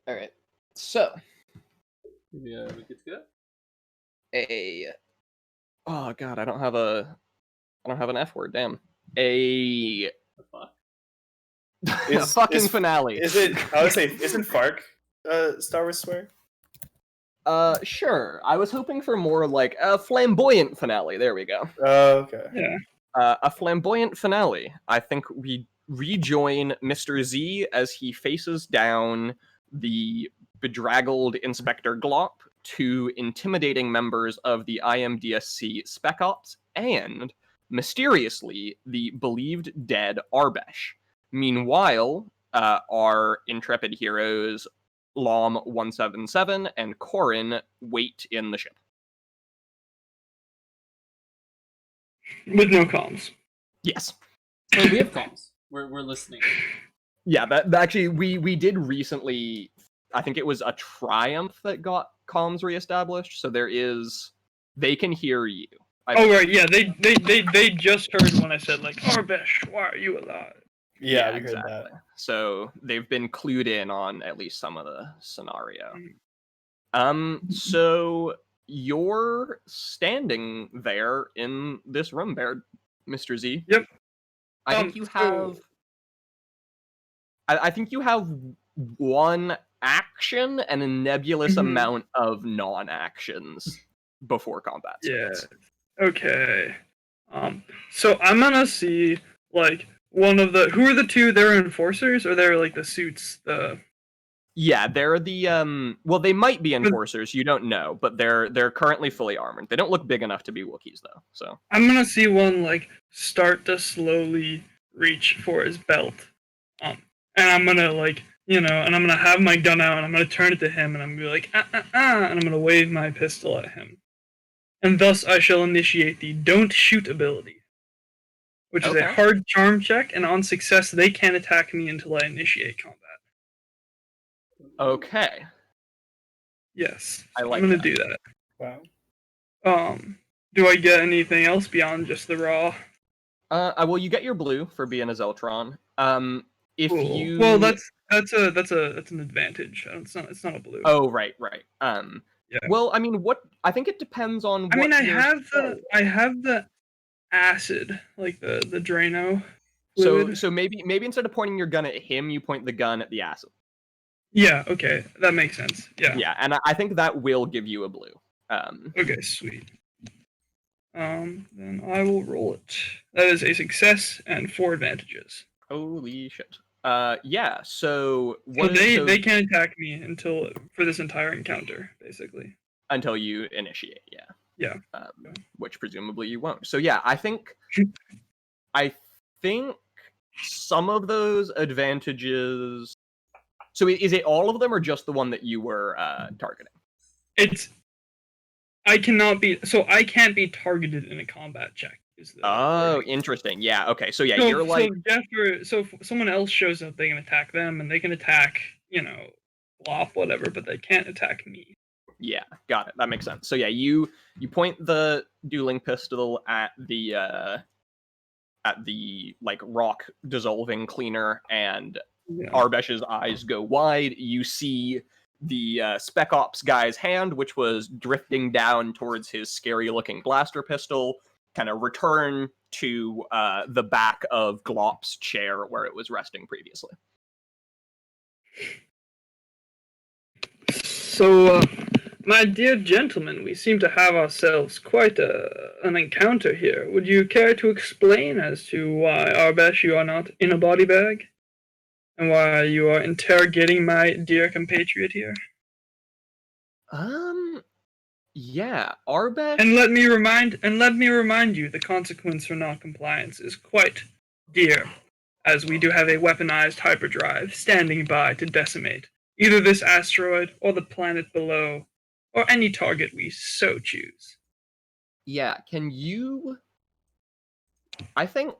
All right. So, Yeah, we good to go? oh god, I don't have an F word. Damn. A Fuck. a fucking finale. Is it? I would say, isn't FARC Star Wars swear? Sure. I was hoping for more like a flamboyant finale. There we go. Oh, okay. Yeah. A flamboyant finale. I think we rejoin Mr. Z as he faces down the bedraggled Inspector Glop, two intimidating members of the IMDSC Spec Ops, and, mysteriously, the believed dead Arbesh. Meanwhile, our intrepid heroes Lom 177 and Corin wait in the ship. With no comms. Yes. Oh, we have comms. We're listening. Yeah, that actually we did recently. I think it was a Triumph that got comms reestablished. So they can hear you. Oh right, yeah, they just heard when I said like, Arbesh, why are you alive? Yeah, we exactly. heard that. So they've been clued in on at least some of the scenario. So you're standing there in this room, Mr. Z. Yep. I think you have. I think you have one action and a nebulous amount of non-actions before combat starts. Yeah. Okay. So I'm gonna see like one of the who are the two? They're enforcers or they're like the suits. Yeah, they're the well, they might be enforcers. You don't know, but they're currently fully armored. They don't look big enough to be Wookiees though. So I'm gonna see one like start to slowly reach for his belt. And I'm gonna like, and I'm gonna have my gun out and I'm gonna turn it to him and I'm gonna be like, and I'm gonna wave my pistol at him. And thus I shall initiate the Don't Shoot ability, which is a hard charm check, and on success they can't attack me until I initiate combat. Okay. Yes. I like I'm gonna that. do that. Wow. Do I get anything else beyond just the raw? Well, you get your blue for being a Zeltron. If Cool. you Well, that's an advantage. It's not a blue. Oh, right. Yeah. Well, I mean, I think it depends on what I mean, I have the acid, like the Drano fluid. So maybe instead of pointing your gun at him, you point the gun at the acid. Yeah, okay. That makes sense. Yeah. Yeah, and I think that will give you a blue. Okay, sweet. Then I will roll it. That is a success and 4 advantages. Holy shit. Yeah, so they can't attack me for this entire encounter, basically. Until you initiate, yeah. Yeah. Which presumably you won't. So yeah, I think some of those advantages. So is it all of them or just the one that you were targeting? I can't be targeted in a combat check. Interesting. Yeah. Okay. So yeah, you're like. So if someone else shows up, they can attack them, and they can attack, Glop, whatever, but they can't attack me. Yeah, got it. That makes sense. So yeah, you point the dueling pistol at the like rock dissolving cleaner, and Arbesh's eyes go wide. You see the Spec Ops guy's hand, which was drifting down towards his scary-looking blaster pistol, kind of return to the back of Glop's chair where it was resting previously. So, my dear gentlemen, we seem to have ourselves quite an encounter here. Would you care to explain as to why, Arbesh, you are not in a body bag? And why you are interrogating my dear compatriot here? Yeah, Arbesh. And let me remind you, the consequence for non-compliance is quite dear, as we do have a weaponized hyperdrive standing by to decimate either this asteroid or the planet below, or any target we so choose. Yeah, can you? I think.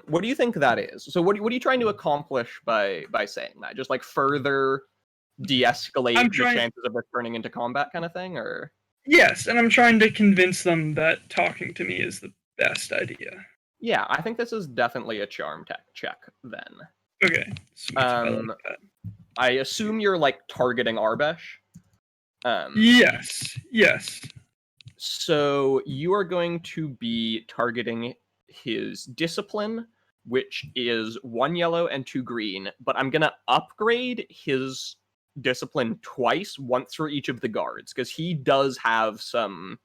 What do you think that is? So what are you trying to accomplish by saying that? Just like further de-escalate the chances of returning into combat kind of thing, or? Yes, and I'm trying to convince them that talking to me is the best idea. Yeah, I think this is definitely a charm check then. Okay, sweet. I like that. I assume you're like targeting Arbesh. Yes. So you are going to be targeting his discipline, which is 1 yellow and 2 green, but I'm gonna upgrade his discipline twice, once for each of the guards, because he does have some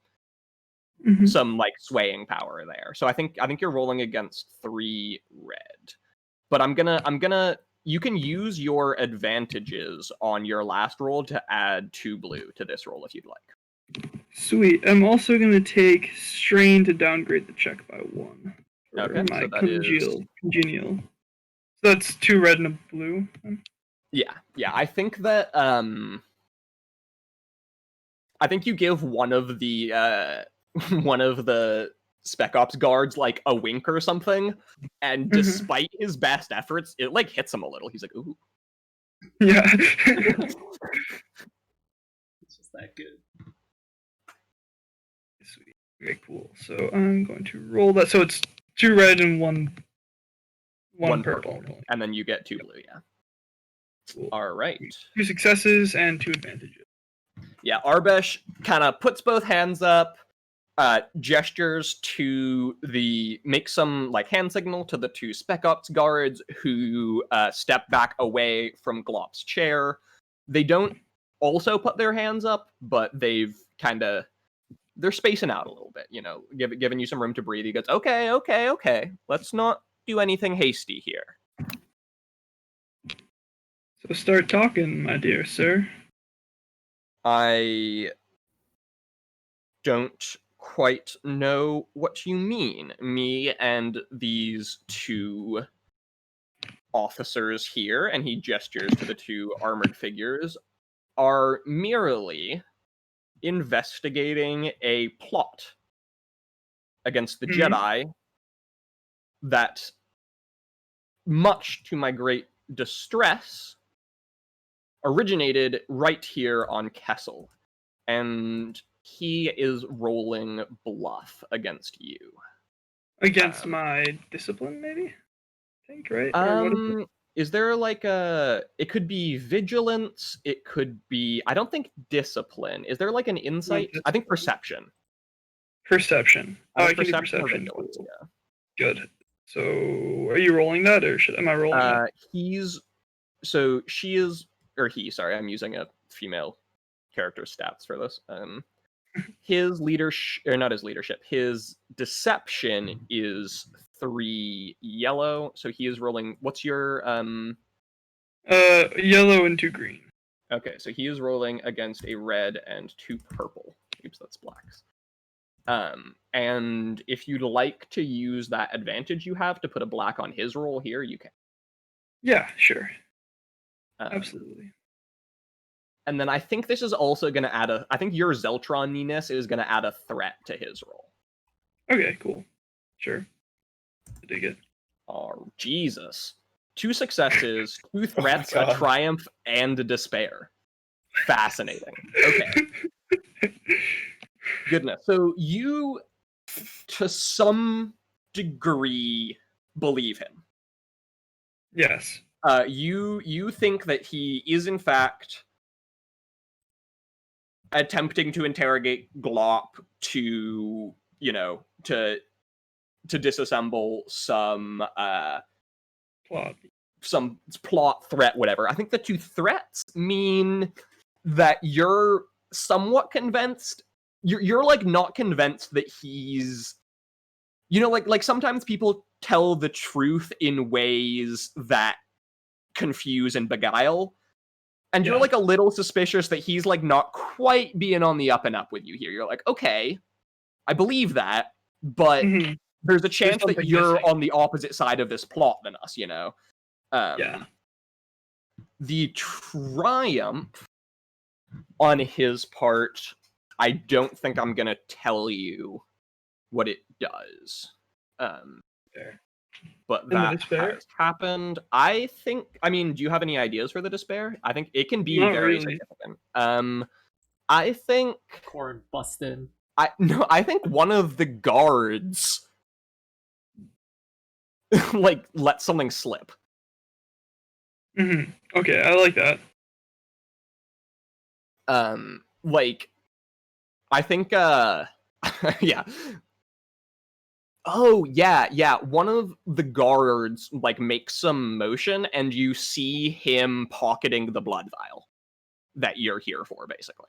like swaying power there. So I think you're rolling against 3 red. But I'm gonna you can use your advantages on your last roll to add 2 blue to this roll if you'd like. Sweet. I'm also going to take strain to downgrade the check by 1. Okay, My so that is... congenial. So that's 2 red and a blue. Yeah. I think that I think you give one of the Spec Ops guards like a wink or something, and despite his best efforts, it like hits him a little. He's like, ooh. Yeah. It's just that good. Sweet. Very cool. So I'm going to roll that. So it's 2 red and one purple. And then you get 2 blue, yeah. Cool. All right. 2 successes and 2 advantages. Yeah, Arbesh kind of puts both hands up, gestures to make some like hand signal to the 2 Spec Ops guards who step back away from Glop's chair. They don't also put their hands up, but they're spacing out a little bit, giving you some room to breathe. He goes, okay. Let's not do anything hasty here. So start talking, my dear sir. I don't quite know what you mean. Me and these 2 officers here, and he gestures to the 2 armored figures, are merely investigating a plot against the Jedi that, much to my great distress, originated right here on Kessel. And he is rolling bluff against you. Against my discipline, maybe? I think, right? Or what is there like it could be vigilance, it could be, I don't think discipline. Is there like an insight? I think perception. Perception. Oh, I can do perception. perception. Cool. Yeah. Good. So, are you rolling that, or am I rolling that? I'm using a female character's stats for this. His leadership, or not his leadership, his deception is 3 yellow, so he is rolling, what's your yellow and 2 green. Okay, so he is rolling against a red and 2 purple. Oops, that's blacks. And if you'd like to use that advantage you have to put a black on his roll here, you can. Yeah, sure. Absolutely. And then I think this is also going to add I think your Zeltron-ness is going to add a threat to his roll. Okay, cool. Sure. I dig it. Oh, Jesus. 2 successes, 2 threats, a triumph, and a despair. Fascinating. Okay. Goodness. So you, to some degree, believe him. Yes. You think that he is, in fact, attempting to interrogate Glop to disassemble some plot threat, whatever. I think the 2 threats mean that you're somewhat convinced. You're like not convinced that he's, like sometimes people tell the truth in ways that confuse and beguile. And you're like a little suspicious that he's like not quite being on the up and up with you here. You're like, okay, I believe that, but there's a chance that you're on the opposite side of this plot than us, The triumph on his part, I don't think I'm gonna tell you what it does. But that has happened. I mean, do you have any ideas for the despair? I think it can be very significant. I think Corin busted. I think one of the guards like let something slip. Okay, I like that. Like, I think, yeah. Oh, yeah, one of the guards, like, makes some motion, and you see him pocketing the blood vial that you're here for, basically.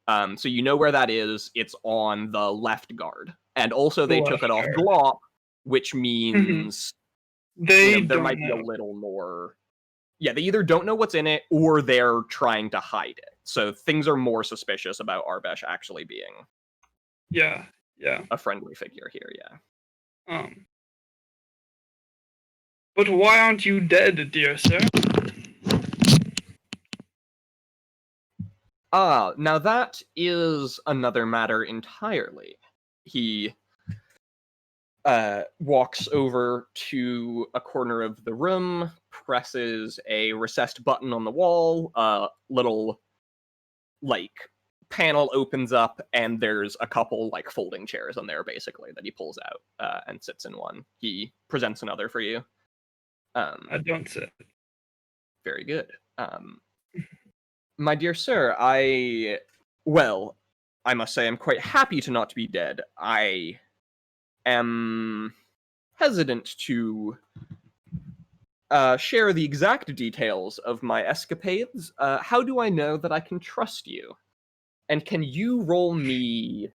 So you know where that is. It's on the left guard. And also they took it off Glop, which means They there don't might be know. a little more... Yeah, they either don't know what's in it, or they're trying to hide it. So things are more suspicious about Arbesh actually being Yeah. a friendly figure here, yeah. But why aren't you dead, dear sir? Now that is another matter entirely. He walks over to a corner of the room, presses a recessed button on the wall, little, like, panel opens up, and there's a couple, like, folding chairs on there, basically, that he pulls out, and sits in one. He presents another for you. I don't sit. Very good. My dear sir, I must say I'm quite happy to not be dead. I am hesitant to share the exact details of my escapades. How do I know that I can trust you? And can you roll me...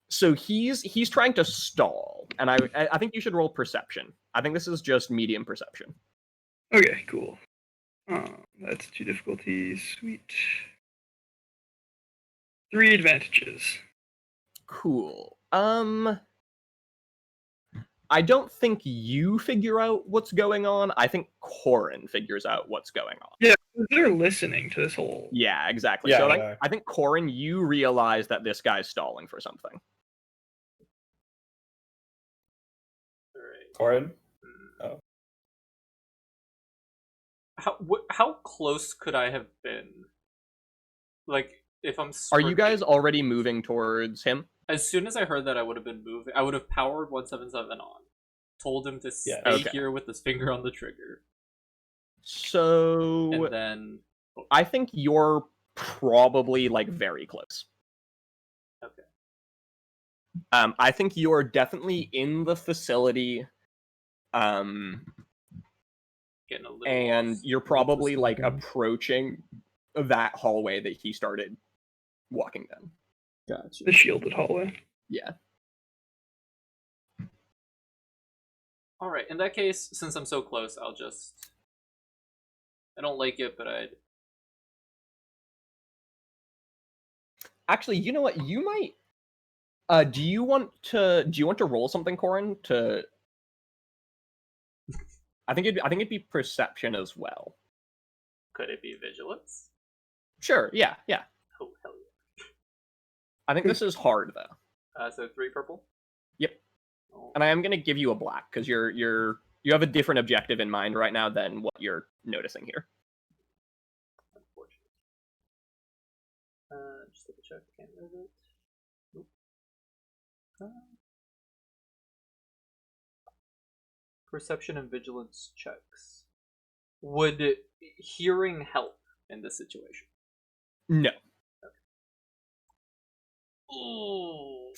So he's trying to stall, and I think you should roll perception. I think this is just medium perception. Okay, cool. That's 2 difficulties. Sweet. 3 advantages. Cool. I don't think you figure out what's going on. I think Corin figures out what's going on. Yeah, they're listening to this whole... Yeah, exactly. Yeah, So yeah. I think Corin, you realize that this guy's stalling for something. Corin? How close could I have been? Like, if I'm Are you guys already moving towards him? As soon as I heard that I would have been moving, I would have powered 177 on. Told him to stay Okay. here with his finger on the trigger. So And then... I think you're probably, like, very close. Okay. I think you're definitely in the facility. Getting a little And lost. you're probably, like, approaching that hallway that he started walking down. Gotcha. The shielded hallway. Yeah. Alright, in that case, since I'm so close, I'll just... I don't like it, but I'd... Actually, you know what? You might... do you want to roll something, Corin? I think it'd be perception as well. Could it be vigilance? Sure, yeah. Oh, hell yeah. I think this is hard, though. So 3 purple? Yep. Oh. And I am going to give you a black, because you have a different objective in mind right now than what you're noticing here. Unfortunate. Just double check. Can't move it. Nope. Perception and vigilance checks. Would hearing help in this situation? No. Ooh.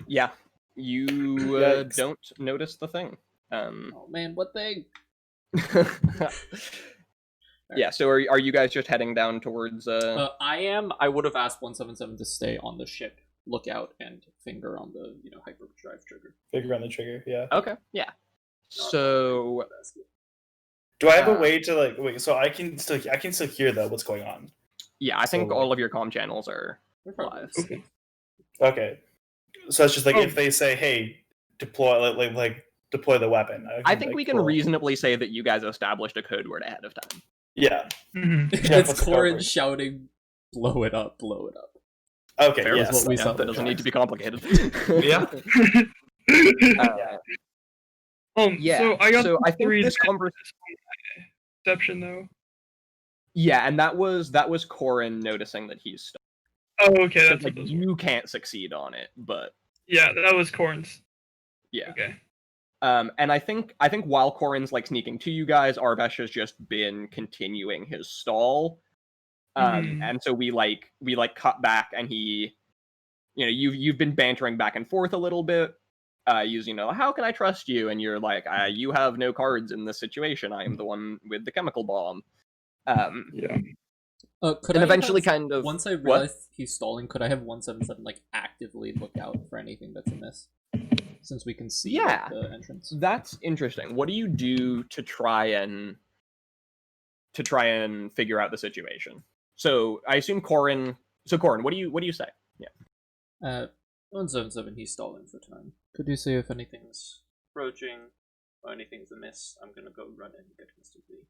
Yeah. You Yikes. don't notice the thing. Oh man, what thing? Yeah, so are you guys just heading down towards... I am. I would have asked 177 to stay on the ship, look out, and finger on the hyperdrive trigger. Finger on the trigger, yeah. Okay, yeah. So... Do I have a way to, like, wait, so I can still hear, though, what's going on? Yeah, I think So- all of your comm channels are live. Okay. Okay. So it's just like, if they say, hey, deploy, like deploy the weapon. I think we can roll. reasonably say that you guys established a code word ahead of time. Yeah. It's what's the Corin cover? shouting, "Blow it up! Blow it up!" Okay, Fair yes. what we Yeah, saw. that doesn't need to be complicated. Yeah. Yeah, So I got so I think 3 this conversation... perception though. Yeah, and that was Corin noticing that he's stuck. Oh, okay, So, that's like, what those were. you can't succeed on it, but Yeah, that was Corn's. yeah. Okay. And I think while Corin's like sneaking to you guys, Arbesh has just been continuing his stall. And so we cut back, and he, you've been bantering back and forth a little bit, using, how can I trust you? And you're like, you have no cards in this situation. I am the one with the chemical bomb. Yeah. Could and I eventually have, kind of once I realize he's stalling, could I have 177 like actively look out for anything that's amiss? Since we can see the entrance. That's interesting. What do you do to try and figure out the situation? So I assume Corin. So Corin, what do you say? Yeah. 177, he's stalling for time. Could you say if anything's approaching or anything's amiss? I'm gonna go run and get Mr. B.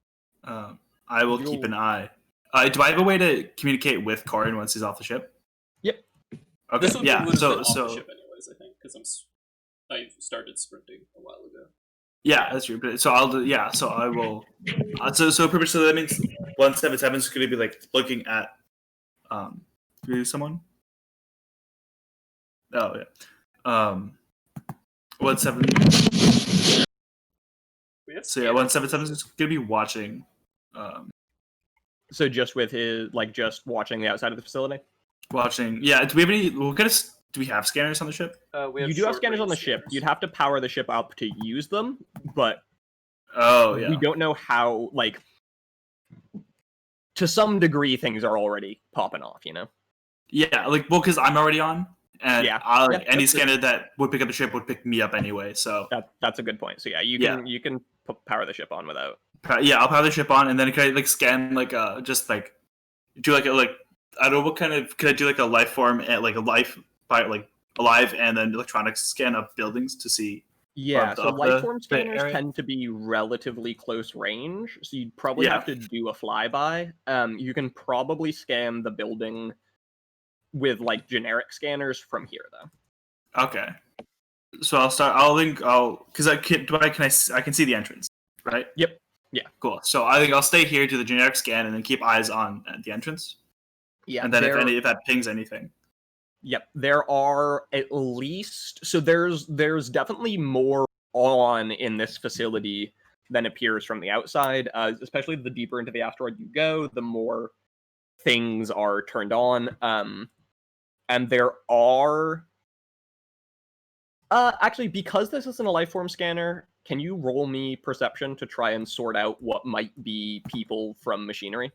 I will keep an eye. Do I have a way to communicate with Corin once he's off the ship? Yep. Okay. This would Yeah. would have So been off the ship anyways, I think, because I started sprinting a while ago. yeah, that's true. But so I'll do. Yeah. So I will. So pretty much. So that means 177 is going to be like looking at someone. Oh yeah. 17. So yeah, 177 is going to be watching. So just with his just watching the outside of the facility. Watching. Yeah. Do we have any? Do we have scanners on the ship? You do have scanners on the ship. You'd have to power the ship up to use them, but we don't know how. To some degree, things are already popping off. Yeah, because I'm already on, and any scanner that would pick up the ship would pick me up anyway. So that's a good point. So you can power the ship on without. Yeah, I'll power the ship on, and then can I scan just do I don't know what kind of, could I do a life form and a life by alive and then electronics scan up buildings to see? Yeah, so life form scanners tend to be relatively close range, so you'd probably have to do a flyby. You can probably scan the building with generic scanners from here though. Okay. So because I can see the entrance, right? Yep. Yeah. Cool. So I think I'll stay here, do the generic scan, and then keep eyes on at the entrance. Yeah. And then if that pings anything. Yep. There are at least there's definitely more on in this facility than appears from the outside. Especially the deeper into the asteroid you go, the more things are turned on. And there are actually, because this isn't a life form scanner, can you roll me perception to try and sort out what might be people from machinery?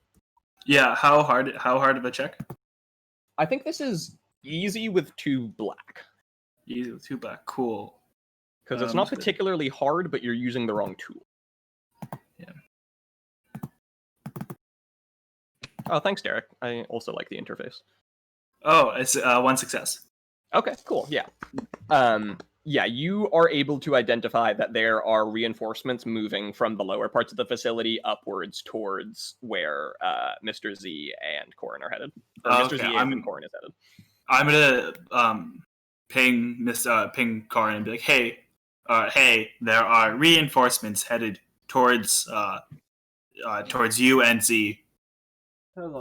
Yeah, how hard of a check? I think this is easy with 2 black. Easy with 2 black, cool. Because it's not particularly hard, but you're using the wrong tool. Yeah. Oh, thanks, Derek. I also like the interface. Oh, it's 1 success. Okay, cool. Yeah. Yeah, you are able to identify that there are reinforcements moving from the lower parts of the facility upwards towards where Mr. Z and Corin are headed. Or Mr. Z and Corin is headed. I'm gonna ping Corin and be like, hey, there are reinforcements headed towards you and Z.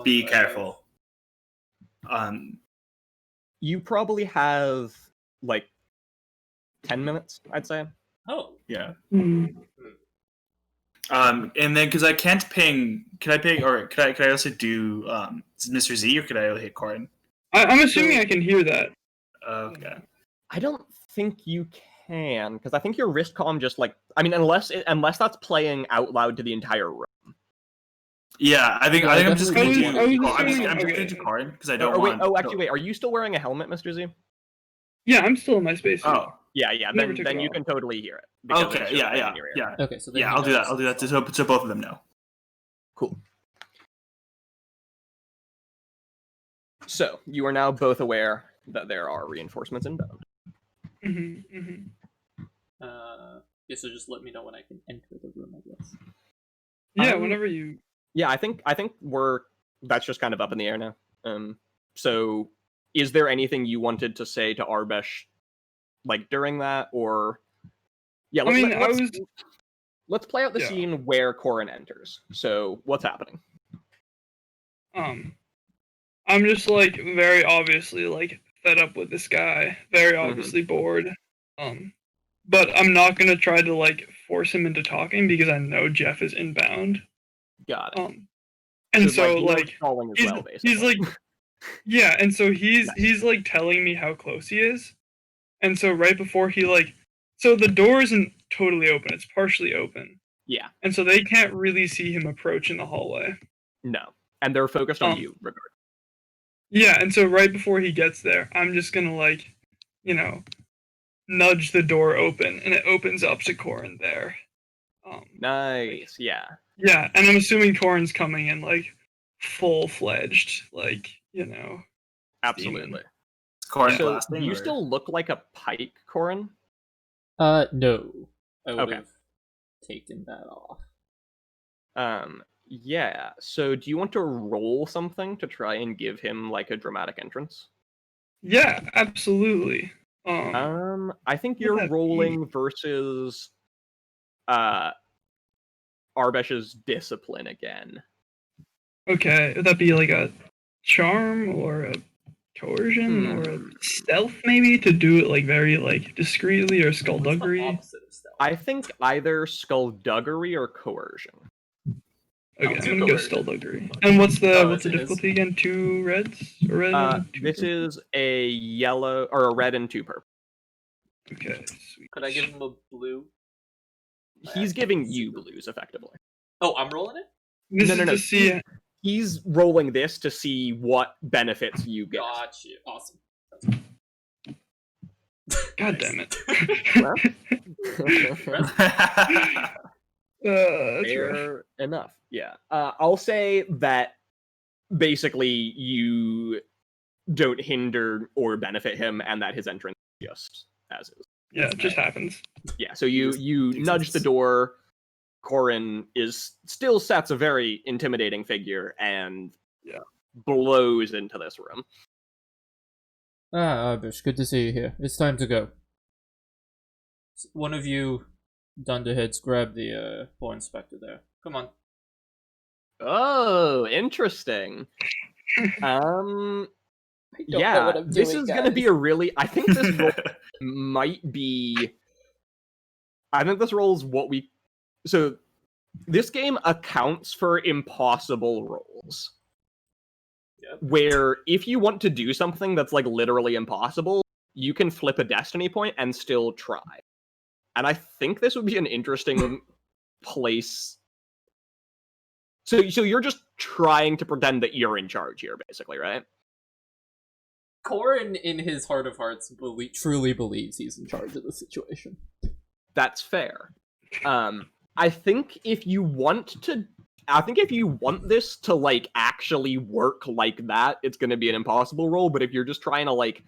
Be careful. You probably have 10 minutes, I'd say. Oh. Yeah. And then because I can't ping, can I ping, or could I also do Mr. Z, or could I only hit Corin? I'm assuming I can hear that. Okay. I don't think you can, because I think your wrist comm just unless that's playing out loud to the entire room. Yeah, I think I'm just going to do Corin because I don't want. Wait. Are you still wearing a helmet, Mr. Z? Yeah, I'm still in my space. Oh. Yeah. Then you can totally hear it. Okay. Yeah. Okay. So I'll do that. I'll do that so both of them know. Cool. So you are now both aware that there are reinforcements inbound. Yeah. So just let me know when I can enter the room, I guess. Yeah, whenever you. Yeah, I think that's just kind of up in the air now. So is there anything you wanted to say to Arbesh during that, or let's play out the scene where Corin enters. So what's happening? I'm just very obviously fed up with this guy, very obviously bored. but I'm not gonna try to like force him into talking because I know Jeff is inbound. Got it. And so you're like stalling as he's, well, basically. he's like, yeah, and so Nice. he's like telling me how close he is, and so right before he like, so the door isn't totally open; it's partially open. Yeah. And so they can't really see him approach in the hallway. No. And they're focused on you, regardless. Yeah, and so right before he gets there, I'm just gonna like, nudge the door open, and it opens up to Corin there. Nice, yeah. Yeah, and I'm assuming Corin's coming in like full-fledged, like, Absolutely. Corin So, blasting, do you or- still look like a pike, Corin? No. I would Okay. have taken that off. Yeah. So, do you want to roll something to try and give him like a dramatic entrance? Yeah, absolutely. I think would you're that rolling versus Arbesh's discipline again. Okay, would that be like a charm or a coercion or a stealth maybe to do it like very like discreetly or What's the skullduggery? opposite of stealth? I think either skullduggery or coercion. Okay, I'll I'm do gonna go coercion. skullduggery. And what's the Oh, what's the it is? difficulty again? 2 reds or red? and 2 This purple? is a yellow or a red and 2 purple. Okay, sweet. Could I give him a blue? He's giving you blues effectively. Oh, I'm rolling it? This No, is no, no. to see. He's rolling this to see what benefits you get. Got you. Awesome. God damn it. That's rough. Fair enough. Yeah. I'll say that basically you don't hinder or benefit him, and that his entrance is just as is. Yeah, it just happens. Yeah. So you nudge the exists. door. Corin still sets a very intimidating figure and blows into this room. Arbish, good to see you here. It's time to go. One of you Dunderheads, grab the Boy Inspector there. Come on. Oh, interesting. I don't know Yeah, what I'm this doing, is gonna be a really. I think this roll That's might be. I think this roll is what we. So, this game accounts for impossible rolls. Yep. Where if you want to do something that's like literally impossible, you can flip a destiny point and still try. And I think this would be an interesting place. So you're just trying to pretend that you're in charge here, basically, right? Corin, in his heart of hearts, Truly believes he's in charge of the situation. That's fair. I think if you want this to like actually work like that, it's going to be an impossible roll. But if you're just trying to like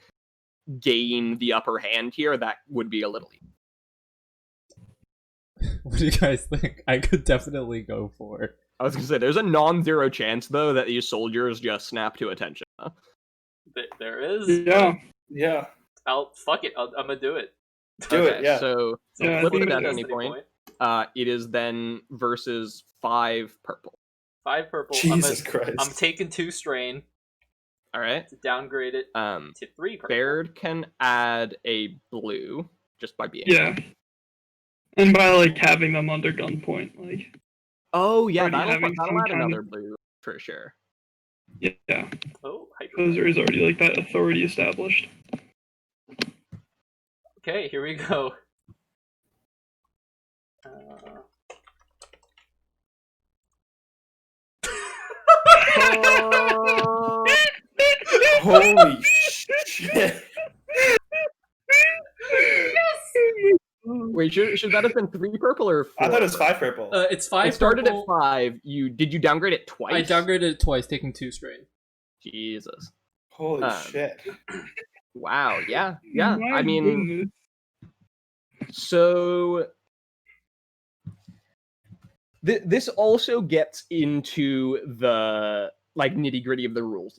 gain the upper hand here, that would be a little easy. What do you guys think? I could definitely go for it. I was going to say, there's a non-zero chance though that these soldiers just snap to attention. Huh? there is. Yeah. Yeah. Fuck it. I'm gonna do it. Do it, yeah. So Yeah, flip I the think destiny it's point. It is then versus 5 purple. 5 purple. Jesus Christ. I'm taking 2 strain All right. to downgrade it to 3 purple. Baird can add a blue just by being. Yeah. And by like having them under gunpoint, like Oh yeah, Already that'll having some add kind another of- blue for sure. yeah, Oh, because there is already like that authority established. okay, here we go. Holy shit. Wait, should that have been 3 purple or 4? I thought it was 5 purple. It's 5 It started purple. at 5. Did you downgrade it twice? I downgraded it twice, taking 2 strain. Jesus. Holy um, shit. Wow. Yeah. My I mean, goodness. so this also gets into the like nitty-gritty of the rules.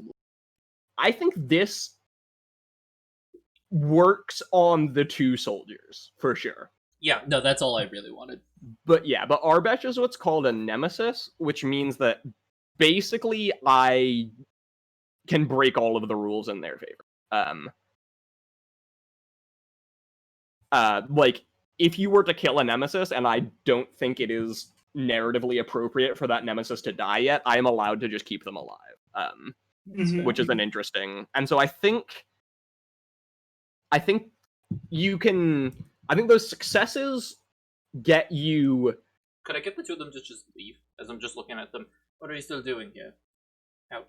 I think this works on the 2 soldiers for sure. Yeah, no, that's all I really wanted. But Arbesh is what's called a nemesis, which means that basically I can break all of the rules in their favor. Like if you were to kill a nemesis, and I don't think it is narratively appropriate for that nemesis to die yet, I am allowed to just keep them alive. Mhm. Which is an interesting. And so I think you can. I think those successes get you. Could I get the two of them to just leave? As I'm just looking at them. What are you still doing here? Out.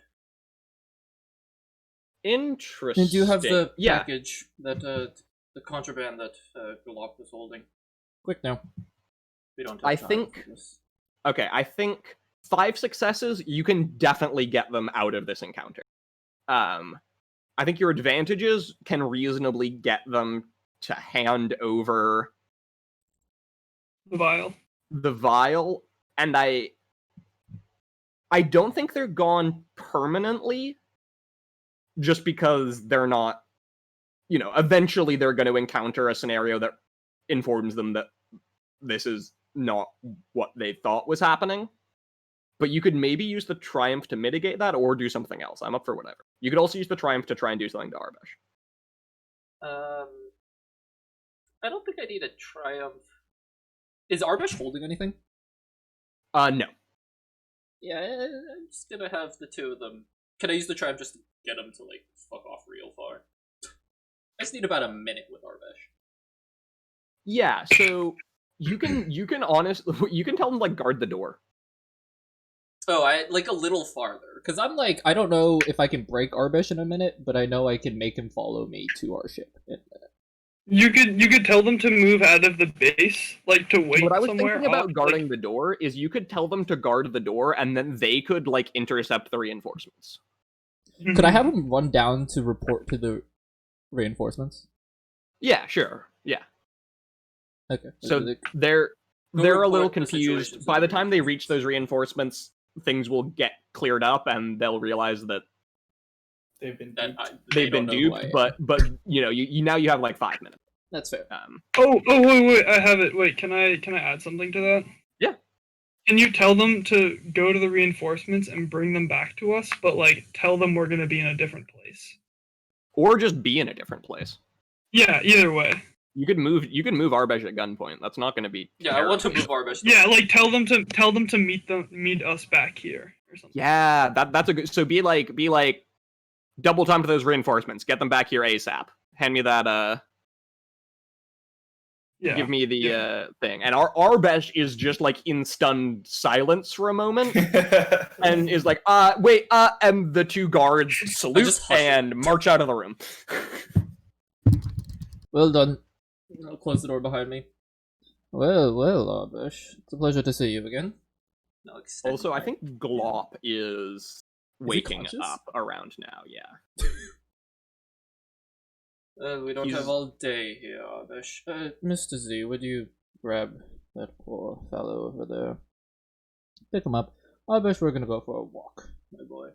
Interesting. And do you have the Yeah. package that the contraband that Galop was holding? Quick now. We don't have I time think- for this. Okay, I think 5 successes, you can definitely get them out of this encounter. I think your advantages can reasonably get them to hand over The vial. the vial, and I don't think they're gone permanently, just because they're not, eventually they're going to encounter a scenario that informs them that this is not what they thought was happening. But you could maybe use the Triumph to mitigate that, or do something else. I'm up for whatever. You could also use the Triumph to try and do something to Arbesh. I don't think I need a Triumph. Is Arbesh holding anything? No. Yeah, I'm just gonna have the two of them. Can I use the Triumph just to get them to, like, fuck off real far? I just need about a minute with Arbesh. Yeah, so you can you can tell them, like, guard the door. Oh, I like a little farther. Because I'm like, I don't know if I can break Arbesh in a minute, but I know I can make him follow me to our ship in a minute. You could tell them to move out of the base, like to wait What I was somewhere. thinking about off, guarding like, the door is you could tell them to guard the door, and then they could, like, intercept the reinforcements. Could I have him run down to report to the reinforcements? Yeah, sure. Yeah. Okay. So they're a little confused. By the time they reach those reinforcements, things will get cleared up, and they'll realize that They've been That duped. they've been don't know who I duped. am. But you now you have like 5 minutes. That's fair. wait, I have it. Wait, can I add something to that? Yeah. Can you tell them to go to the reinforcements and bring them back to us, but like tell them we're gonna be in a different place? Or just be in a different place. Yeah, either way. You could move Arbesh at gunpoint. That's not going to be. Yeah, I want to move Arbesh. Yeah, like tell them to meet us back here or something. Yeah, that's a good. So be like double time for those reinforcements. Get them back here ASAP. Hand me that. Yeah. Give me the thing. And our Arbesh is just like in stunned silence for a moment, and is like, wait, and the two guards salute just hush and march out of the room. Well done. I'll close the door behind me. Well, Arbesh. It's a pleasure to see you again. No, extend Also, I my- think Glop is waking conscious? up around now. Yeah. we don't he's- have all day here, Arbesh. Mr. Z, would you grab that poor fellow over there? Pick him up. Arbesh, we're gonna go for a walk, my boy.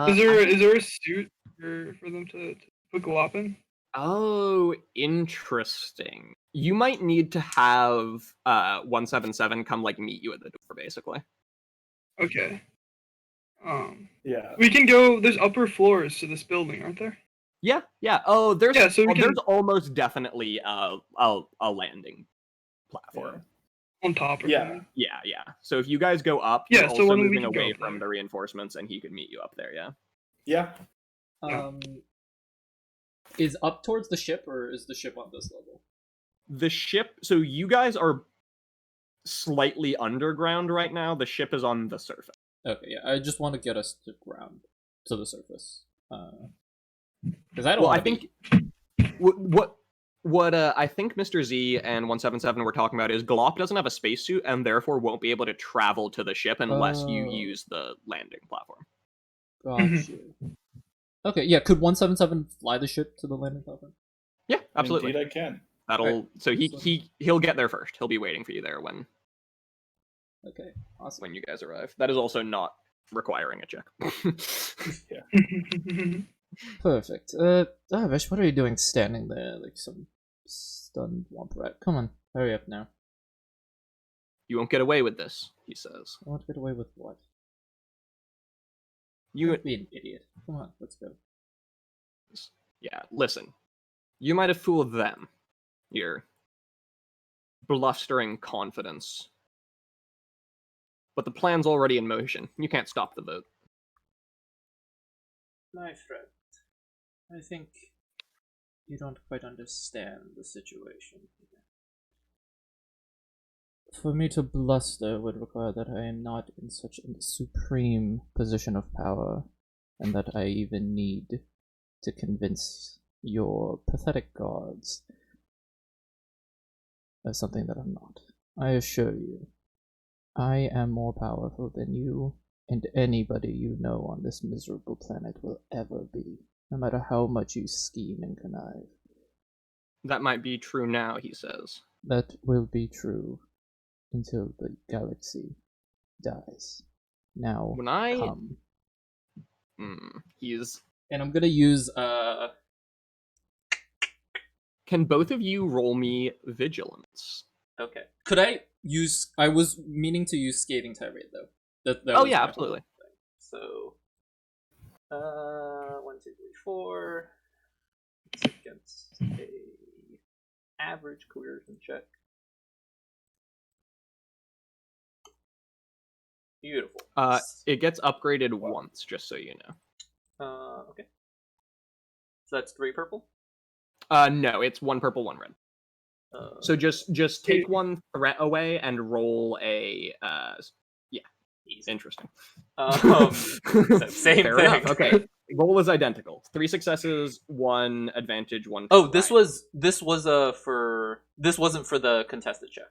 Is there a suit for them to put Glop in? Oh, interesting. You might need to have 177 come like meet you at the door, basically. Okay. Yeah. We can go. There's upper floors to this building, aren't there? Yeah, yeah. Oh, there's Yeah, so we there's can- almost definitely a landing platform. On top. Or Yeah. something. Yeah, yeah. So if you guys go up, Yeah, you're so also why don't we moving just go away up from there? the reinforcements, and he could meet you up there. Yeah. Yeah. Yeah. Is up towards the ship, or is the ship on this level? The ship. So you guys are slightly underground right now. The ship is on the surface. Okay, yeah. I just want to get us to ground, to the surface. Because I don't Well, want I think what I think Mr. Z and 177 were talking about is Glop doesn't have a spacesuit and therefore won't be able to travel to the ship unless you Oh. use the landing platform. Got you. Okay, yeah. Could 177 fly the ship to the landing platform? Yeah, absolutely. Indeed, I can. That'll so he'll get there first. He'll be waiting for you there when Okay, awesome. you guys arrive. That is also not requiring a check. Perfect. Arbesh, what are you doing standing there like some stunned womp rat? Come on, hurry up now. You won't get away with this, he says. I want to get away with what? You Don't be an idiot. Come on, let's go. Yeah, listen. You might have fooled them, your blustering confidence. But the plan's already in motion. You can't stop the vote. My friend, I think you don't quite understand the situation. For me to bluster would require that I am not in such a supreme position of power, and that I even need to convince your pathetic gods of something that I'm not. I assure you, I am more powerful than you and anybody you know on this miserable planet will ever be, no matter how much you scheme and connive. That might be true now, he says. That will be true until the galaxy dies. Now, When I... come. He's... And I'm gonna use, Can both of you roll me vigilance? Okay. Could I use... I was meaning to use Scathing Tirade, though. That Oh was yeah, my absolutely. thing. So... 1, 2, 3, 4... It's against a average coercion check. Beautiful. It gets upgraded once, just so you know. Okay. So that's 3 purple? No, it's 1 purple, 1 red. So just take Hey. 1 threat away and roll a Easy. interesting. Same Fair thing. enough. Okay. Roll was identical. 3 successes, 1 advantage, 1 Oh, this triumph. this wasn't for the contested check.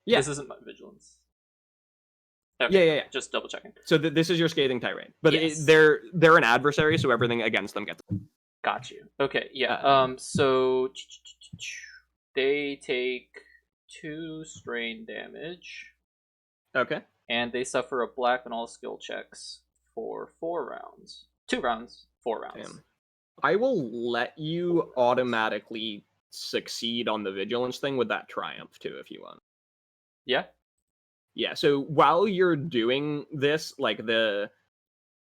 Yeah. This isn't my vigilance. Okay, Yeah, yeah, yeah. Just double checking. So this is your scathing tirade, but Yes. they're an adversary, so everything against them gets. Got you. Okay, yeah. So they take 2 strain damage, Okay. and they suffer a black on all skill checks for 4 rounds. 2 rounds, 4 rounds. Damn. I will let you automatically succeed on the vigilance thing with that triumph too, if you want. Yeah. Yeah. So while you're doing this, like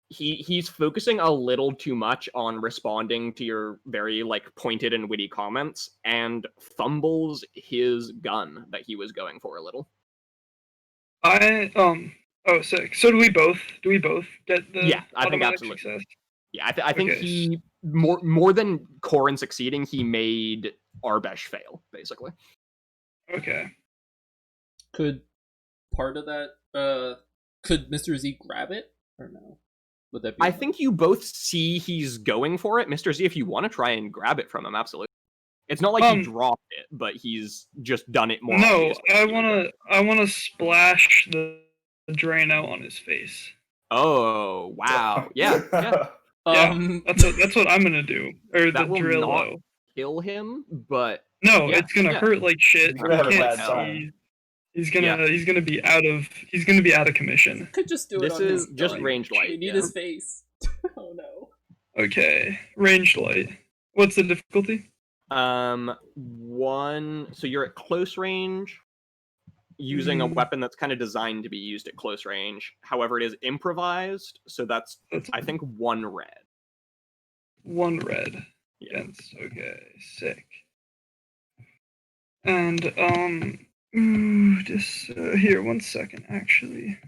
he's focusing a little too much on responding to your very like pointed and witty comments, and fumbles his gun that he was going for a little. Oh, sick. So do we both? Do we both get the Yeah, I think automatic absolutely. success? Yeah, I think Okay, he more than Corin succeeding, he made Arbesh fail basically. Okay. Could part of that, could Mr. Z grab it or no? Would that be? I think you both see he's going for it, Mr. Z. If you want to try and grab it from him, absolutely. It's not like he dropped it, but he's just done it more. No, obviously. I wanna splash the Drano on his face. Oh wow! Yeah, yeah. Yeah, that's what I'm gonna do. Or That the will Drillo. not kill him, but No, yeah, it's gonna yeah. hurt like shit. He's gonna have a He can't bad see. time. He's gonna be out of commission. Could just do This it on his is just gun. ranged light. We need Yeah. his face. Oh no. Okay, ranged light. What's the difficulty? 1. So you're at close range, using a Mhm. weapon that's kind of designed to be used at close range. However, it is improvised, so that's That's I think 1 red. 1 red. Yeah. Against. Okay, sick. And just here 1 second actually.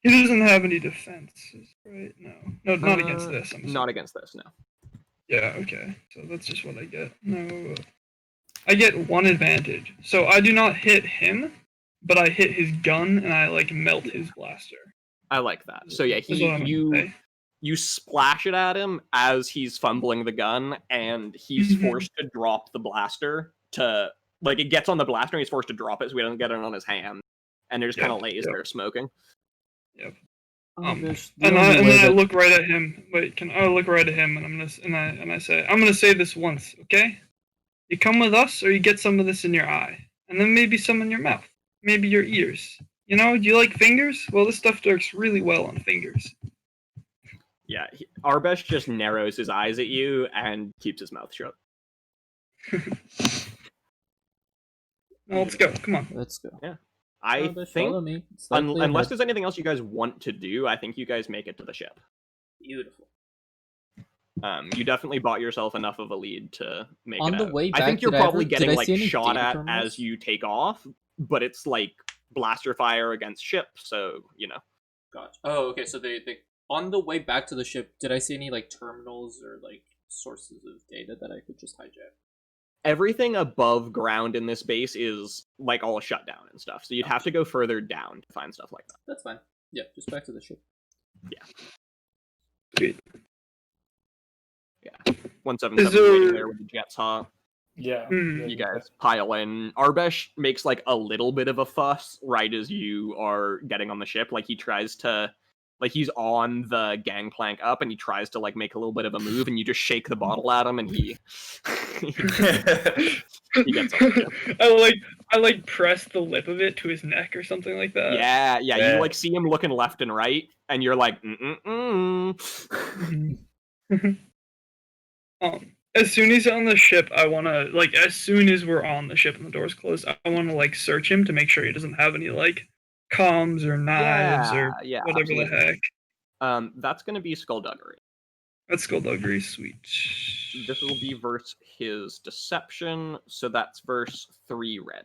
He doesn't have any defenses, right? No, not against this. I'm Not assuming. against this, no. Yeah, okay. So that's just what I get. No. I get 1 advantage. So I do not hit him, but I hit his gun and I like melt his blaster. I like that. So yeah, That's what I'm gonna say. you splash it at him as he's fumbling the gun, and he's Mhm. forced to drop the blaster to like it gets on the blaster and he's forced to drop it so he doesn't get it on his hand. And it just kind of lays there smoking. Arbesh, the And only way then I that- look right at him. Wait, can I look right at him and I say, I'm gonna say this once, okay? You come with us, or you get some of this in your eye, and then maybe some in your mouth, maybe your ears. You know, do you like fingers? Well, this stuff works really well on fingers. Yeah, Arbesh just narrows his eyes at you and keeps his mouth shut. Now let's go. Come on. Let's go. I Arbesh, think, follow me. Slightly unless ahead. there's anything else you guys want to do, I think you guys make it to the ship. Beautiful. You definitely bought yourself enough of a lead to make On it the out. way I think back, you're did I probably ever- getting did I like see any shot data at terminals? as you take off, but it's like blaster fire against ship, so you know. Gotcha. Oh, okay. So they on the way back to the ship, did I see any like terminals or like sources of data that I could just hijack? Everything above ground in this base is like all shut down and stuff, so you'd have to go further down to find stuff like that. That's fine. Yeah, just back to the ship. Sweet. 177 Is there- waiting there with the jets hot. Yeah. Hmm. You guys pile in. Arbesh makes like a little bit of a fuss right as you are getting on the ship. Like he tries to, like he's on the gangplank up, and he tries to like make a little bit of a move, and you just shake the bottle at him, and he he gets on the ship. I like press the lip of it to his neck or something like that. Yeah. Yeah. You like see him looking left and right, and you're like, mm. Mhm. As soon as he's on the ship, I wanna like as soon as we're on the ship and the doors closed, I wanna like search him to make sure he doesn't have any like comms or knives or yeah, whatever absolutely. the heck. That's gonna be skullduggery. That's skullduggery, sweet. This will be verse his deception, so that's verse 3 red.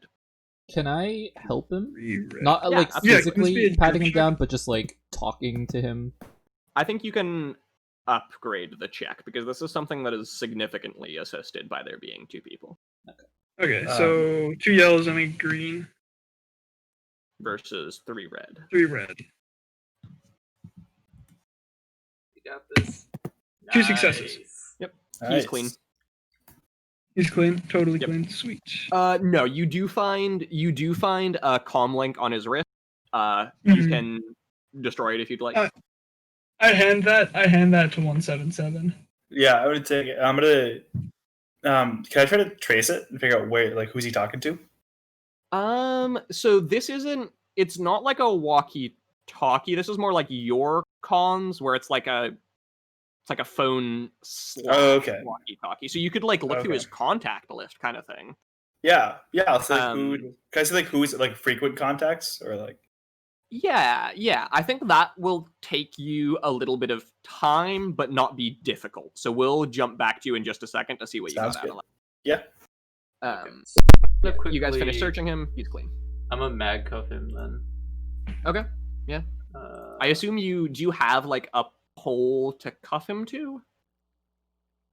Can I help him? Reread. Not Yeah, like absolutely. Yeah, can this be physically a patting group him check? down, but just like talking to him. I think you can upgrade the check because this is something that is significantly assisted by there being 2 people Okay, so 2 yellows and a green, versus 3 red. 3 red. You got this. 2 successes. He's clean. He's clean, totally Yep. clean, sweet. No, you do find a comm link on his wrist. You Mhm. can destroy it if you'd like. I hand that to 177. Yeah, I would take it. I'm gonna. Can I try to trace it and figure out where, like, who's he talking to? So this isn't. It's not like a walkie-talkie. This is more like your comms, where it's like a phone Oh, okay. walkie-talkie. So you could like look through Okay. his contact list, kind of thing. Yeah. I'll say like, Um, can I say like who's like frequent contacts or like? Yeah. I think that will take you a little bit of time, but not be difficult. So we'll jump back to you in just a second to see what you Sounds got out of that. Yeah. You guys finish searching him. He's clean. I'm a mag cuff him then. Okay. Yeah. I assume do you have like a pole to cuff him to,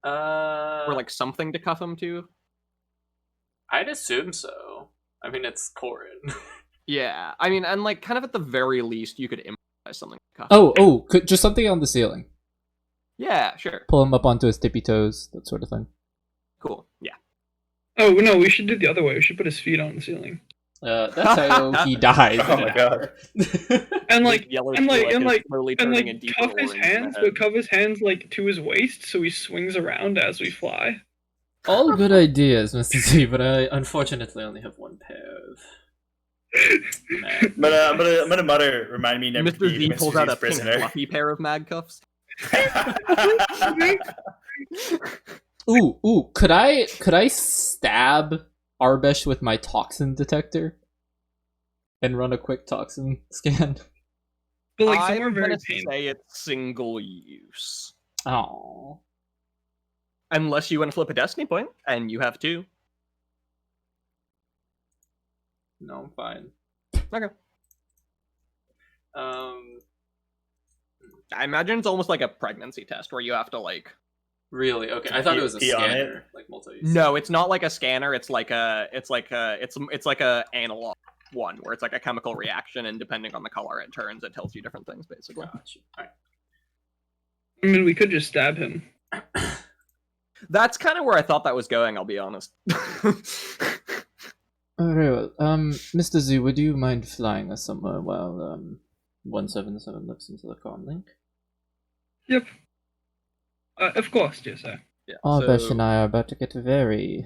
or like something to cuff him to? I'd assume so. I mean, it's Corin. Yeah. I mean, and like kind of at the very least, you could improvise something to cuff. Oh, just something on the ceiling. Yeah. Sure. Pull him up onto his tippy toes, that sort of thing. Cool. Yeah. Oh no, we should do it the other way. We should put his feet on the ceiling. That's how he died. Oh my god. And like Yellow and like- Twi'lek and is like- slowly and turning a like deeper cuff his orange in the hands, head. but cuff his hands like to his waist so he swings around as we fly. All good ideas, Mr. Z, but I Unfortunately, I only have one pair of mag. But I'm gonna mutter. Remind me never to Mr. be Z pulls out a Z's pink prisoner. fluffy pair of mag cuffs. Ooh, could I stab Arbesh with my toxin detector? And run a quick toxin scan? But like somewhere I'm very gonna painful. say it's single use. Oh. Unless you want to flip a destiny point, and you have 2. No, I'm fine. Okay. I I imagine it's almost like a pregnancy test where you have to like. really? Okay, I thought it was a Pee on it? scanner, like multi-use. No, it's not like a scanner. It's like a analog one where it's like a chemical reaction, and depending on the color it turns, it tells you different things basically. Gotcha. Alright. I mean, we could just stab him. That's kind of where I thought that was going. I'll be honest. Very well. Mr. Z, would you mind flying us somewhere while 177 looks into the comm link? Yep. Of course, dear sir. Yeah, Arbesh and I are about to get very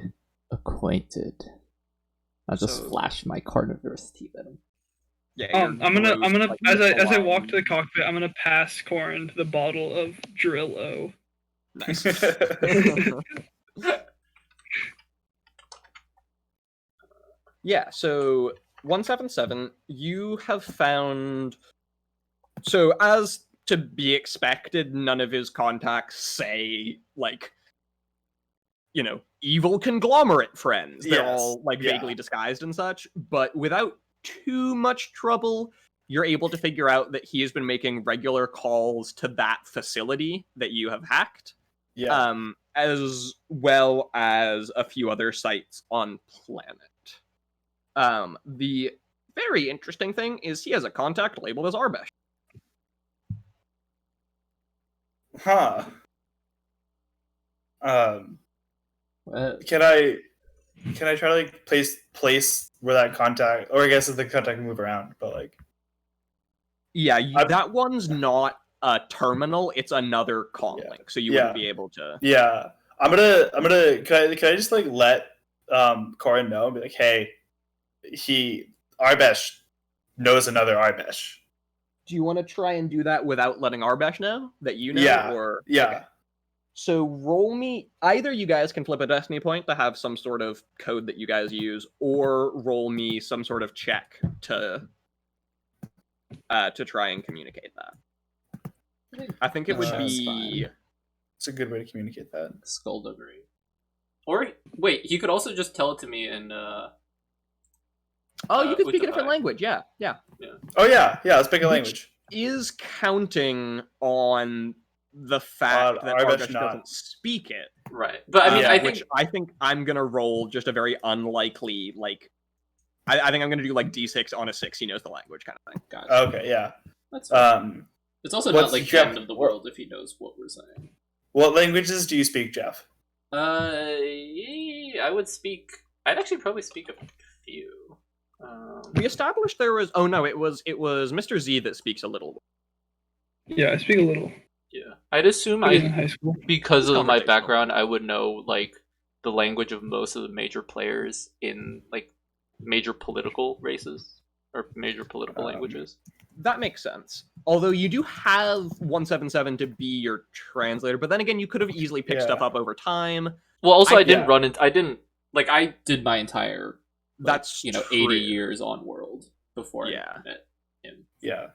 acquainted. I'll just So- flash my carnivorous teeth at him. Yeah, I'm gonna like, as I line. walk to the cockpit, I'm gonna pass Corin the bottle of Drill O. Nice. Yeah, so 177, you have found. So as to be expected, none of his contacts say, like, evil conglomerate friends. They're Yes, all, like, yeah. vaguely disguised and such, but without too much trouble, you're able to figure out that he has been making regular calls to that facility that you have hacked, as well as a few other sites on planet. The very interesting thing is he has a contact labeled as Arbesh. Huh. What? Can I try to like place where that contact, or I guess if the contact can move around, but like Yeah, that one's not a terminal; it's another comm link, so you wouldn't be able to. Yeah, I'm gonna. Can I just like let Corin know and be like, hey, Arbesh knows another Arbesh. Do you want to try and do that without letting Arbesh know that you know? Yeah. Or Yeah. okay. So roll me. Either you guys can flip a destiny point to have some sort of code that you guys use, or roll me some sort of check to try and communicate that. I think it would be. It's a good way to communicate that. Skullduggery. Or wait, he could also just tell it to me in. Oh, you could speak a different language. Yeah. Oh yeah. Let's pick a language. Is counting on the fact that Arbesh doesn't speak it. Right. But I mean, I think I'm gonna roll just a very unlikely, like, I think I'm gonna do like D6 on a 6. He knows the language kind of thing. Gotcha. Okay, yeah. That's fine. It's also not like the end of the world if he knows what we're saying. What languages do you speak, Jeff? I would speak. I'd actually probably speak a few. We established there was. Oh no, it was Mr. Z that speaks a little. Yeah, I speak a little. Yeah, I'd assume in high school. because of my background, I would know like the language of most of the major players in like major political races or major political languages. That makes sense. Although you do have 177 to be your translator, but then again, you could have easily picked stuff up over time. Well, also I didn't I did my entire that's 80 years on world before I met him. Yeah.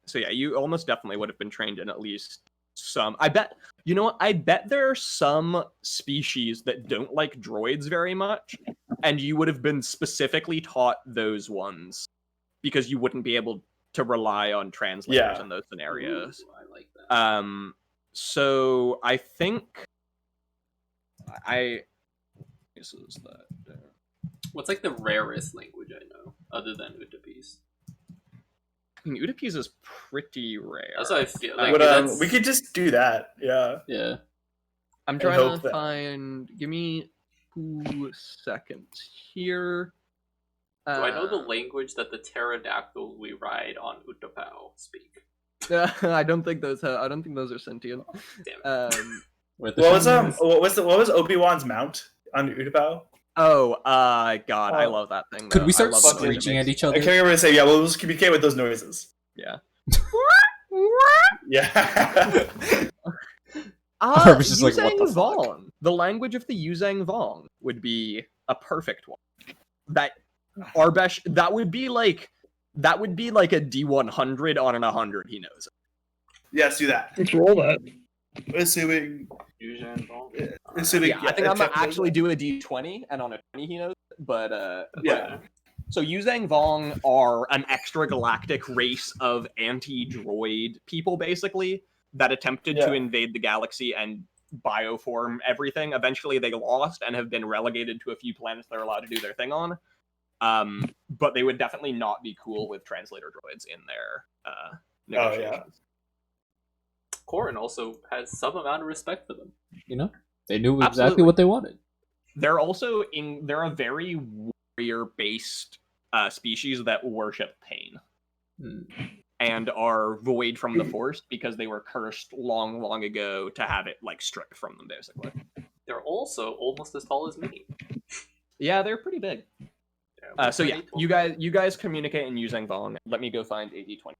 So yeah, you almost definitely would have been trained in at least some. I bet, you know what? I bet there are some species that don't like droids very much, and you would have been specifically taught those ones because you wouldn't be able to rely on translators in those scenarios. Ooh, I like that. So I think this is that. What's like the rarest language I know other than Utapese? I mean, Utapese is pretty rare. That's how I feel. Like, we could just do that. Yeah. Yeah. I'm trying to find. Give me 2 seconds here. Do I know the language that the pterodactyls we ride on Utapau speak? I don't think those are sentient. Damn it. What was Obi-Wan's mount on Utapau? Oh, God, I love that thing. Could we start I screeching at each other? I can't remember to say. Yeah, we'll just communicate with those noises. Yeah. Yeah. Yuzang Vong. The language of the Yuzang Vong would be a perfect one. That Arbesh, that would be like a D100 on an 100. He knows it. Yes, do that. Let's roll that. Assuming. I think I'm gonna actually do a D20, and on a 20 he knows it, but yeah. So Yuzang Vong are an extragalactic race of anti-droid people, basically, that attempted to invade the galaxy and bioform everything. Eventually they lost and have been relegated to a few planets they're allowed to do their thing on. But they would definitely not be cool with translator droids in their negotiations. Corin also has some amount of respect for them. You know? They knew exactly what they wanted. They're a very warrior-based species that worship pain. And are void from the Force because they were cursed long, long ago to have it like stripped from them, basically. They're also almost as tall as me. Yeah, they're pretty big. So yeah, you guys communicate in Yuzang Vong. Let me go find a D20.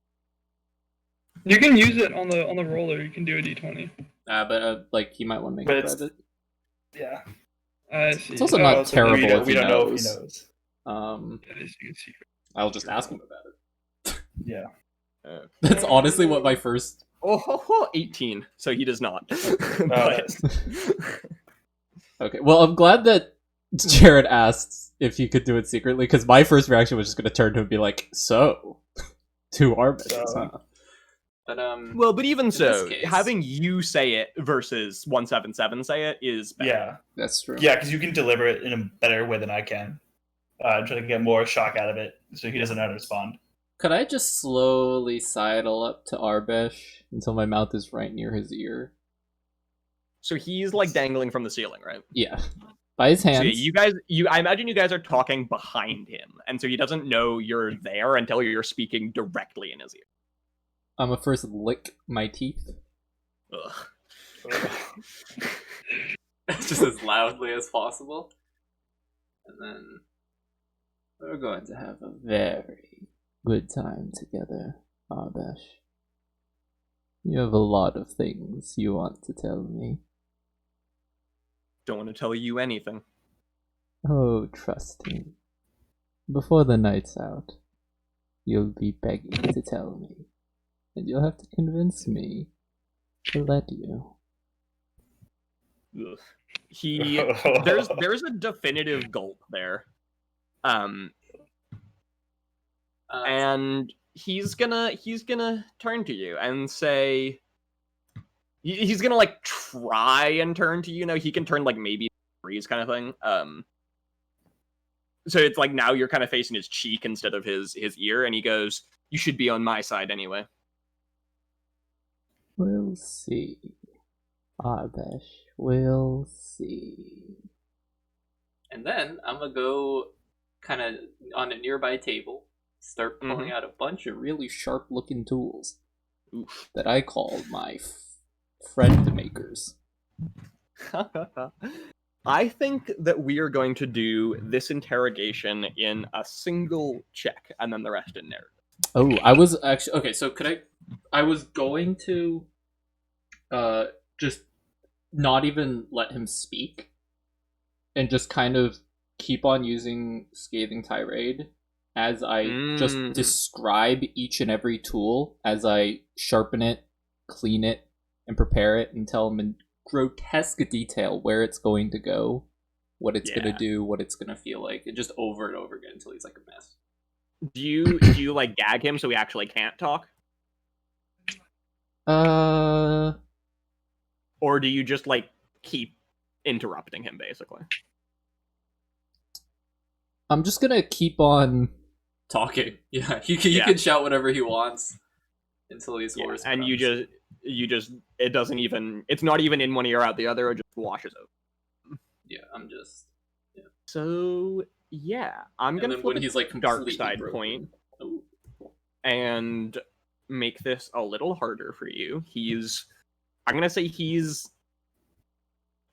You can use it on the roller. You can do a D20. But like you might want to make it private. Yeah. It's also not terrible if he don't know if he knows. I'll just ask him about it. Yeah. That's honestly what my first. 18. So he does not. Oh, But- Okay, well, I'm glad that Jared asked if you could do it secretly, because my first reaction was just going to turn to him and be like, "So, to Armin." So- But Well, but even this so, case- having you say it versus 177 say it is better. Yeah, That's true. yeah, because you can deliver it in a better way than I can. Try to get more shock out of it, so he doesn't know how to respond. Could I just slowly sidle up to Arbesh until my mouth is right near his ear? So he's like dangling from the ceiling, right? Yeah, by his So hands. yeah, I imagine you guys are talking behind him, and so he doesn't know you're there until you're speaking directly in his ear. I'm gonna first lick my teeth. Ugh. just as loudly as possible. And then We're going to have a very good time together, Arbesh. You have a lot of things you want to tell me. Don't want to tell you anything. Oh, trust me. Before the night's out, you'll be begging to tell me, and you'll have to convince me to let you. Ugh. There's a definitive gulp there. And he's gonna turn to you and say he's gonna like try and turn to you. He can turn like maybe degrees kind of thing. So it's like now you're kind of facing his cheek instead of his ear, and he goes, "You should be on my side anyway." We'll see. Arbesh, we'll see. And then I'm gonna go kind of on a nearby table, start pulling out a bunch of Really sharp looking tools that I call my friend makers. I think that we are going to do this interrogation in a single check, and then the rest in narrative. Oh, I was actually okay. So I was going to, just not even let him speak, and just kind of keep on using scathing tirade as I just describe each and every tool as I sharpen it, clean it, and prepare it, and tell him in grotesque detail where it's going to go, what it's going to do, what it's going to feel like, and just over and over again until he's like a mess. Do you like gag him so he actually can't talk? Or do you just like keep interrupting him basically? I'm just gonna keep on Talking. Yeah, he can shout whatever he wants until he's hoarse. And you just it doesn't even, it's not even in one ear out the other, it just washes over. Yeah, I'm just. Yeah. So yeah, I'm And gonna then flip when a he's like dark completely side broken. point Ooh. and make this a little harder for you. I'm gonna say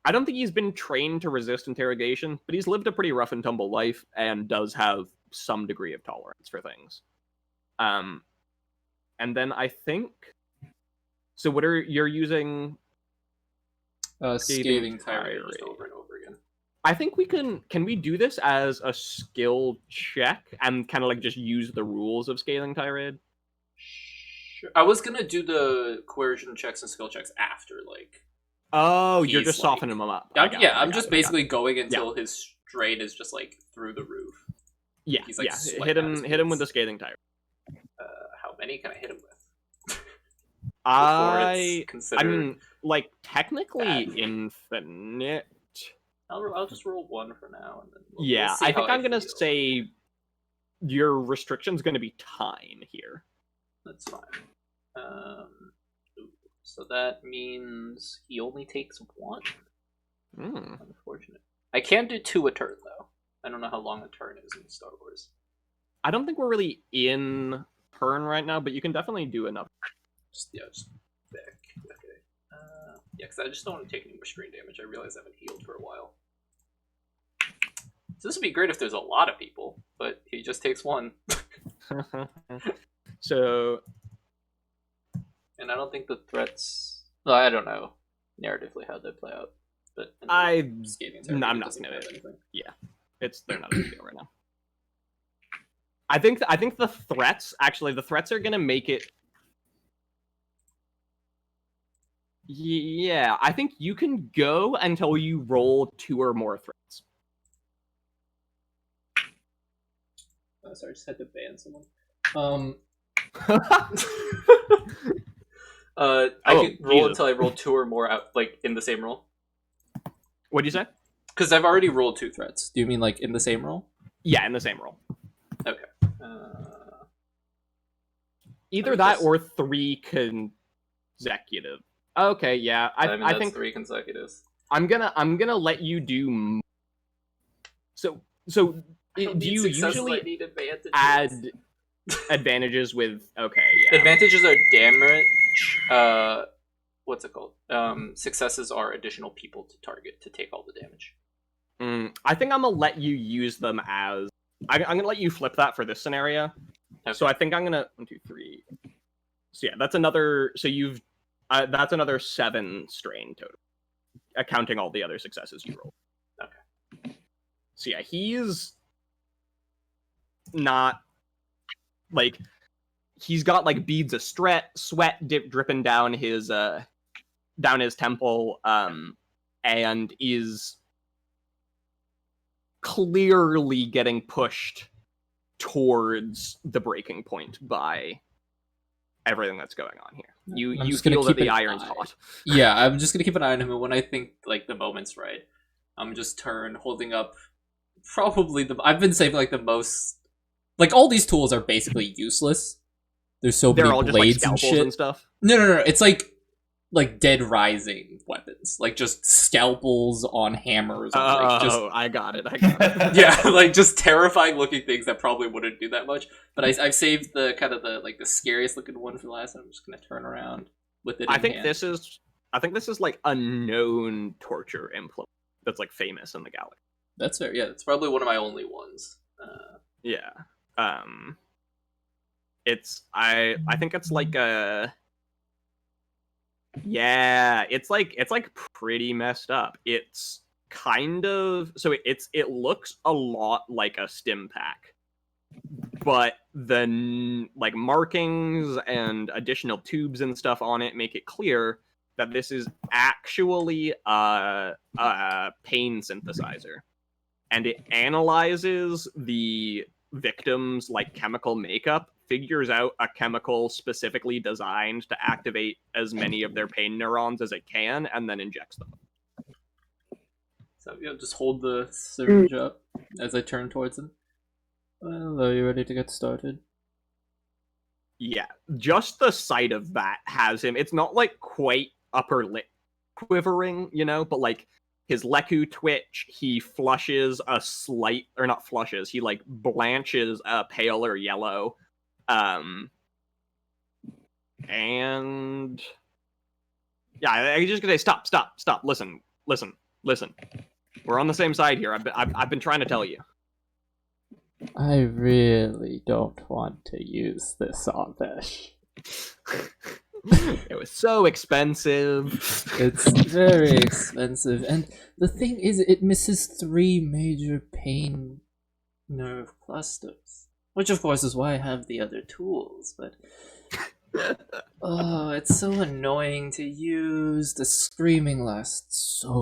I don't think he's been trained to resist interrogation, but he's lived a pretty rough and tumble life and does have some degree of tolerance for things. And then I think, so what you're using? Scathing tirade just over and over again. I think can we do this as a skill check and kind of like just use the rules of scathing tirade? Sure. I was gonna do the coercion checks and skill checks after, like. Oh, you're He's just like- softening him up. I'm just basically going until his strain is just like through the roof. Yeah, He's, like, yeah. sweating out his Hit him with boots. the scathing tirade. How many can I hit him with? I considered. mean, like technically bad. infinite. I'll just roll one for now, and then we'll Yeah, see I how think I'm gonna feel. say your restriction's gonna be time here. That's fine. So that means he only takes one. Hmm. Unfortunate. I can do 2 a turn though. I don't know how long a turn is in Star Wars. I don't think we're really in turn right now, but you can definitely do enough. Just back. Okay. Yeah, because I just don't want to take any more screen damage. I realize I haven't healed for a while. So this would be great if there's a lot of people, but he just takes one. So And I don't think the threats. Well, I don't know narratively how they play out. But I'm not doesn't gonna. have anything. They're not a big deal right now. I think the threats are gonna make it Yeah, I think you can go until you roll 2 or more threats. Oh, sorry, I just had to ban someone. I can roll Jesus. until I roll 2 or more out, like in the same roll. What'd you say? Because I've already rolled 2 threats. Do you mean like in the same roll? Yeah, in the same roll. Okay. Either that or 3 consecutive. Okay, yeah, I mean, I that's think 3 consecutives. I'm gonna let you do. So do you usually add advantages with? Okay, yeah. Advantages are damage. What's it called? Successes are additional people to target to take all the damage. I think I'm gonna let you use them as. I'm gonna let you flip that for this scenario. Okay. So I think I'm gonna 1, 2, 3. So yeah, that's another. So you've that's another 7 strain total, accounting all the other successes you rolled. Okay. So yeah, he's not like he's got like beads of sweat dripping down his temple, and is clearly getting pushed towards the breaking point by everything that's going on here. You feel that the iron's hot. Yeah, I'm just gonna keep an eye on him, and when I think like the moment's right, I'm just holding up probably I've been saving like the most. Like all these tools are basically useless. There's so many all blades just like and scalpels shit. and stuff. No. It's like Dead Rising weapons, like just scalpels on hammers. Oh, I got it. Yeah, like just terrifying looking things that probably wouldn't do that much. But I've saved the kind of the scariest looking one for last. I'm just gonna turn around with it. I think this is like a known torture implement that's like famous in the galaxy. That's fair. Yeah, it's probably one of my only ones. Yeah. I think it's like a. Yeah, it's like pretty messed up. It's kind of it looks a lot like a stim pack, but the like markings and additional tubes and stuff on it make it clear that this is actually a pain synthesizer, and it analyzes the victim's like chemical makeup, figures out a chemical specifically designed to activate as many of their pain neurons as it can, and then injects them. So yeah, just hold the syringe up as I turn towards him. Well, are you ready to get started? Yeah, just the sight of that has him. It's not like quite upper lip quivering, but like his leku twitch, he flushes a slight, or not flushes, he like blanches a paler yellow. And yeah, I just gonna say stop, listen. We're on the same side here. I've been trying to tell you. I really don't want to use this Avesh. It was so expensive. It's very expensive, and the thing is, it misses 3 major pain nerve clusters. Which, of course, is why I have the other tools, but... Oh, it's so annoying to use. The screaming lasts so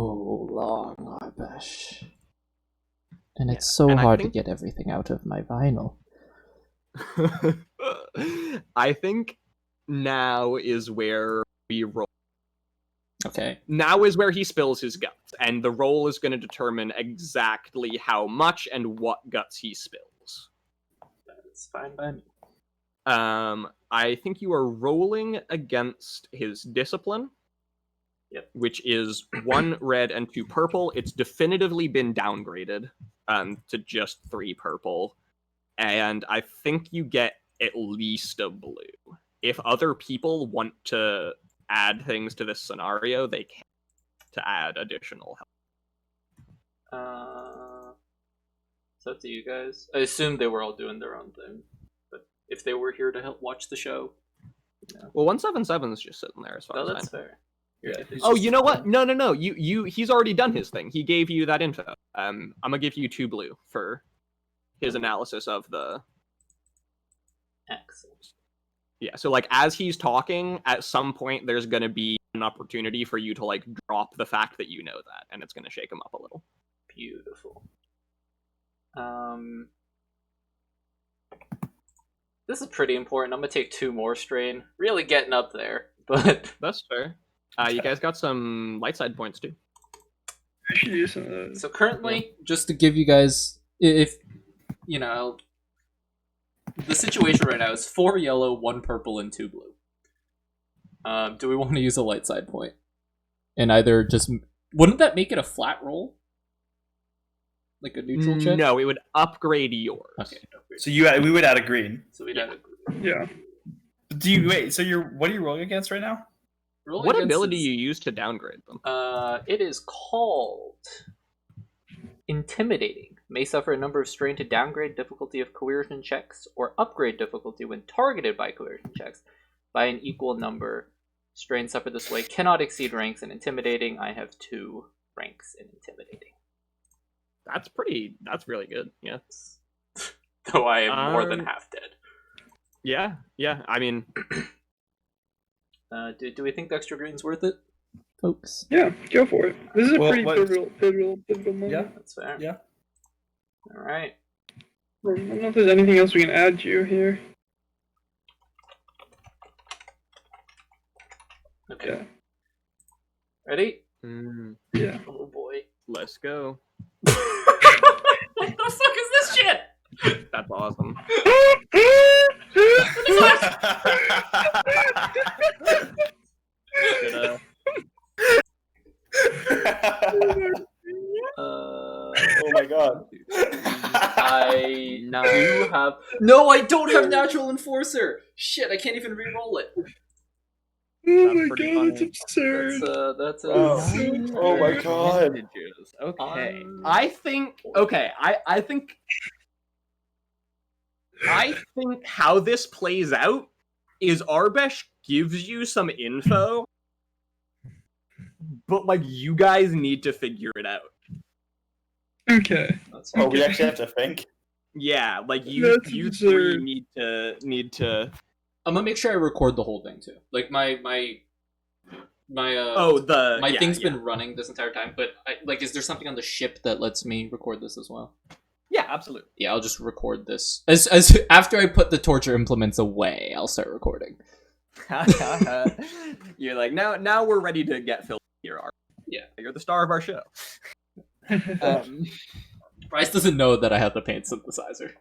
long, Arbesh. And it's so hard to get everything out of my vinyl. I think now is where we roll. Okay. Now is where he spills his guts, and the roll is going to determine exactly how much and what guts he spills. That's fine by me. I think you are rolling against his discipline. Yep. Which is 1 red and 2 purple. It's definitively been downgraded to just 3 purple. And I think you get at least a blue. If other people want to add things to this scenario, they can to add additional help. It's up to you guys. I assume they were all doing their own thing. But if they were here to help watch the show... Well, 177 is just sitting there as far as I know. That's fair. Yeah. Oh, you know what? No. He's already done his thing. He gave you that info. I'm gonna give you 2 blue for his analysis of the. Excellent. Yeah. So like as he's talking, at some point there's gonna be an opportunity for you to like drop the fact that you know that, and it's going to shake him up a little. Beautiful. This is pretty important. I'm gonna take 2 more strain. Really getting up there, but That's fair. You guys got some light side points too. I should use some of those. so currently, Just to give you guys, if you know, the situation right now is 4 yellow, 1 purple, and 2 blue. do we want to use a light side point? And either just wouldn't that make it a flat roll, like a neutral check? No, it would upgrade yours. Okay. So we would add a green. So we'd have a Yeah. Do you wait? So what are you rolling against right now? rolling What against ability is- you use to downgrade them? It is called Intimidating. May suffer a number of strain to downgrade difficulty of coercion checks or upgrade difficulty when targeted by coercion checks by an equal number. Strain suffered this way cannot exceed ranks in Intimidating. I have 2 ranks in Intimidating. That's really good. Yeah. Though I am more than Um, half dead. Yeah. I mean, Do we think the extra green's worth it? Folks. Yeah, go for it. This is a Well, pretty what- pivotal moment. Yeah. That's fair. Yeah. Alright. I don't know if there's anything else we can add to you here. Okay. Yeah. Ready? Yeah. Oh boy. let's go. What the fuck is this shit? That's awesome. Good, Oh my god. I No. do have. No, I don't have Natural Enforcer! Shit, I can't even re-roll it. Oh That's my pretty god, that's funny. absurd. That's Oh. Oh my god. Advantages. Okay. Um, I think how this plays out is Arbesh gives you some info, but like you guys need to figure it out. Okay. That's Oh, we actually have to think. Yeah, like you That's you three absurd. need to I'm gonna make sure I record the whole thing too. Like my thing's yeah. been running this entire time, but is there something on the ship that lets me record this as well? Yeah, absolutely. Yeah, I'll just record this as after I put the torture implements away. I'll start recording. You're like now we're ready to get filled here. Art. Yeah. You're the star of our show. Bryce doesn't know that I have the paint synthesizer.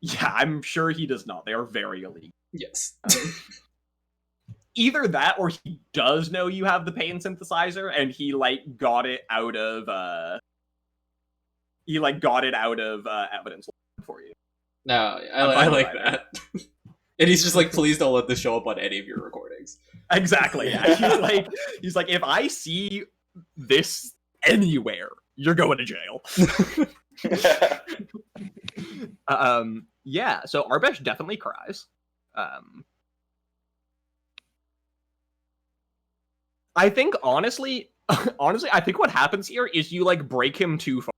Yeah, I'm sure he does not. They are very illegal. Yes. Either that, or he does know you have the pain synthesizer, and he like got it out of evidence for you. No, I'm I fine like with that. And he's just like, please don't let this show up on any of your recordings. Exactly. Yeah. He's like, if I see this anywhere, you're going to jail. Yeah. So Arbesh definitely cries. I think honestly, I think what happens here is you like break him too far.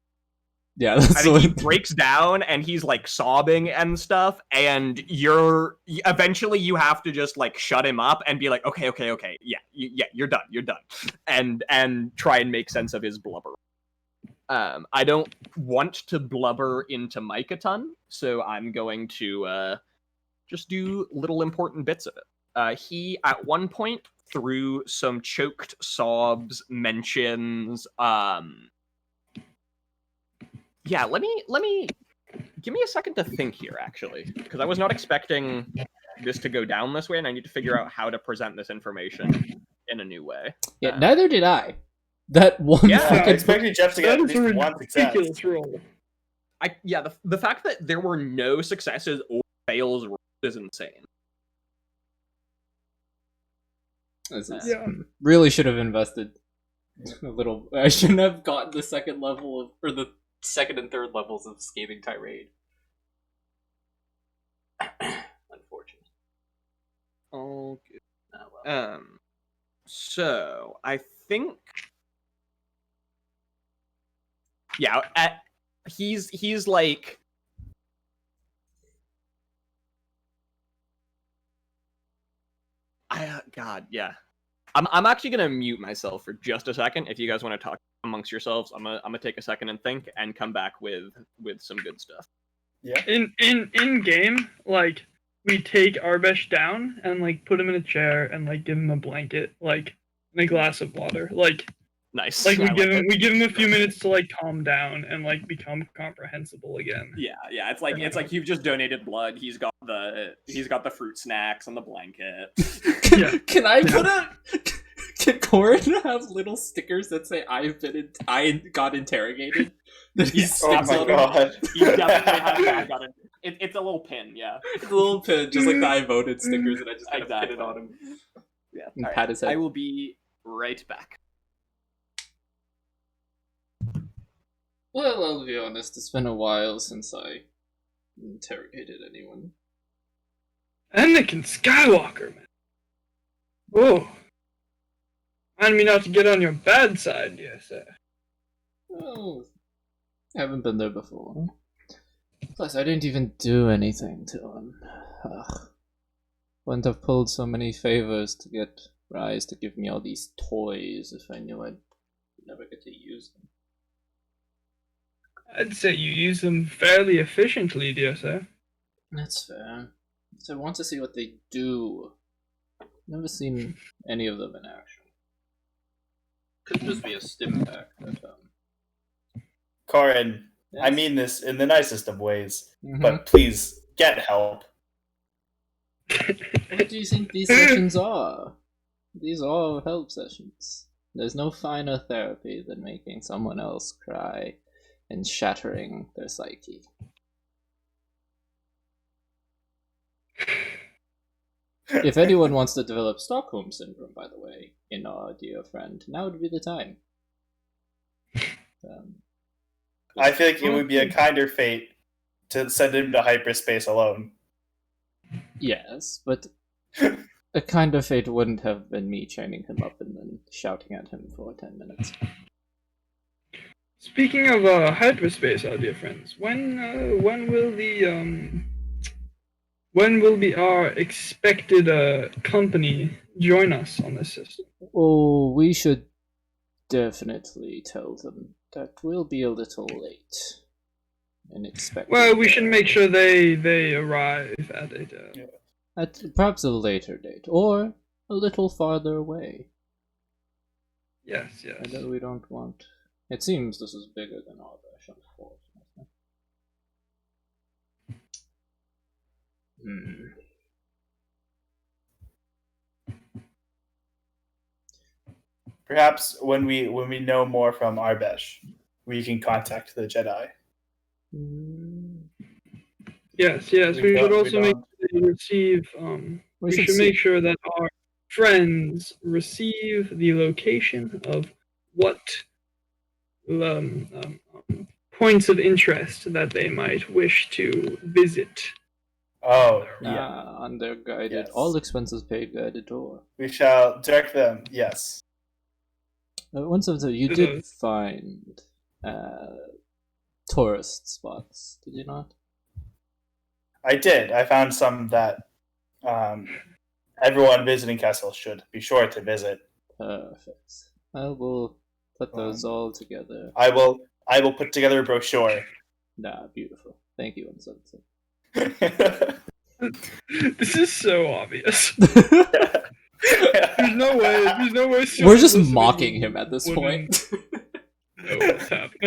Yeah, I that's think he what. breaks down and he's like sobbing and stuff, and eventually you have to just like shut him up and be like, okay, yeah, you're done, and try and make sense of his blubber. I don't want to blubber into Mike a ton, so I'm going to just do little important bits of it. He at one point through some choked sobs mentions yeah, let me give me a second to think here, actually, because I was not expecting this to go down this way, and I need to figure out how to present this information in a new way. Yeah, neither did I. That one. Yeah, I fucking- expected Jeff to get That at is a least one success. ridiculous roll. The fact that there were no successes or fails is insane. This is- Yeah. Really should have invested a little. I shouldn't have gotten the second level of, or the second and third levels of Scathing Tirade. Unfortunate. Okay. Oh, well. So I think, yeah, he's like, God, yeah. I'm actually gonna mute myself for just a second. If you guys want to talk amongst yourselves, I'm gonna take a second and think, and come back with some good stuff. Yeah. In game, like we take Arbesh down and like put him in a chair and like give him a blanket, like and a glass of water, like Nice. we I like it. we give him a few minutes to like calm down and like become comprehensible again. Yeah. It's like you've just donated blood. He's got the fruit snacks and the blanket. Yeah. Can I put a? Can Corin have little stickers that say I got interrogated? That he Oh sticks my on them? god. You definitely have got it. It's a little pin, yeah. It's a little pin, just like the I voted stickers, and I just kind of pin it on him. Yeah. And Alright, pat his head. I will be right back. Well, I'll be honest, it's been a while since I interrogated anyone. Anakin Skywalker, man. Oh. Remind me not to get on your bad side, yes, sir. Oh, I haven't been there before. Plus, I didn't even do anything to him. Ugh. Wouldn't have pulled so many favors to get Rise to give me all these toys if I knew I'd never get to use them. I'd say you use them fairly efficiently, dear sir. That's fair. So I want to see what they do. Never seen any of them in action. Could just be a stim pack. But, Corin, yes. I mean this in the nicest of ways, Mhm. but please get help. What do you think these sessions are? These are all help sessions. There's no finer therapy than making someone else cry and shattering their psyche. If anyone wants to develop Stockholm Syndrome, by the way, in our dear friend, now would be the time. I feel like it would be a kinder fate to send him to hyperspace alone. Yes, but a kind of fate wouldn't have been me chaining him up and then shouting at him for 10 minutes. Speaking of hyperspace, our dear friends, when will be our expected company join us on this system? Oh, we should definitely tell them that we'll be a little late. And expect. Well, we should make sure they arrive at it. At perhaps a later date, or a little farther away. Yes. I know we don't want. It seems this is bigger than Arbesh, unfortunately. Perhaps when we know more from Arbesh, we can contact the Jedi. Yes. We should also make sure they receive. We should make sure that our friends receive the location of what points of interest that they might wish to visit. Oh, yeah. On their guided, Yes. all expenses paid guided tour. We shall direct them, yes. Once of the, you did find tourist spots, did you not? I did. I found some that everyone visiting Kessel should be sure to visit. Perfect. I will put those all together. I will put together a brochure. Nah, beautiful. Thank you, Unsunset. This is so obvious. There's no way. We're just mocking him at this point. Know what's happening.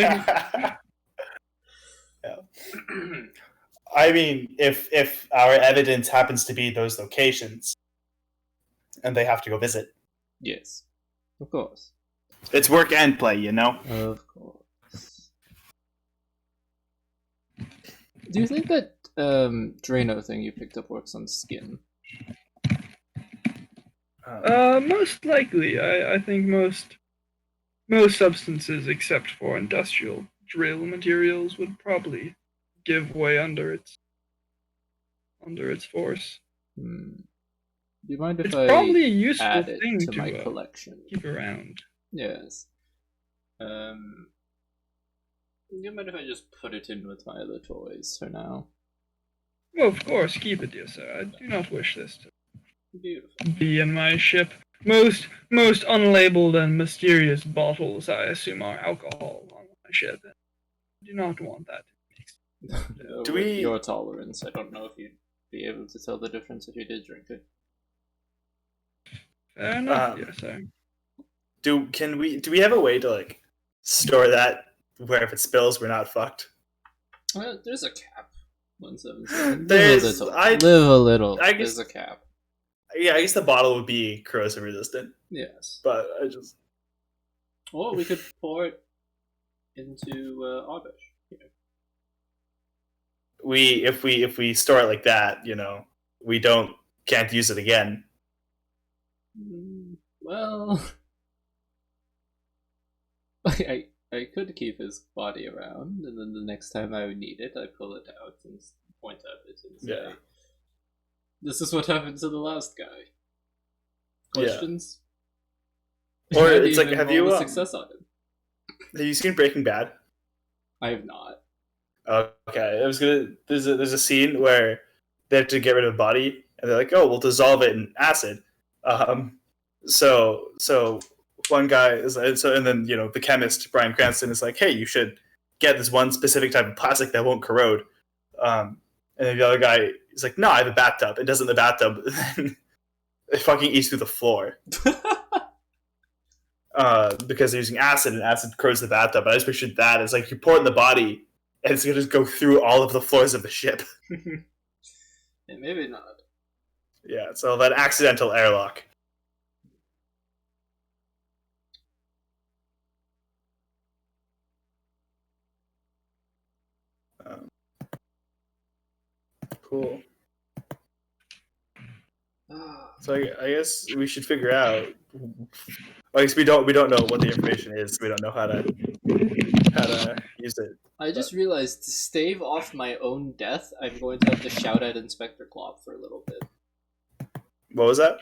Yeah. I mean, if our evidence happens to be those locations, and they have to go visit, Yes, of course. it's work and play, you know. Of course. Do you think that Drano thing you picked up works on skin? Most likely. I think most substances, except for industrial drill materials, would probably give way under its force. Do you mind if It's I probably a useful add it thing to my to collection? keep around. Yes. Do you mind if I just put it in with my other toys for now? Well, of course, keep it, dear sir. I do not wish this to Beautiful. be in my ship. Most unlabeled and mysterious bottles, I assume, are alcohol on my ship. I do not want that. Do With we- your tolerance, I don't know if you'd be able to tell the difference if you did drink it. Fair enough, Um, yes, sir. Do we have a way to like store that where if it spills we're not fucked? Well, there's a cap. 177. There's Live a little. I guess There's a cap. yeah, I guess the bottle would be corrosion resistant, Yes. but I just Or we could pour it into Arbish. if we store it like that, you know, we can't use it again. Well, I could keep his body around, and then the next time I would need it, I pull it out and point at it and say, Yeah. "This is what happened to the last guy." Questions? Or Might it's like, even have roll you a success on him? have you seen Breaking Bad? I have not. Okay, I was gonna. There's a scene where they have to get rid of a body, and they're like, "Oh, we'll dissolve it in acid." So one guy is and then you know the chemist Bryan Cranston is like, "Hey, you should get this one specific type of plastic that won't corrode." And then the other guy is like, "No, I have a bathtub." It does it in the bathtub, and it fucking eats through the floor. Because they're using acid, and acid corrodes the bathtub. But I just pictured that as like you pour it in the body, and it's gonna just go through all of the floors of the ship. Yeah, maybe not. Yeah, so that accidental airlock. Cool. So I guess we should figure out. I guess we don't know what the information is. We don't know how to use it. I just realized to stave off my own death, I'm going to have to shout at Inspector Klopp for a little bit. What was that?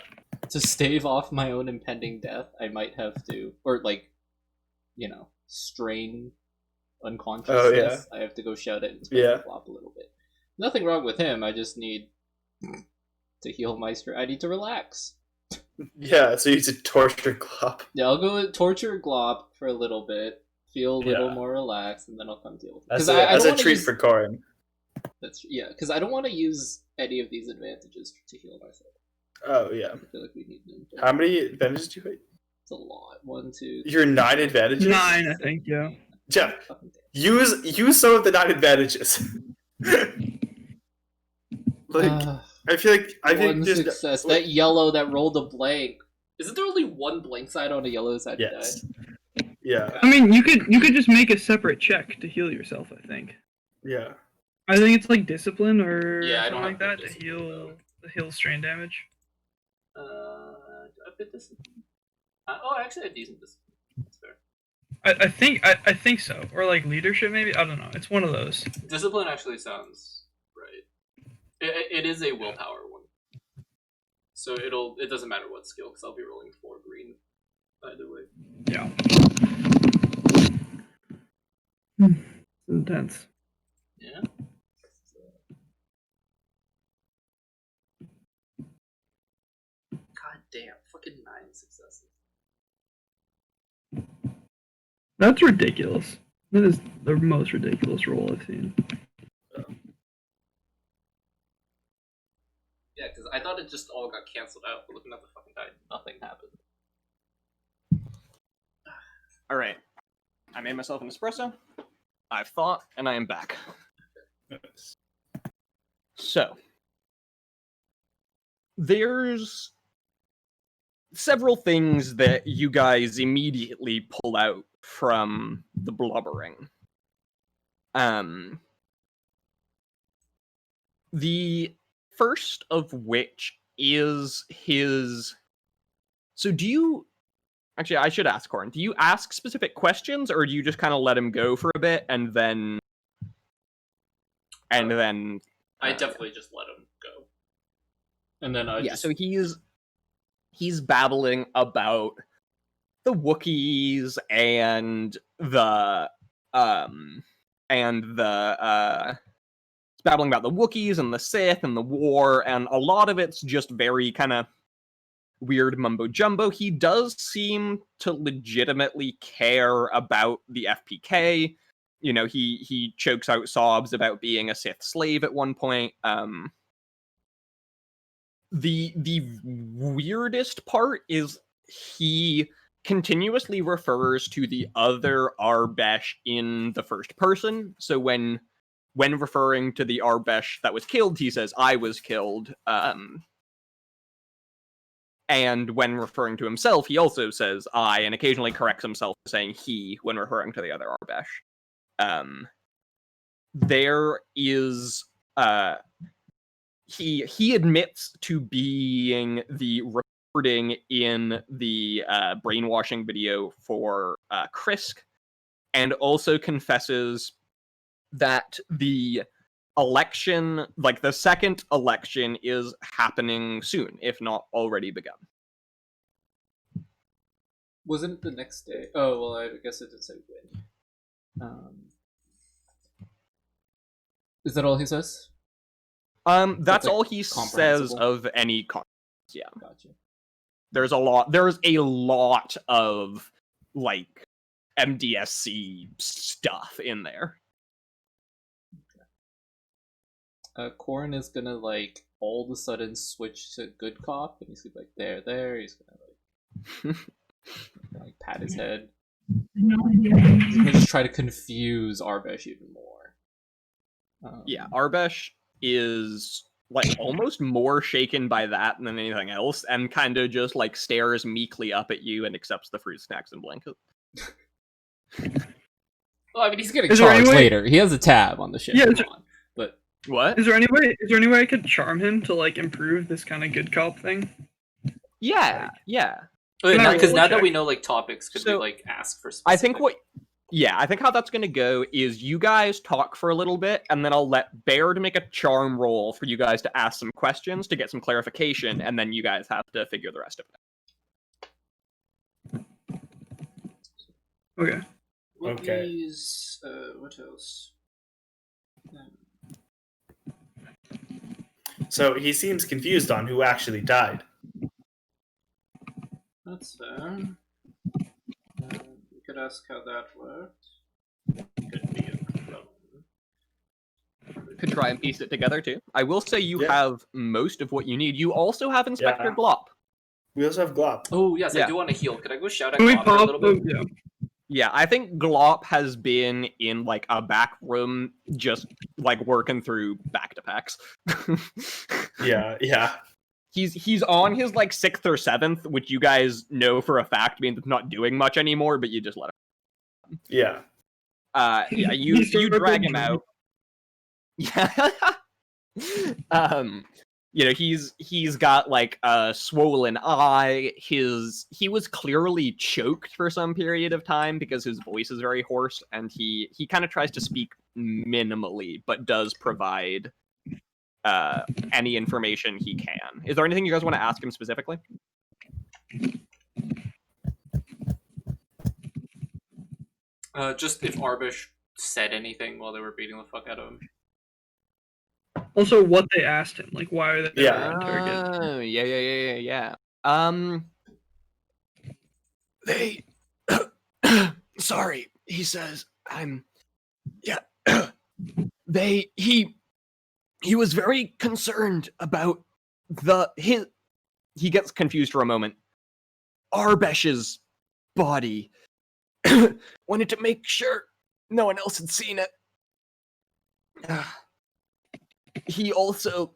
To stave off my own impending death, I might have to, or like, you know, strain unconsciousness. I have to go shout at Inspector Klopp a little bit. Nothing wrong with him. I just need to heal my strength. I need to relax. Yeah, so you need to torture Glop. Yeah, I'll go torture Glop for a little bit, feel a little more relaxed, and then I'll come deal with it. As a treat for Corin. Because I don't want to use any of these advantages to heal myself. Oh yeah. I feel like we need them. How many advantages do you hit? It's a lot. 1, 2. You're 9 advantages. 9, I think. Yeah. Jeff, use some of the 9 advantages. I feel like one success. That yellow that rolled a blank. Isn't there only one blank side on a yellow side? Yes. Die? Yeah. I mean, you could just make a separate check to heal yourself. I think. Yeah. I think it's like discipline or I something don't like have that to heal strain damage. Do I fit discipline? I actually have decent discipline. That's fair. I think so, or like leadership maybe. I don't know. It's one of those. Discipline actually sounds right. It is a willpower one, so it doesn't matter what skill because I'll be rolling 4 green either way. Yeah. Intense. Yeah. God damn! Fucking 9 successes. That's ridiculous. That is the most ridiculous roll I've seen. Yeah, because I thought it just all got canceled out, but looking at the fucking die, nothing happened. All right. I made myself an espresso. I've thought, and I am back. So, there's several things that you guys immediately pull out from the blubbering. The first of which is his... So do you... Actually, I should ask Corin. Do you ask specific questions, or do you just kind of let him go for a bit, and then... I definitely just let him go. And then so he's babbling about the Wookiees and the babbling about the Wookiees and the Sith and the war, and a lot of it's just very kind of weird mumbo jumbo. He does seem to legitimately care about the FPK. You know, he chokes out sobs about being a Sith slave at one point. The weirdest part is he continuously refers to the other Arbesh in the first person. So when referring to the Arbesh that was killed, he says, "I was killed." And when referring to himself, he also says "I," and occasionally corrects himself saying "he" when referring to the other Arbesh. There is he admits to being the recording in the brainwashing video for Krisk, and also confesses that the election, like the second election, is happening soon, if not already begun. Wasn't it the next day? Oh, well, I guess it did say when. Is that all he says? That's like all he says comprehensible? of any conference. Yeah. Gotcha. There's a lot of like MDSC stuff in there. Corin is gonna like all of a sudden switch to good cop, and he's gonna be like there. He's gonna like pat his head. He's gonna just try to confuse Arbesh even more. Yeah, Arbesh is like almost more shaken by that than anything else, and kind of just like stares meekly up at you and accepts the fruit snacks and blanket. Well, I mean, he's getting Is there any charged way- later. He has a tab on the ship. Yeah, Come is there- on. But What? Is there any way I could charm him to like improve this kind of good cop thing? Yeah. Okay, Can I because roll now a that check? we know like topics, could we So, like ask for specific? I think how that's gonna go is you guys talk for a little bit, and then I'll let Bear to make a charm roll for you guys to ask some questions to get some clarification, and then you guys have to figure the rest of it out. Okay. Okay. Please, what else? So he seems confused on who actually died. That's fair. We could ask how that worked. Could be a problem. Could try and piece it together too. I will say you Yeah. have most of what you need. You also have Inspector Yeah. Glop. We also have Glop. Oh yes, Yeah. I do want to heal. Could I go shout at Can we Glop for a pop? little bit? Yeah. Yeah, I think Glop has been in like a back room, just like working through back to packs. Yeah. He's on his like 6th or 7th, which you guys know for a fact means it's not doing much anymore, but you just let him. Yeah. Yeah, you He's sort of drag a him drunk. out. Yeah. You know, he's got like a swollen eye. He was clearly choked for some period of time because his voice is very hoarse, and he kind of tries to speak minimally, but does provide any information he can. Is there anything you guys want to ask him specifically? Just if Arbesh said anything while they were beating the fuck out of him. Also, what they asked him, like, why are they Yeah. interrogating? Oh, yeah. They sorry, he says. He was very concerned about he gets confused for a moment. Arbesh's body. Wanted to make sure no one else had seen it. He also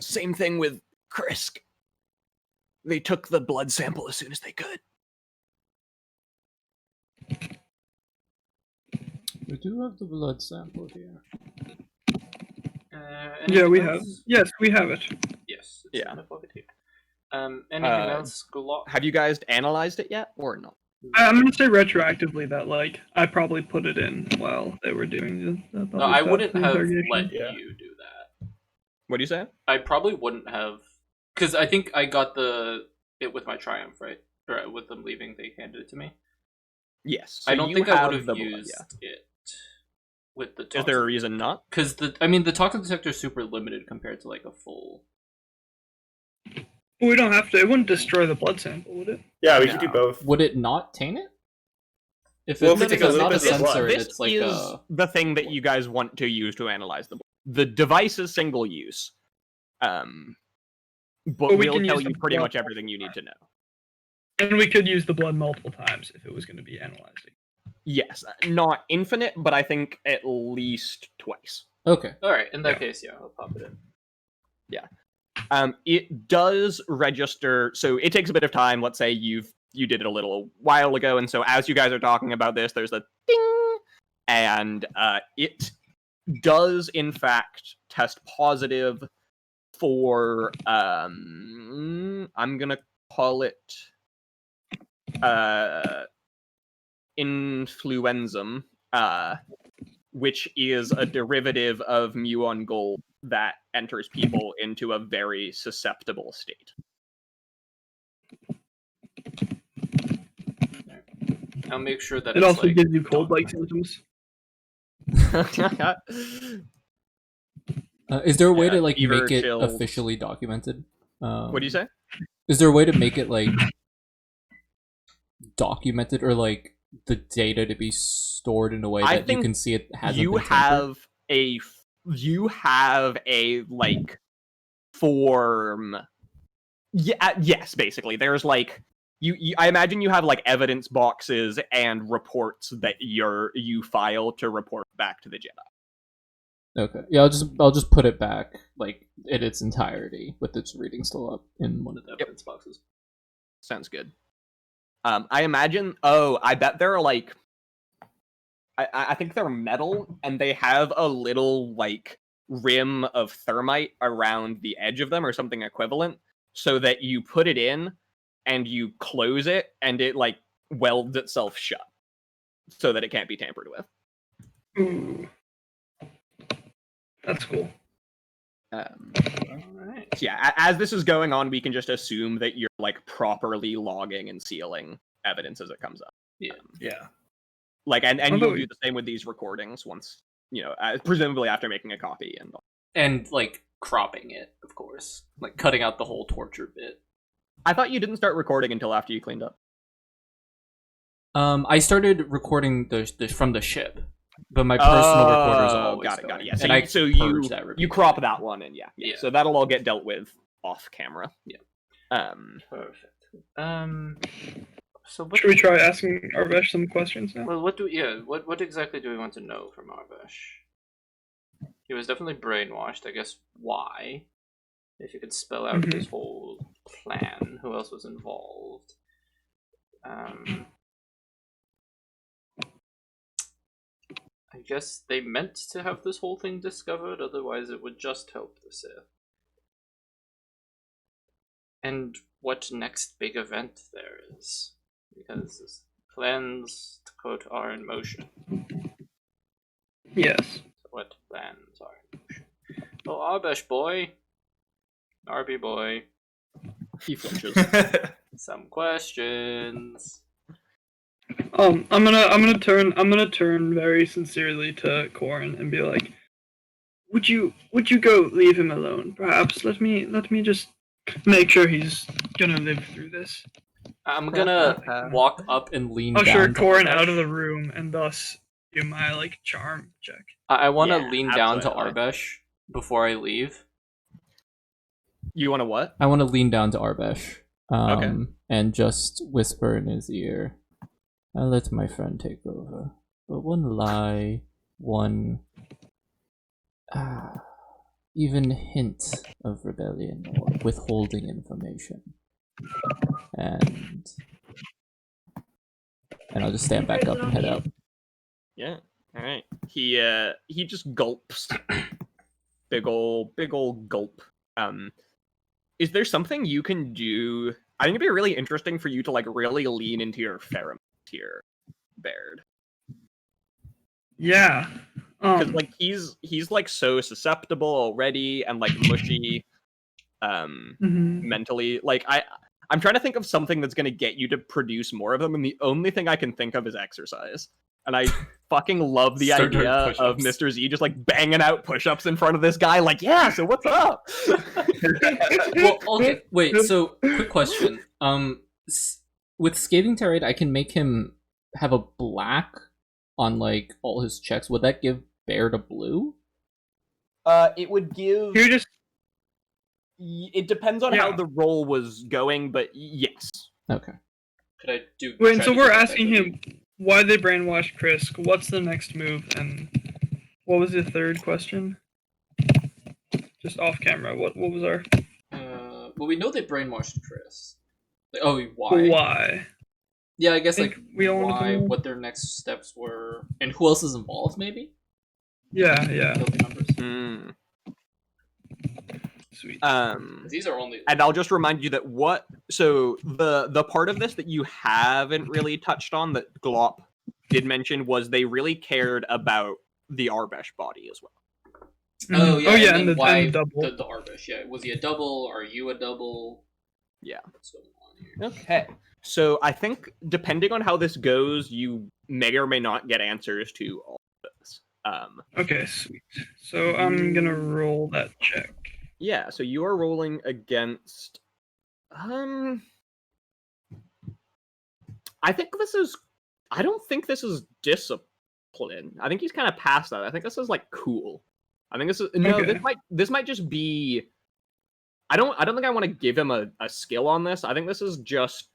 same thing with Krisk. They took the blood sample as soon as they could. we do have the blood sample here. Yeah, we anything have. else? Yes, we have it. Yes. It's Yeah. in the pocket here. Anything else? Glop? Have you guys analyzed it yet, or not? I'm gonna say retroactively that like I probably put it in while they were doing the No, I wouldn't have interrogation. let Yeah. you do that. What do you say? I probably wouldn't have, because I think I got it with my triumph, right? Or with them leaving, they handed it to me. Yes. I so don't you think I would the have blood, used yeah. it with the. Is there a reason not? Because the toxic detector is super limited compared to like a full. We don't have to. It wouldn't destroy the blood sample, would it? Yeah, we could do No. both. Would it not taint it? If Well, it's, if we if take a it's little not a bit of blood. sensor, This it's like is the thing that you guys want to use to analyze the blood. The device is single use. But we we'll can tell use you the pretty blood much everything you need to know. And we could use the blood multiple times if it was going to be analyzing. Yes, not infinite, but I think at least twice. okay. Alright, in that Yeah. case, yeah, I'll pop it in. It does register, so it takes a bit of time. Let's say you did it a little while ago, and so as you guys are talking about this, there's a ding, and it does in fact test positive for I'm gonna call it influenzum, which is a derivative of muon gold that enters people into a very susceptible state. I'll make sure that It it's also like gives you cold-like documented. symptoms. Is there a way Yeah, to like fever, make it chills. officially documented? What do you say? Is there a way to make it like documented or like the data to be stored in a way I that you think can see it hasn't You been tampered? have a like form. Yeah, yes, basically. There's like I imagine you have like evidence boxes and reports that you file to report back to the Jedi. Okay. Yeah, I'll just put it back like in its entirety with its reading still up in one of the evidence boxes. Sounds good. I imagine. Oh, I bet they're like. I think they're metal, and they have a little like rim of thermite around the edge of them, or something equivalent, so that you put it in, and you close it, and it like welds itself shut, so that it can't be tampered with. Ooh. That's cool. Alright. Yeah, as this is going on, we can just assume that you're like properly logging and sealing evidence as it comes up. Yeah. Yeah. Like, and How you'll about do the same with these recordings once, presumably after making a copy and all. And like cropping it, of course. Like cutting out the whole torture bit. I thought you didn't start recording until after you cleaned up. I started recording the from the ship, but my personal recorder is always got it. going. Yeah, so and I so purge you that you repeatedly. crop that one, and yeah. Yeah. So that'll all get dealt with off camera. Yeah. Perfect. So what Should we try asking Arvesh some questions now? Well, what exactly do we want to know from Arvesh? He was definitely brainwashed. I guess why? If you could spell out his whole plan, who else was involved? I guess they meant to have this whole thing discovered, otherwise it would just help the Sith. And what next big event there is, because plans, to quote, are in motion. Yes. So what plans are in motion? Oh, Arbesh boy, Arby boy, He flinches. some questions. I'm gonna turn very sincerely to Corin and be like, would you go leave him alone? Perhaps let me just make sure he's gonna live through this. I'm gonna Walk up and lean down. Usher to Corin Arbesh. out of the room and thus do my like charm check. I want to Yeah, lean down to absolutely. Arbesh before I leave. You want to what? I want to lean down to Arbesh. Okay. And just whisper in his ear. I'll let my friend take over. But one lie, one even hint of rebellion or withholding information. And I'll just stand back up and head out. Yeah. All right. He just gulps. big ol' gulp. Is there something you can do? I think it'd be really interesting for you to like really lean into your pheromones here, Baird. Yeah. Because like he's like so susceptible already and like mushy mentally. Like I'm trying to think of something that's gonna get you to produce more of them, and the only thing I can think of is exercise. And I fucking love the Start doing idea of push-ups. Mr. Z just like banging out push-ups in front of this guy. Like, yeah, so what's up? Well, okay, wait. So, quick question. With scathing tirade, I can make him have a black on like all his checks. Would that give Baird a blue? It would give. You're just It depends on how the roll was going, but yes. Okay. Could I do? wait. try So to we're get that asking guy him why they brainwashed Chris. What's the next move? And what was the third question? Just off camera. What was our? Well, we know they brainwashed Chris. Like, oh, why? Why? Yeah, I guess I think like we all wanted to why, know. what their next steps were, and who else is involved. Maybe. Yeah. Building numbers. Mm. Sweet. 'Cause these are only. And I'll just remind you that so the part of this that you haven't really touched on that Glop did mention was they really cared about the Arbesh body as well. Oh yeah. Oh yeah. And, then And why the double. the Arbesh? Yeah. Was he a double? Are you a double? Yeah. What's going on here? Okay. So I think depending on how this goes, you may or may not get answers to all of this. Okay. Sweet. So I'm gonna roll that check. Yeah, so you are rolling against I don't think this is discipline. I think he's kind of past that. I think this is like cool. I think this is Okay. this might just be I don't think I want to give him a skill on this. I think this is just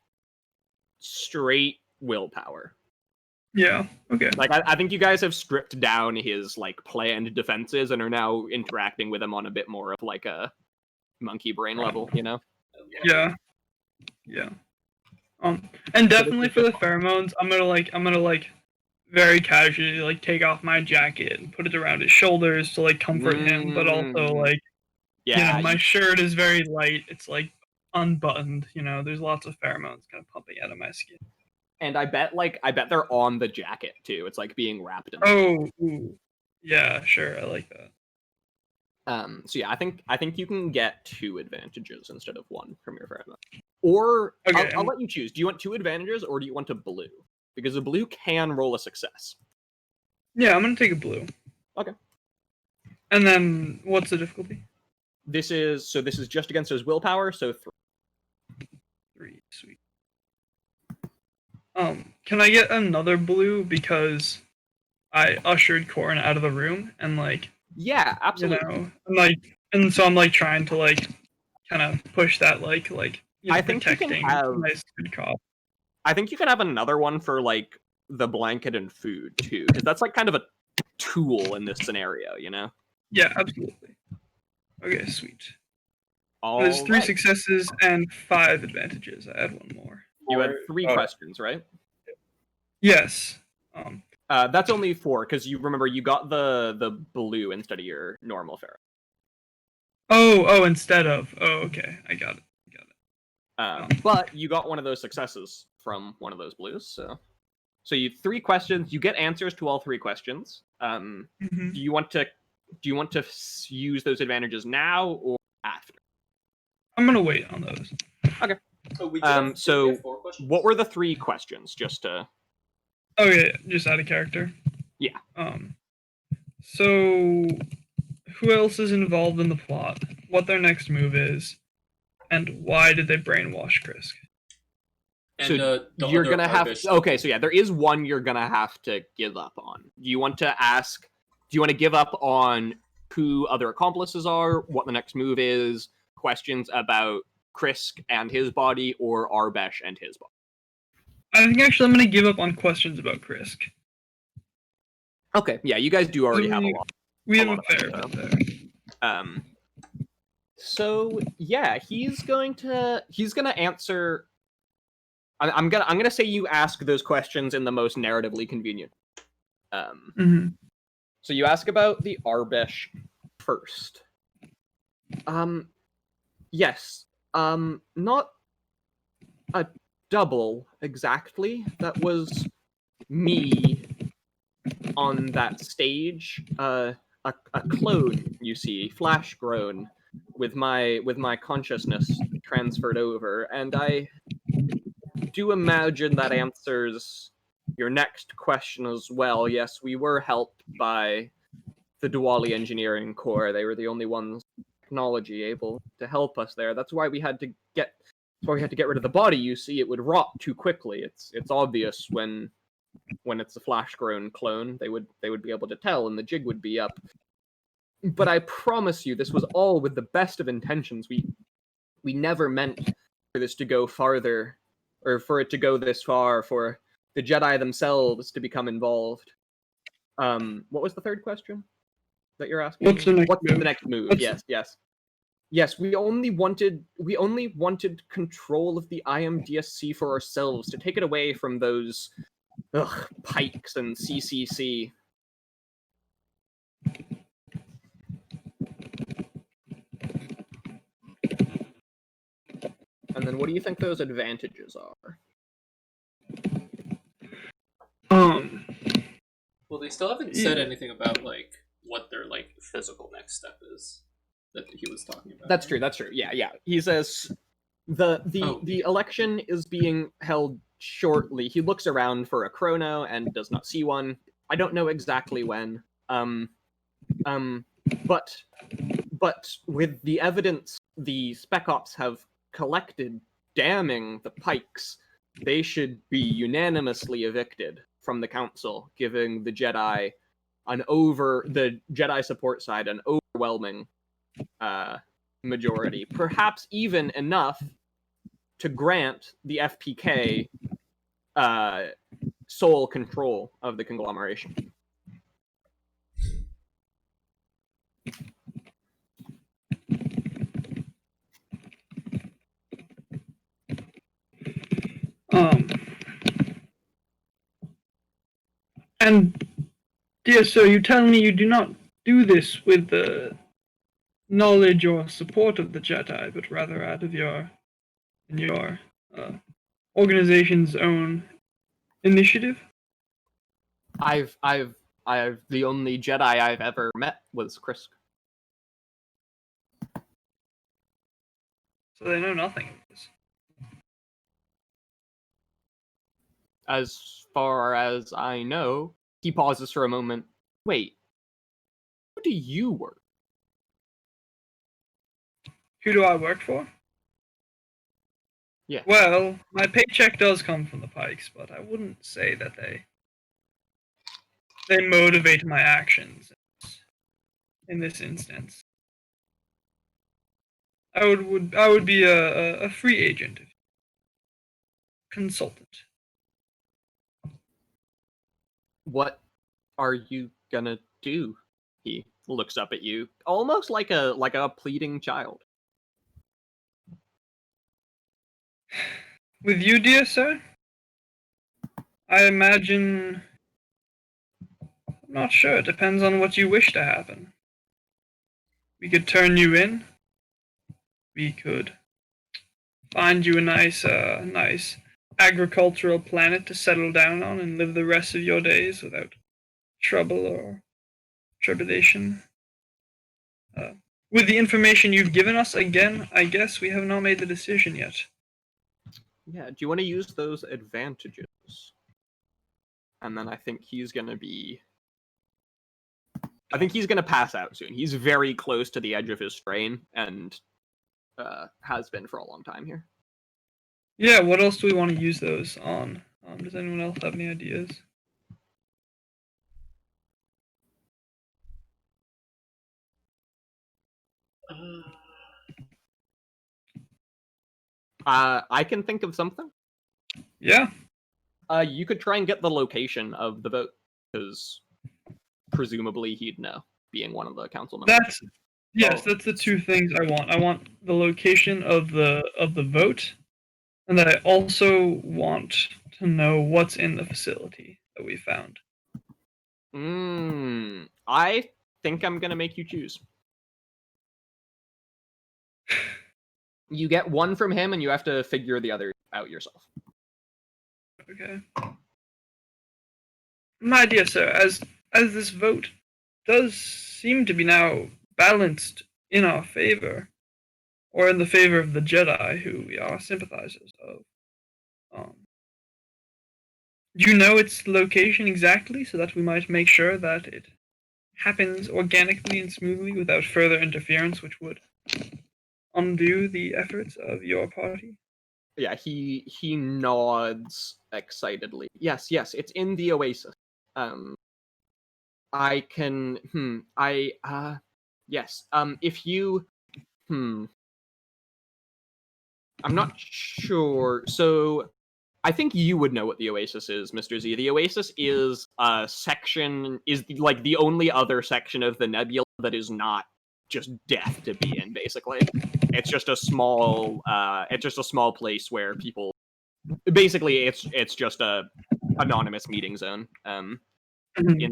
straight willpower. Yeah. Okay. Like I think you guys have stripped down his like planned defenses and are now interacting with him on a bit more of like a monkey brain level, you know? Yeah. Yeah. And definitely for the pheromones, I'm gonna like very casually like take off my jacket and put it around his shoulders to like comfort him, but also like Yeah, my shirt is very light. It's like unbuttoned, there's lots of pheromones kind of pumping out of my skin. and I bet they're on the jacket too. It's like being wrapped in. Oh, ooh. Yeah, sure. I like that. So yeah, I think you can get 2 advantages instead of 1 from your pheromone. Or Okay, I'll let you choose. Do you want 2 advantages or do you want a blue? Because a blue can roll a success. Yeah, I'm gonna take a blue. Okay. And then what's the difficulty? This is just against his willpower, so 3. 3. Sweet. Can I get another blue because I ushered Corin out of the room and like Yeah, absolutely. and so I'm like trying to like kind of push that like I think you can protecting have- nice good cop. I think you can have another one for like the blanket and food too, because that's like kind of a tool in this scenario, you know? Yeah, absolutely. Okay, sweet. All There's 3 right. successes and 5 advantages. I had one more. You had 3 Oh. questions, right? Yes. That's only 4 because you remember you got the blue instead of your normal pharaoh. Oh, instead of. Oh, okay. I got it. But you got one of those successes from one of those blues, so you 3 questions. You get answers to all 3 questions. Mhm. Do you want to use those advantages now or after? I'm gonna wait on those. So we So have 4 questions? what were the 3 questions? Just to Oh yeah, just out of character. Yeah. So who else is involved in the plot? What their next move is, and why did they brainwash Chris? And, so the you're other gonna have Arbesh- okay. So yeah, there is one you're gonna have to give up on. Do you want to give up on who other accomplices are, what the next move is, questions about Krisk and his body, or Arbesh and his body? I think actually I'm gonna give up on questions about Krisk. Okay, yeah, you guys do already have a lot. We A have a lot of fair info. bit there. So yeah, he's gonna answer. I'm gonna say you ask those questions in the most narratively convenient. Mhm. So you ask about the Arbesh first. Yes. Not a double exactly. That was me on that stage. A clone, you see, flash grown, with my consciousness transferred over, and I do imagine that answers your next question as well, yes, we were helped by the Diwali Engineering Corps. They were the only ones technology able to help us there. That's why we had to get rid of the body. You see, it would rot too quickly. It's obvious when it's a flash-grown clone. They would be able to tell, and the jig would be up. But I promise you, this was all with the best of intentions. We never meant for this to go farther, or for it to go this far, for the Jedi themselves to become involved. What was the third question that you're asking? What's the next move? Yes, we only wanted control of the IMDSC for ourselves, to take it away from those Pikes and CCC. And then what do you think those advantages are? Well, they still haven't said anything about like what their like physical next step is that he was talking about. That's true. Yeah. He says the election is being held shortly. He looks around for a chrono and does not see one. I don't know exactly when. But with the evidence the Spec Ops have collected damning the Pikes, they should be unanimously evicted from the council, giving the Jedi the Jedi support side an overwhelming majority, perhaps even enough to grant the FPK sole control of the conglomeration. And dear sir, you tell me you do not do this with the knowledge or support of the Jedi, but rather out of your organization's own initiative? I've the only Jedi I've ever met was Krisk. So they know nothing of this. As far as I know, he pauses for a moment. Wait, who do you work? Who do I work for? Yeah. Well, my paycheck does come from the Pikes, but I wouldn't say that they motivate my actions in this instance. I would be a free agent, consultant. What are you gonna do? He looks up at you, almost like a pleading child. With you, dear sir? I imagine... I'm not sure. It depends on what you wish to happen. We could turn you in. We could find you a nice agricultural planet to settle down on and live the rest of your days without trouble or tribulation. With the information you've given us, again, I guess we have not made the decision yet. Yeah, do you want to use those advantages? And then I think he's gonna pass out soon. He's very close to the edge of his strain, and has been for a long time here. Yeah, what else do we want to use those on? Does anyone else have any ideas? I can think of something. Yeah. You could try and get the location of the vote, because presumably he'd know, being one of the council members. That's the two things I want. I want the location of the vote, and then I also want to know what's in the facility that we found. I think I'm gonna make you choose. You get one from him, and you have to figure the other out yourself. Okay. My dear sir, as this vote does seem to be now balanced in our favor, or in the favor of the Jedi, who we are sympathizers of, Do you know its location exactly, so that we might make sure that it happens organically and smoothly without further interference, which would undo the efforts of your party? Yeah, he nods excitedly. Yes, it's in the Oasis. I can yes. If you I'm not sure. So I think you would know what the Oasis is, Mr. Z. The Oasis is a section, like the only other section of the nebula that is not just death to be in, basically. It's just a small place where people, basically it's just a anonymous meeting zone in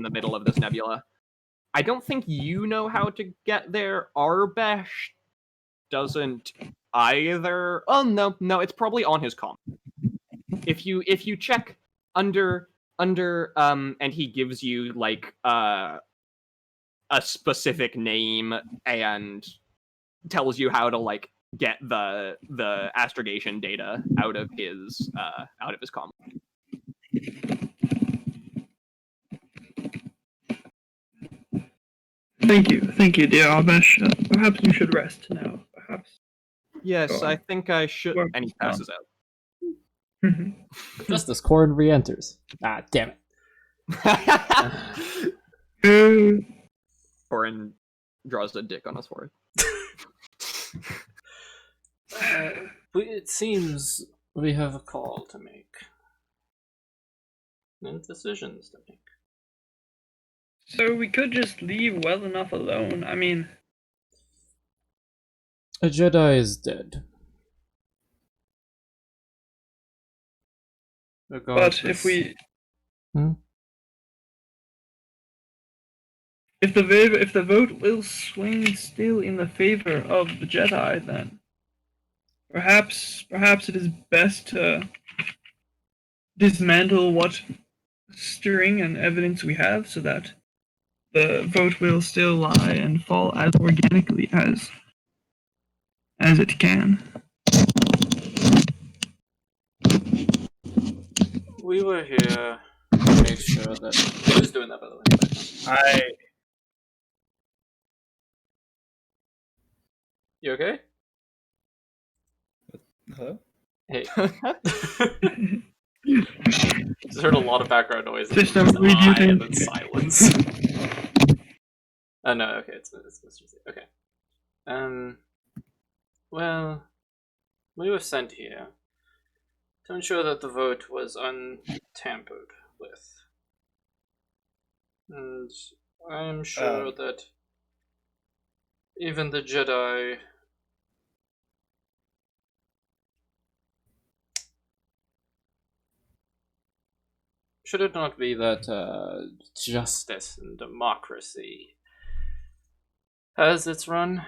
the middle of this nebula. I don't think you know how to get there. Arbesh doesn't either. Oh no, it's probably on his comm. If you check under and he gives you like a specific name and tells you how to like get the astrogation data out of his comm. Thank you, dear Arbesh. Perhaps you should rest now. Perhaps. Yes, I think I should. Work And he down. passes out. Just as Corin re-enters. Ah, damn it. Corin draws a dick on his forehead. It seems we have a call to make. And decisions to make. So we could just leave well enough alone. I mean, A Jedi is dead. but if we, Hmm? if the vote will swing still in the favor of the Jedi, then perhaps it is best to dismantle what stirring and evidence we have, so that the vote will still lie and fall as organically as it can. We were here to make sure that. Who's doing that, by the way? You okay? Hello? Hey. Just heard a lot of background noise. System, And we do then think- silence. Oh no, okay, it's Mr. Z. Okay. Well, we were sent here to ensure that the vote was untampered with. And I am sure that even the Jedi should it not be that justice and democracy has its run?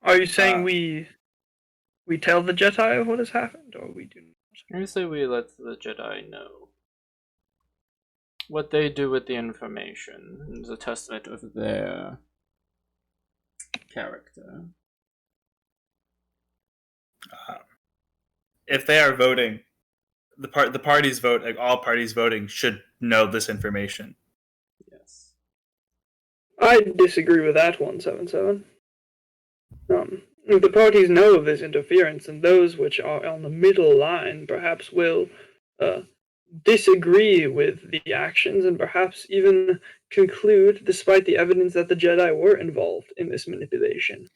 Are you saying we tell the Jedi of what has happened, or we do not? I say we let the Jedi know. What they do with the information is a testament of their character. If they are voting, the parties vote, like all parties voting, should know this information. Yes. I disagree with that 177. If the parties know of this interference, and those which are on the middle line perhaps will disagree with the actions, and perhaps even conclude, despite the evidence, that the Jedi were involved in this manipulation.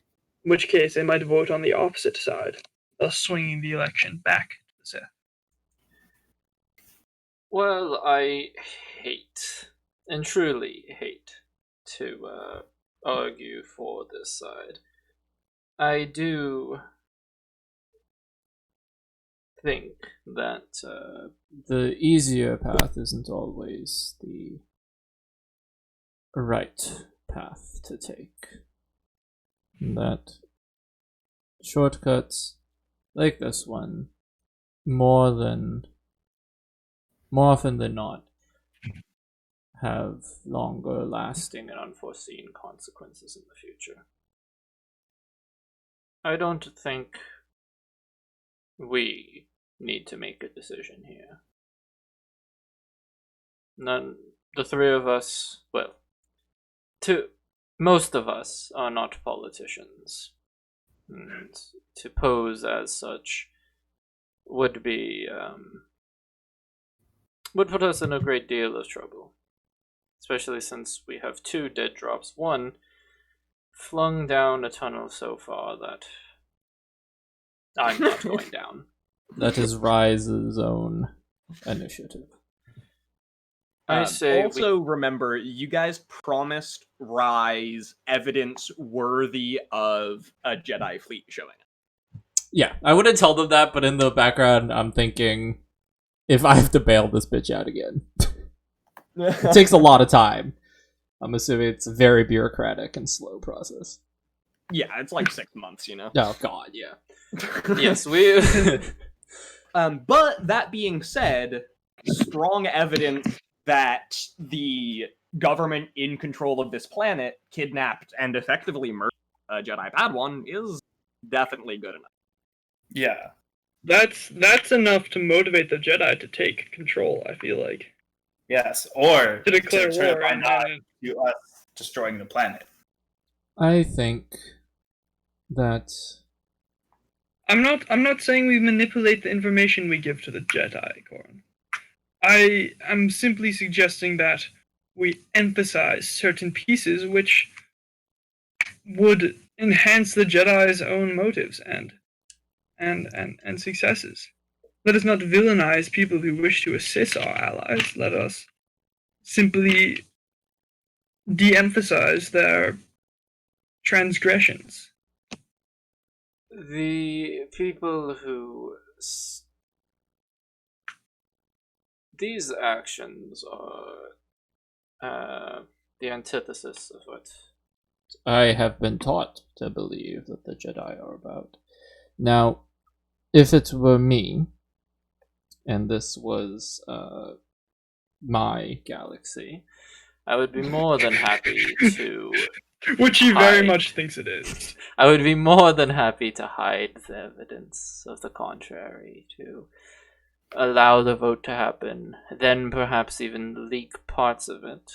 In which case, they might vote on the opposite side, thus swinging the election back to the Sith. Well, I hate, and truly hate, to argue for this side. I do think that The easier path isn't always the right path to take. That shortcuts like this one, more often than not, have longer lasting and unforeseen consequences in the future. I don't think We need to make a decision here. The three of us, well, most of us are not politicians. And to pose as such would put us in a great deal of trouble. Especially since we have 2 dead drops. One flung down a tunnel so far that I'm not going down. That is Rise's own initiative. I say also remember, you guys promised Rise evidence worthy of a Jedi fleet showing up. Yeah, I wouldn't tell them that, but in the background, I'm thinking, if I have to bail this bitch out again. It takes a lot of time. I'm assuming it's a very bureaucratic and slow process. Yeah, it's like 6 months, you know? Oh, God, yeah. yes, we. But that being said, strong evidence that the government in control of this planet kidnapped and effectively murdered a Jedi Padawan is definitely good enough. Yeah. That's enough to motivate the Jedi to take control, I feel like. Yes. Or To declare turn war a blind eye and to us destroying the planet. I think that I'm not saying we manipulate the information we give to the Jedi, Corin. I am simply suggesting that we emphasize certain pieces which would enhance the Jedi's own motives and successes. Let us not villainize people who wish to assist our allies. Let us simply de-emphasize their transgressions. The people who. These actions are the antithesis of what. I have been taught to believe that the Jedi are about. Now, if it were me, and this was my galaxy, I would be more than happy to. Which he very hide. much thinks it is. I would be more than happy to hide the evidence of the contrary, to allow the vote to happen, then perhaps even leak parts of it,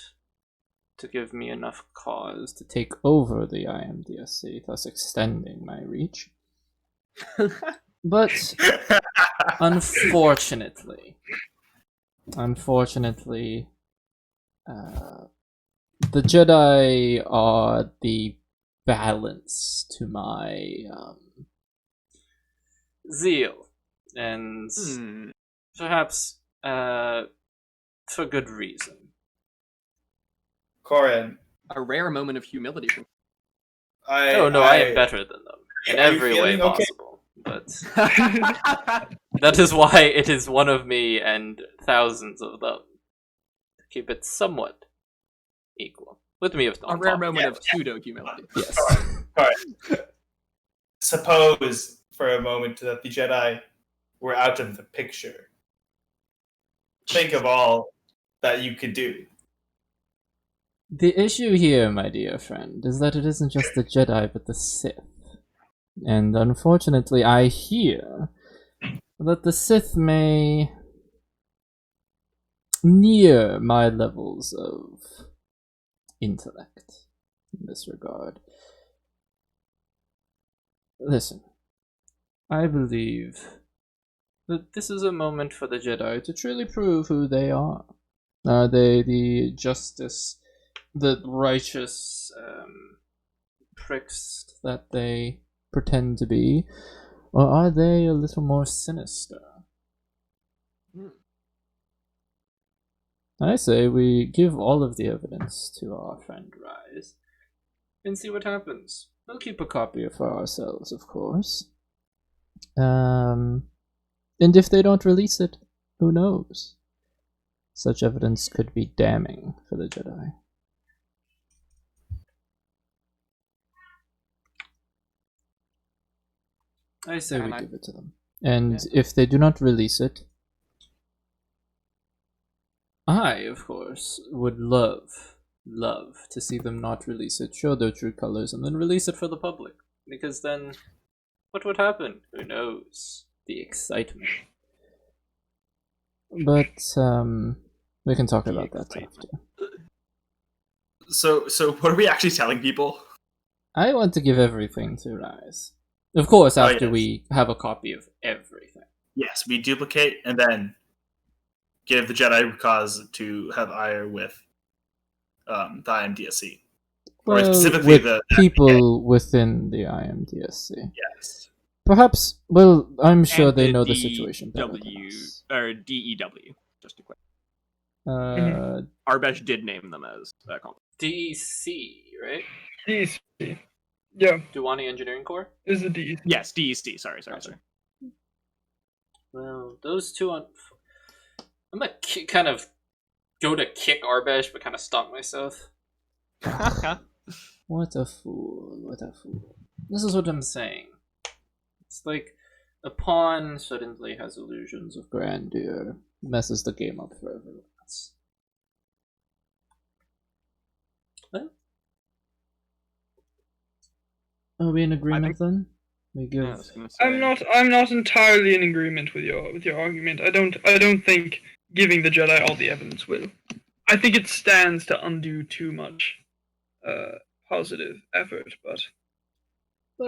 to give me enough cause to take over the IMDSC, thus extending my reach. But unfortunately, the Jedi are the balance to my zeal, and perhaps for good reason. Corin, A rare moment of humility. I am better than them in every way okay? possible. But that is why it is one of me and thousands of them. To keep it somewhat equal. With me, if not. A rare moment of pseudo humility. yes. Corin. Suppose for a moment that the Jedi were out of the picture. Think of all that you could do. The issue here, my dear friend, is that it isn't just the Jedi but the Sith. And unfortunately, I hear that the Sith may near my levels of intellect in this regard. Listen, I believe that this is a moment for the Jedi to truly prove who they are. Are they the justice, the righteous pricks that they pretend to be, or are they a little more sinister? I say we give all of the evidence to our friend Rise and see what happens. We'll keep a copy for ourselves, of course. And if they don't release it, who knows? Such evidence could be damning for the Jedi. I say we give it to them. And if they do not release it, I, of course, would love to see them not release it, show their true colors, and then release it for the public. Because then, what would happen? Who knows? the excitement. But we can talk about that after. So what are we actually telling people? I want to give everything to Rise. Of course, Oh, after yes. we have a copy of everything. Yes, we duplicate and then give the Jedi cause to have ire with the IMDSC. Or Well, specifically with the people within the IMDSC. yes. Perhaps, well, I'm sure And they know the situation better than DW us. or DEW. Just a quick. Uh, Arbesh did name them as DEC, right? DEC. Yeah, Duwani Engineering Corps? is a DEC. Yes, DEC. Sorry. Well, those two on. I'm gonna kind of go to kick Arbesh, but kind of stop myself. what a fool, what a fool. This is what I'm saying. It's like a pawn suddenly has illusions of Grandeur messes the game up for everyone else. Well, are we in agreement then? We give. Yeah, I was gonna say. I'm not entirely in agreement with your argument. I don't think giving the Jedi all the evidence will. I think it stands to undo too much positive effort, but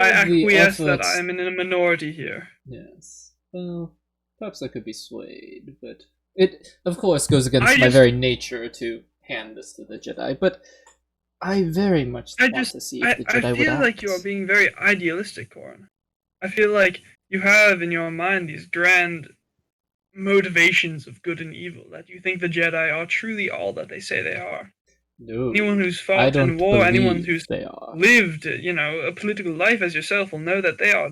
I acquiesce that I am in a minority here. Yes. Well, perhaps I could be swayed, but it, of course, goes against my very nature to hand this to the Jedi, but I very much want to see if the Jedi would act. I feel like you are being very idealistic, Corin. I feel like you have in your mind these grand motivations of good and evil, that you think the Jedi are truly all that they say they are. No, anyone who's fought in war, anyone who's they are. lived, a political life as yourself will know that they are,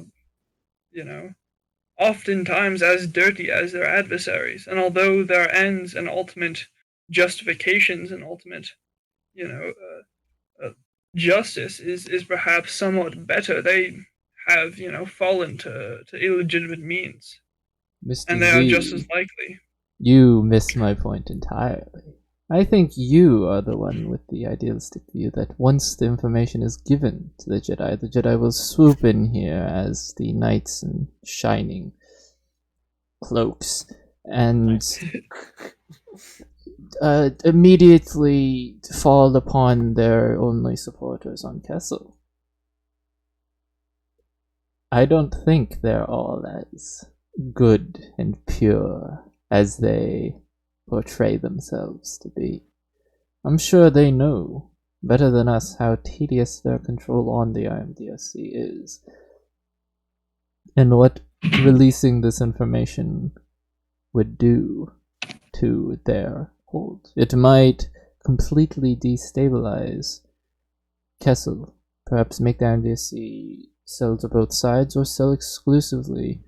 oftentimes as dirty as their adversaries. And although their ends and ultimate justifications and ultimate, justice is perhaps somewhat better, they have, fallen to illegitimate means. Mr. And they are just as likely. You miss my point entirely. I think you are the one with the idealistic view that once the information is given to the Jedi will swoop in here as the knights in shining cloaks and immediately fall upon their only supporters on Kessel. I don't think they're all as good and pure as they portray themselves to be. I'm sure they know better than us how tedious their control on the IMDSC is, and what releasing this information would do to their hold. It might completely destabilize Kessel, perhaps make the IMDSC sell to both sides or sell exclusively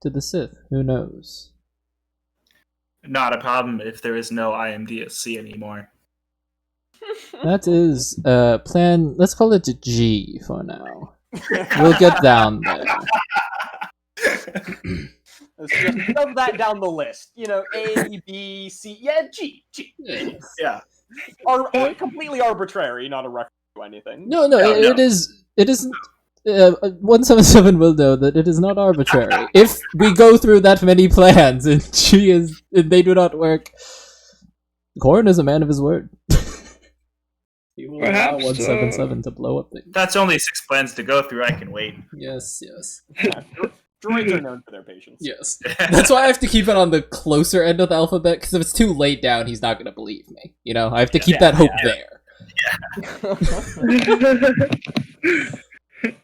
to the Sith. Who knows? Not a problem if there is no IMDSC anymore. That is plan. Let's call it G for now. We'll get down there. Let's just shove that down the list. A, B, C. Yeah, G. Yes. Yeah. Or completely arbitrary, not a reference to anything. No, it is. It isn't. 177 will know that it is not arbitrary. If we go through that many plans and they do not work, Corin is a man of his word. He will allow 177 to blow up things. That's only 6 plans to go through. I can wait. Yes. Droids are known for their patience. Yes. That's why I have to keep it on the closer end of the alphabet, because if it's too late down, he's not going to believe me. I have to keep that hope there. Yeah.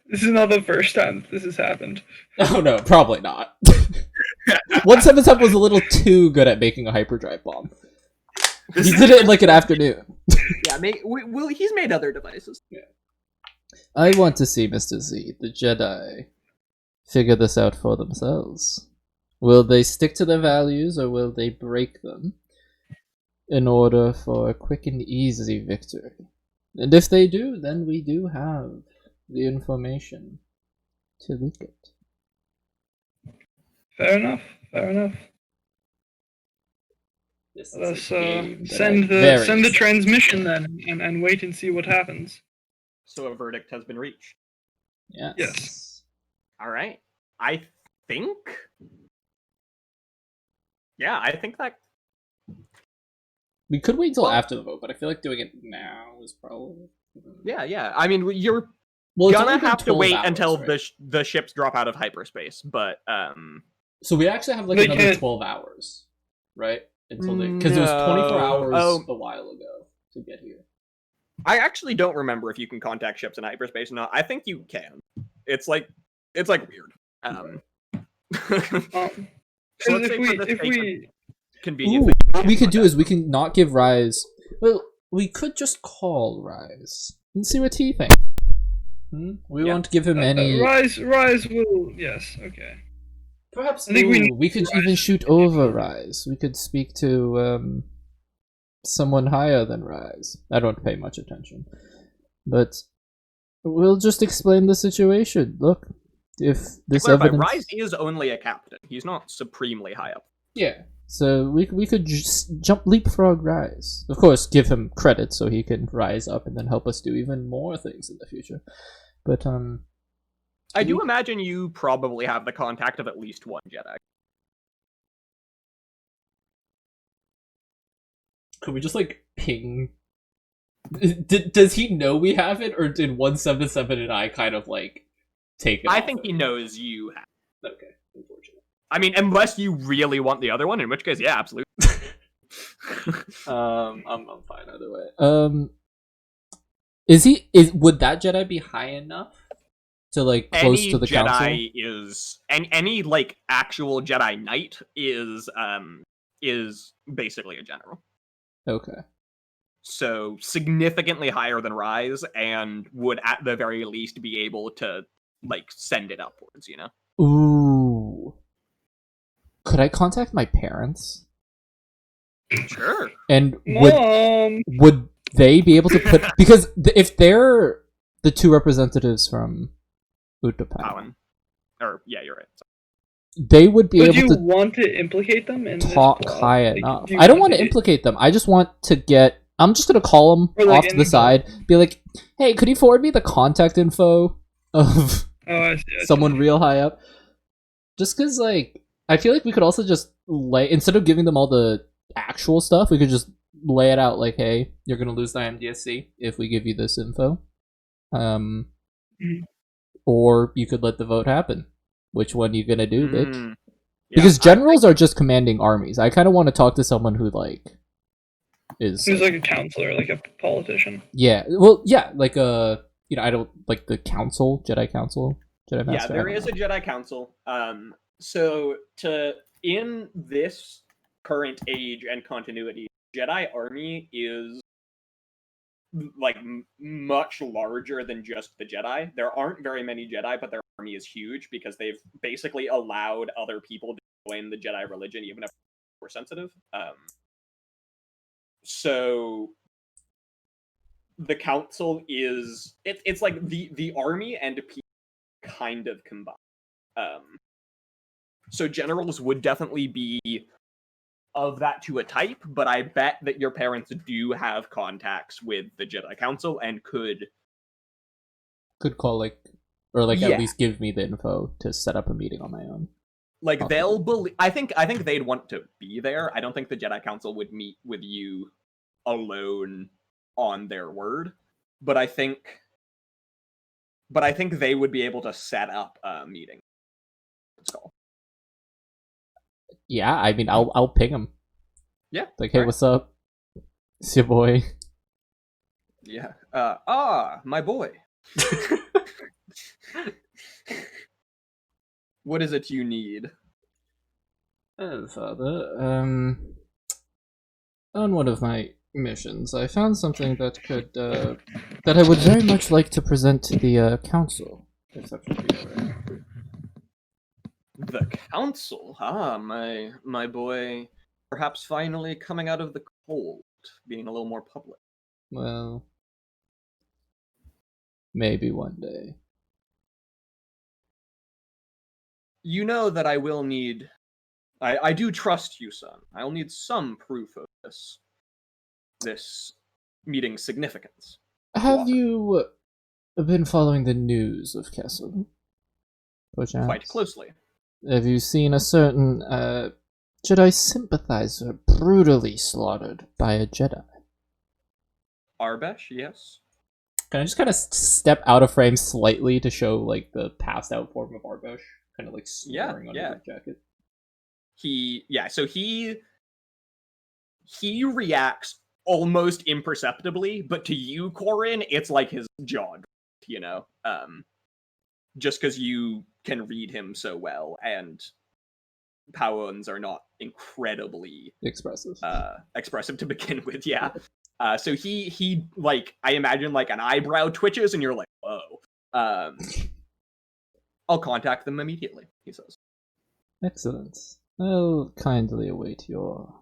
This is not the first time this has happened. Oh no, probably not. 177 was a little too good at making a hyperdrive bomb. He did it in like an afternoon. Yeah, he's made other devices. Yeah. I want to see Mr. Z, the Jedi, figure this out for themselves. Will they stick to their values or will they break them in order for a quick and easy victory? And if they do, then we do have the information to leak it. Fair enough. Let's send the transmission then, and wait and see what happens. So a verdict has been reached. Yes. Yes. All right. I think Yeah, I think that. We could wait until Well- after the vote, but I feel like we could wait until Well- after the vote. But I feel like doing it now is probably. Yeah. I mean, you're Well, it's gonna only been have to 12 wait hours, until right? the ships drop out of hyperspace, but So we actually have like They another can't- 12 hours, right? Until they, because it was 24 No. hours Oh. a while ago to get here. I actually don't remember if you can contact ships in hyperspace or not. I think you can. It's like weird. So let's say for the if sake we of convenience, Ooh, they what we can could do contact- is we can not give Rise. Well, we could just call Rise and see what he thinks. We Yeah. won't give him any. Rise will, yes, okay. Perhaps I think we could even shoot over Rise. We could speak to someone higher than Rise. I don't pay much attention, but we'll just explain the situation. Look, if this Clarify, evidence, Rise is only a captain. He's not supremely high up. yeah. So we could just leapfrog Rise. Of course, give him credit so he can rise up and then help us do even more things in the future. But I do imagine you probably have the contact of at least one Jedi. could we just like ping? Does he know we have it, or did 177 and I kind of like take it? I off think him? he knows you have. Okay, unfortunate. I mean, unless you really want the other one, in which case, yeah, absolutely. I'm fine either way. Would that Jedi be high enough to like close Any to the Jedi council? is, and any like actual Jedi Knight is basically a general. Okay. So significantly higher than Rise, and would at the very least be able to like send it upwards. You know. Ooh. Could I contact my parents? Sure. And Mom! would they be able to put because if they're the two representatives from Utapau, Palin. Or yeah, you're right. they would be Would able you to want to implicate them in talk this plot? high Like, enough. do you I don't want to get- implicate them. I just want to get. I'm just gonna call them Or, like, off to in the the- side, be like, "Hey, could you forward me the contact info of Oh, I see. someone real high up?" Just because, like, I feel like we could also just instead of giving them all the actual stuff, we could just lay it out like, "Hey, you're gonna lose the IMDSC if we give you this info." Mhm. Or you could let the vote happen. Which one you gonna do, bitch? Mm. Yeah, Because I generals are just commanding armies. I kind of want to talk to someone who like is Who's like a counselor, like a politician. yeah. Well, yeah, like I don't like the council, Jedi Council, Jedi Yeah, Master. there is a Jedi Council. So in this current age and continuity, Jedi Army is like much larger than just the Jedi. There aren't very many Jedi, but their army is huge because they've basically allowed other people to join the Jedi religion, even if we're sensitive. So the council is it's like the army and people kind of combined. So generals would definitely be of that to a type, but I bet that your parents do have contacts with the Jedi Council and could call like or like Yeah. at least give me the info to set up a meeting on my own. like Okay. they'll believe. I think they'd want to be there. I don't think the Jedi Council would meet with you alone on their word, but I think they would be able to set up a meeting. Let's call. Yeah, I mean, I'll ping him. Yeah. Like, hey, alright. what's up? It's your boy. Yeah. My boy. What is it you need? Oh, Father, on one of my missions, I found something that could, that I would very much like to present to the, council. If that would be alright. The council? My boy, perhaps finally coming out of the cold, being a little more public. Well, maybe one day. You know that I will need. I do trust you, son. I'll need some proof of this meeting's significance. Have Walker. you been following the news of Kessel? Perchance? Quite closely. Have you seen a certain, Jedi sympathizer brutally slaughtered by a Jedi. Arbesh, yes. Can I just kind of step out of frame slightly to show like the passed out form of Arbesh, kind of like snoring under yeah. the jacket? So he reacts almost imperceptibly, but to you, Corin, it's like his jaw, just because you can read him so well, and Powons are not incredibly Expressive. expressive to begin with, yeah. So he like, I imagine like an eyebrow twitches, and you're like, whoa. I'll contact them immediately, he says. Excellent. I'll kindly await your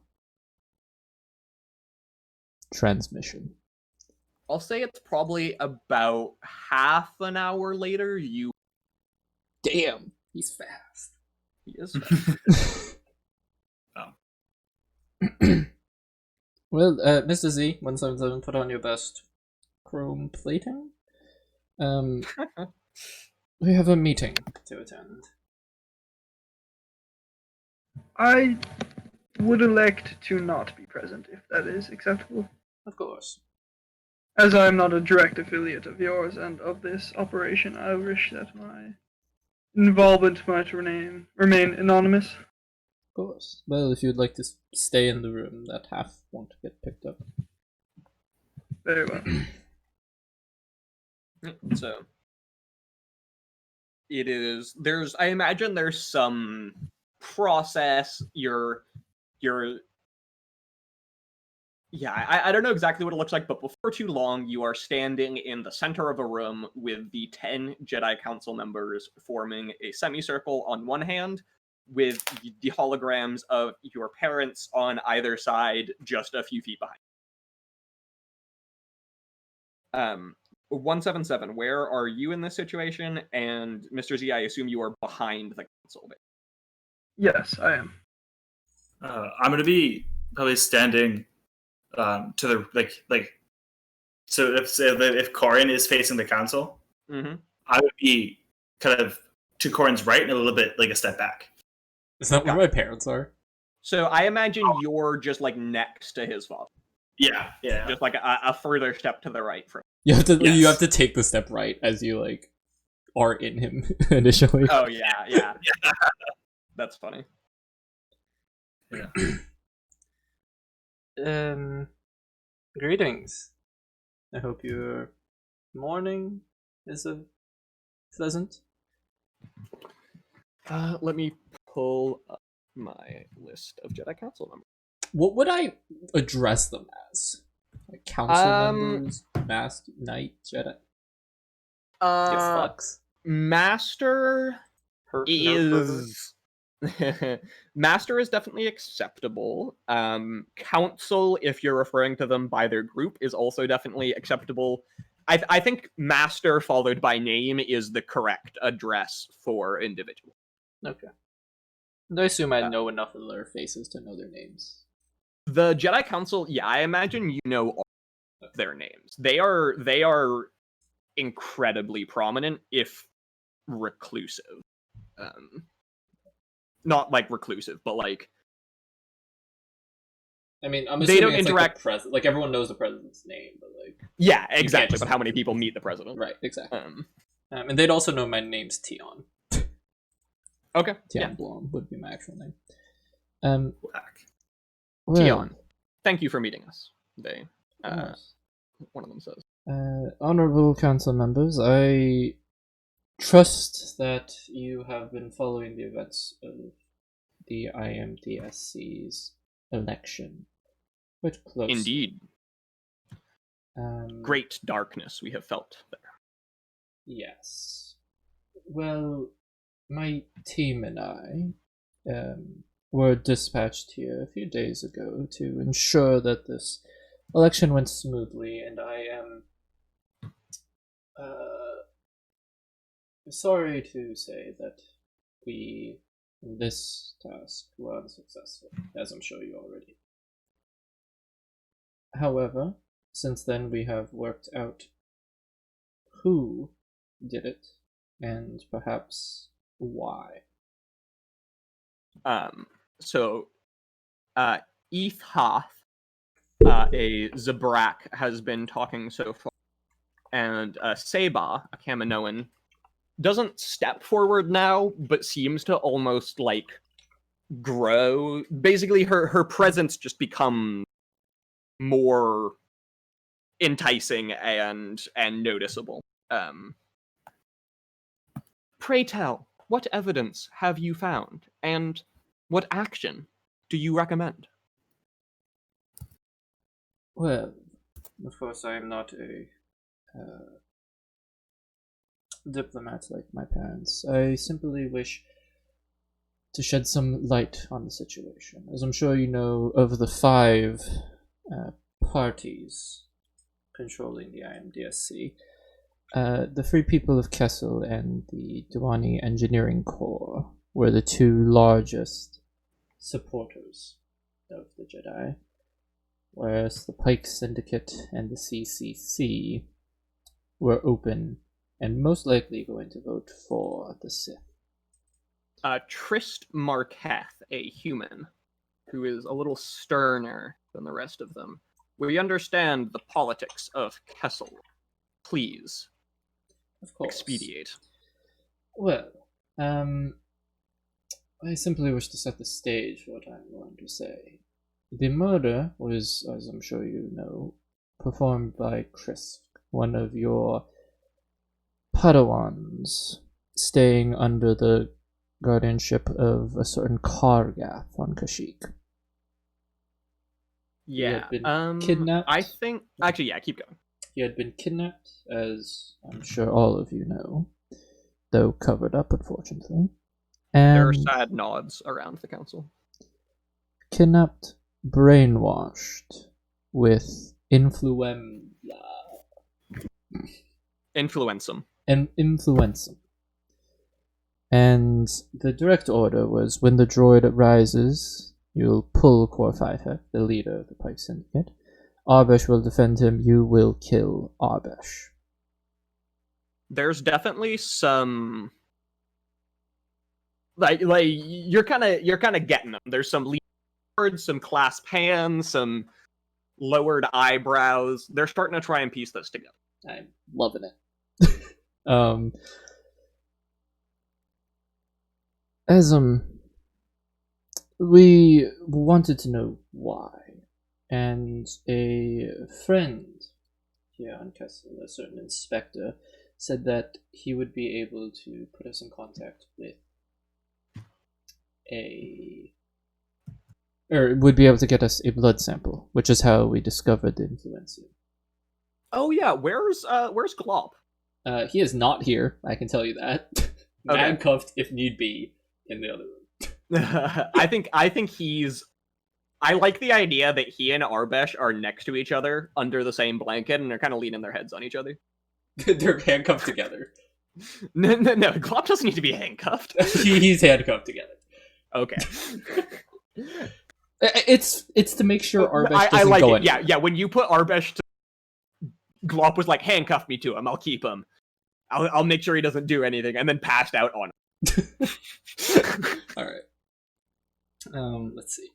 transmission. I'll say it's probably about half an hour later. Damn, he's fast. He is fast. Well, Mr. Z, 177, put on your best chrome plating. We have a meeting to attend. I would elect to not be present if that is acceptable, Of course. as I am not a direct affiliate of yours and of this operation. I wish that my involvement might remain anonymous. Of course. Well, if you'd like to stay in the room, that half won't get picked up. Very well. So it is. I imagine there's some process. I don't know exactly what it looks like, but before too long, you are standing in the center of a room with the 10 Jedi Council members forming a semicircle on one hand, with the holograms of your parents on either side, just a few feet behind. 177, where are you in this situation? And Mr. Z, I assume you are behind the council. Yes, I am. I'm gonna be probably standing to the like. So if Corin is facing the council, Mm-hmm. I would be kind of to Corin's right and a little bit like a step back. Is that where my parents are? So I imagine you're just like next to his father. Yeah. Just like a further step to the right from. You have to Yes. you have to take the step right as you like are in him initially. Oh yeah. That's funny. Greetings. I hope your morning is pleasant. Let me pull up my list of Jedi Council members. What would I address them as? Like council Um, members, masked knight, Jedi. Give Uh, fucks. Master Nerf is Master is definitely acceptable. Council, if you're referring to them by their group, is also definitely acceptable. I think Master followed by name is the correct address for individual. Okay. And I assume I know enough of their faces to know their names. The Jedi Council, yeah, I imagine you know all of their names. They are incredibly prominent, if reclusive. Not like reclusive, but like I mean, I'm They assuming don't it's interact- like the president. Like everyone knows the president's name, but like yeah, exactly. just- But how many people meet the president? right, exactly. Um, And they'd also know my name's Tion. okay, Tion yeah, Blom would be my actual name. Black. Well, Tion. Thank you for meeting us. They, yes. one of them says. Honorable council members, I trust that you have been following the events of the IMDSC's election quite closely. Indeed, Um, great darkness we have felt there. Yes. Well, my team and I were dispatched here a few days ago to ensure that this election went smoothly, and I am sorry to say that we, in this task, were unsuccessful, as I'm sure you already. However, since then we have worked out who did it, and perhaps why. So Eth Hoth, a Zabrak, has been talking so far, and Seba, a Kaminoan, doesn't step forward now, but seems to almost like grow. Basically, her presence just becomes more enticing and noticeable. Pray tell, what evidence have you found, and what action do you recommend? Well, of course, I am not a diplomat like my parents. I simply wish to shed some light on the situation. As I'm sure you know, of the 5 parties controlling the IMDSC, the Free People of Kessel and the Diwani Engineering Corps were the 2 largest supporters of the Jedi, whereas the Pike Syndicate and the CCC were open and most likely going to vote for the Sith. Trist Marketh, a human, who is a little sterner than the rest of them. We understand the politics of Kessel. Please, Of course. expedite. Well, I simply wish to set the stage for what I'm going to say. The murder was, as I'm sure you know, performed by Krisk, one of your Padawans, staying under the guardianship of a certain Kargath on Kashyyyk. Yeah. had been kidnapped. I think. Actually, yeah. Keep going. He had been kidnapped, as I'm sure all of you know, though covered up, unfortunately. There are And sad nods around the council. kidnapped, brainwashed with influenza Influensum. and influenza. And the direct order was, when the droid rises, you'll pull Korfifek, the leader of the Pike Syndicate. Arbesh will defend him. You will kill Arbesh. There's definitely some like you're kind of getting them. There's some lead words, some clasp hands, some lowered eyebrows. They're starting to try and piece this together. I'm loving it. We wanted to know why, and a friend here on Kessel, a certain inspector, said that he would be able to put us in contact with would be able to get us a blood sample, which is how we discovered the influenza. Oh yeah, where's Glop? He is not here, I can tell you that. Okay. Handcuffed, if need be, in the other room. I think he's. I like the idea that he and Arbesh are next to each other under the same blanket, and they're kind of leaning their heads on each other. They're handcuffed together. No, Glop doesn't need to be handcuffed. He's handcuffed together. Okay. It's to make sure Arbesh doesn't I like go it. anywhere. Yeah. When you put Arbesh to, Glop was like, handcuff me to him. I'll keep him. I'll make sure he doesn't do anything, and then passed out on him. All right. Let's see.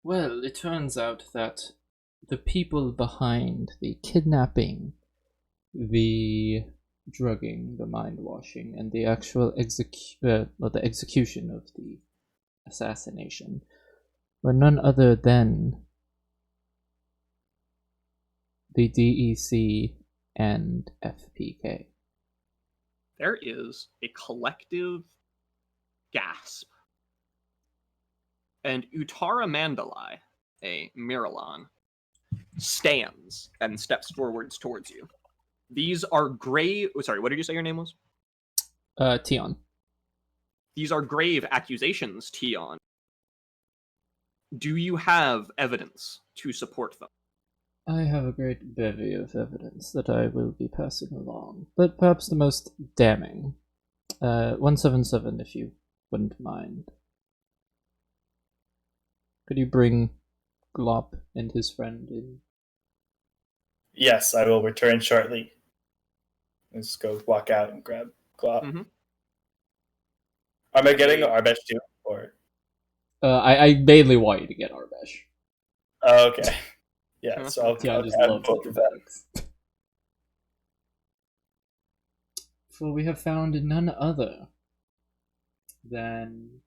Well, it turns out that the people behind the kidnapping, the drugging, the mind washing, and the actual the execution of the assassination were none other than the DEC and FPK. There is a collective gasp. And Uttara Mandalai, a Miralon, stands and steps forwards towards you. These are grave... Sorry, what did you say your name was? Tion. These are grave accusations, Tion. Do you have evidence to support them? I have a great bevy of evidence that I will be passing along, but perhaps the most damning. 177, if you wouldn't mind. Could you bring Glop and his friend in? Yes, I will return shortly. Let's go walk out and grab Glop. Mhm. Am I getting Arbesh too? Or I mainly want you to get Arbesh. oh, okay, yeah. So Tion I'll just add loves both of them. acrobatics. For we have found none other than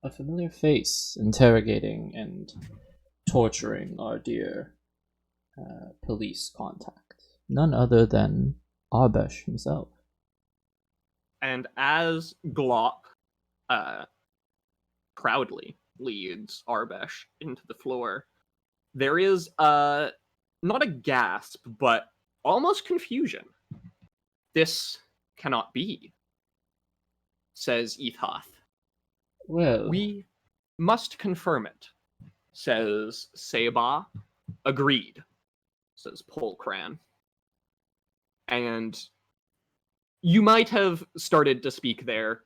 a familiar face interrogating and torturing our dear police contact. None other than Arbesh himself. And as Glop proudly leads Arbesh into the floor, there is not a gasp, but almost confusion. This cannot be, says Ethoth. Well, We must confirm it, says Seba. Agreed, says Polkran. And you might have started to speak there,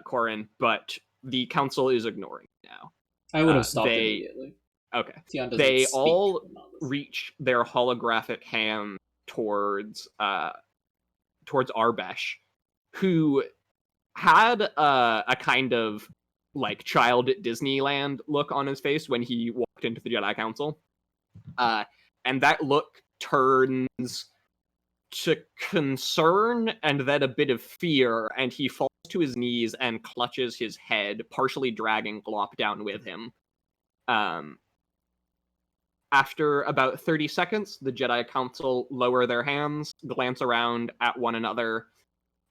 Corin, but the council is ignoring you now. I would have stopped they- immediately. Okay. Tion doesn't They speak all when not listening. reach their holographic hand towards Arbesh, who had a kind of like child at Disneyland look on his face when he walked into the Jedi Council, and that look turns to concern and then a bit of fear, and he falls to his knees and clutches his head, partially dragging Glop down with him. After about 30 seconds, the Jedi Council lower their hands, glance around at one another,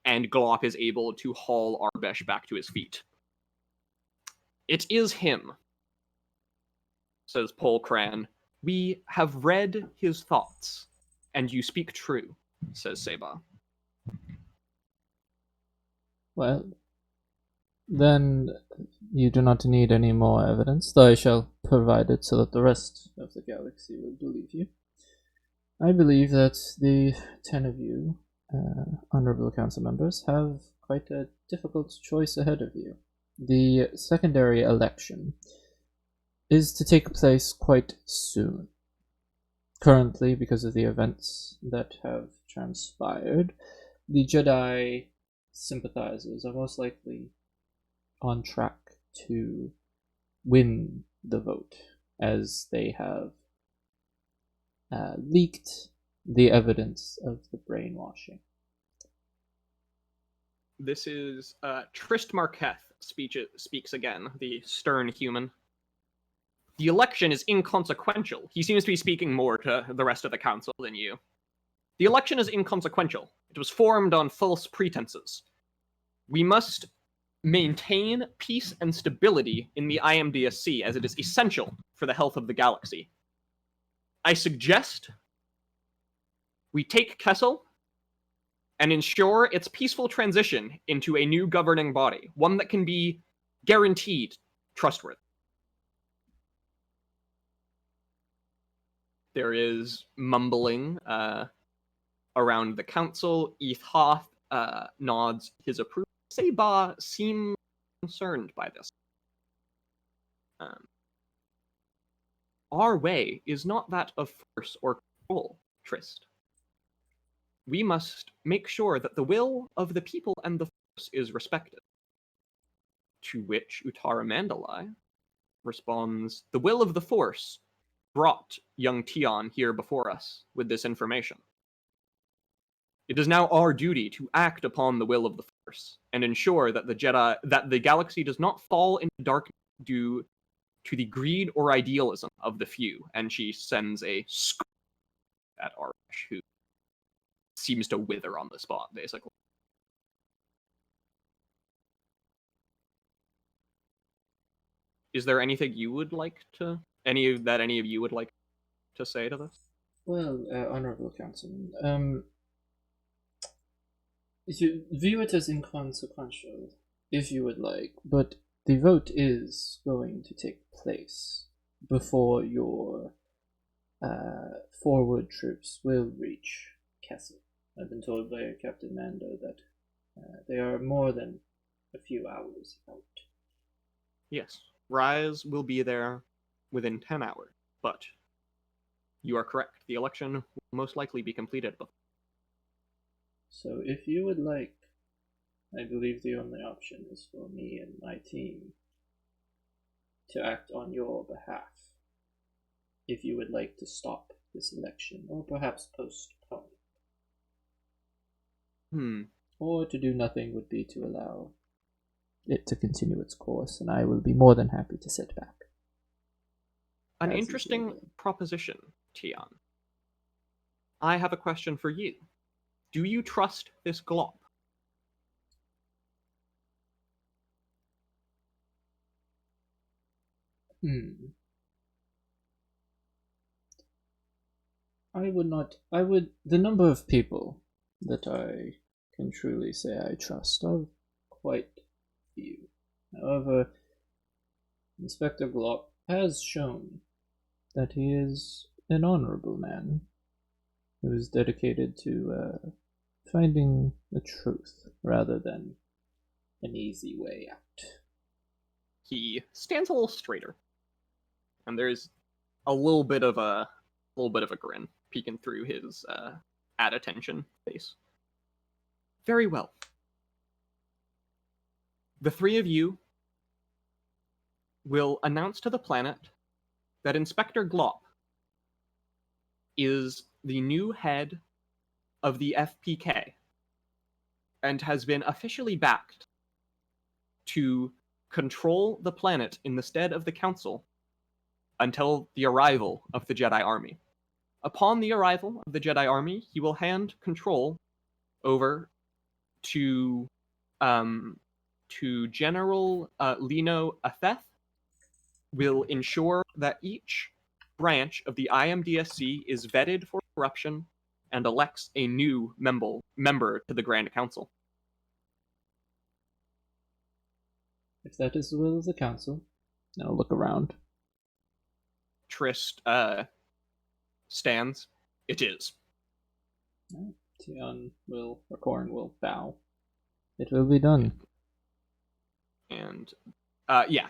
and Glop is able to haul Arbesh back to his feet. It is him, says Polkran. We have read his thoughts, and you speak true, says Seba. Well, then you do not need any more evidence, though I shall provide it so that the rest of the galaxy will believe you. I believe that the 10 of you, honorable council members, have quite a difficult choice ahead of you. The secondary election is to take place quite soon. Currently, because of the events that have transpired, the Jedi sympathizers are most likely on track to win the vote, as they have leaked the evidence of the brainwashing. This is Trist Marketh speaks again, the stern human. The election is inconsequential. He seems to be speaking more to the rest of the council than you. The election is inconsequential. It was formed on false pretenses. We must maintain peace and stability in the IMDSC, as it is essential for the health of the galaxy. I suggest we take Kessel and ensure its peaceful transition into a new governing body, one that can be guaranteed trustworthy. There is mumbling around the council. Ethoth nods his approval. Seba seems concerned by this. Our way is not that of force or control, Trist. We must make sure that the will of the people and the force is respected. To which Uttara Mandalai responds, the will of the force brought young Tion here before us with this information. It is now our duty to act upon the will of the Force and ensure that the galaxy does not fall into darkness due to the greed or idealism of the few. And she sends a scream at Arbesh, who seems to wither on the spot, basically. Is there anything you would like to any of you would like to say to this? Well, honorable councilman, you view it as inconsequential, if you would like, but the vote is going to take place before your forward troops will reach Kessel. I've been told by Captain Mando that they are more than a few hours out. Yes, Rise will be there within 10 hours, but you are correct. The election will most likely be completed before. So if you would like I believe the only option is for me and my team to act on your behalf. If you would like to stop this election, or perhaps postpone it. Or to do nothing would be to allow it to continue its course, and I will be more than happy to sit back. An As is interesting your will. proposition, Tian. I have a question for you. Do you trust this glop? The number of people that I can truly say I trust are quite few. However, Inspector Glop has shown that he is an honorable man who is dedicated to finding the truth rather than an easy way out. He stands a little straighter, and there's a little bit of a grin peeking through his at attention face. Very well. The three of you will announce to the planet that Inspector Glop is the new head of the FPK and has been officially backed to control the planet in the stead of the Council until the arrival of the Jedi Army. Upon the arrival of the Jedi Army, he will hand control over to General Lino Atheth, will ensure that each branch of the IMDSC is vetted for corruption and elects a new member to the Grand Council. If that is the will of the council, I'll look around. Trist stands. It is. Tian will, or Corin will bow. It will be done. And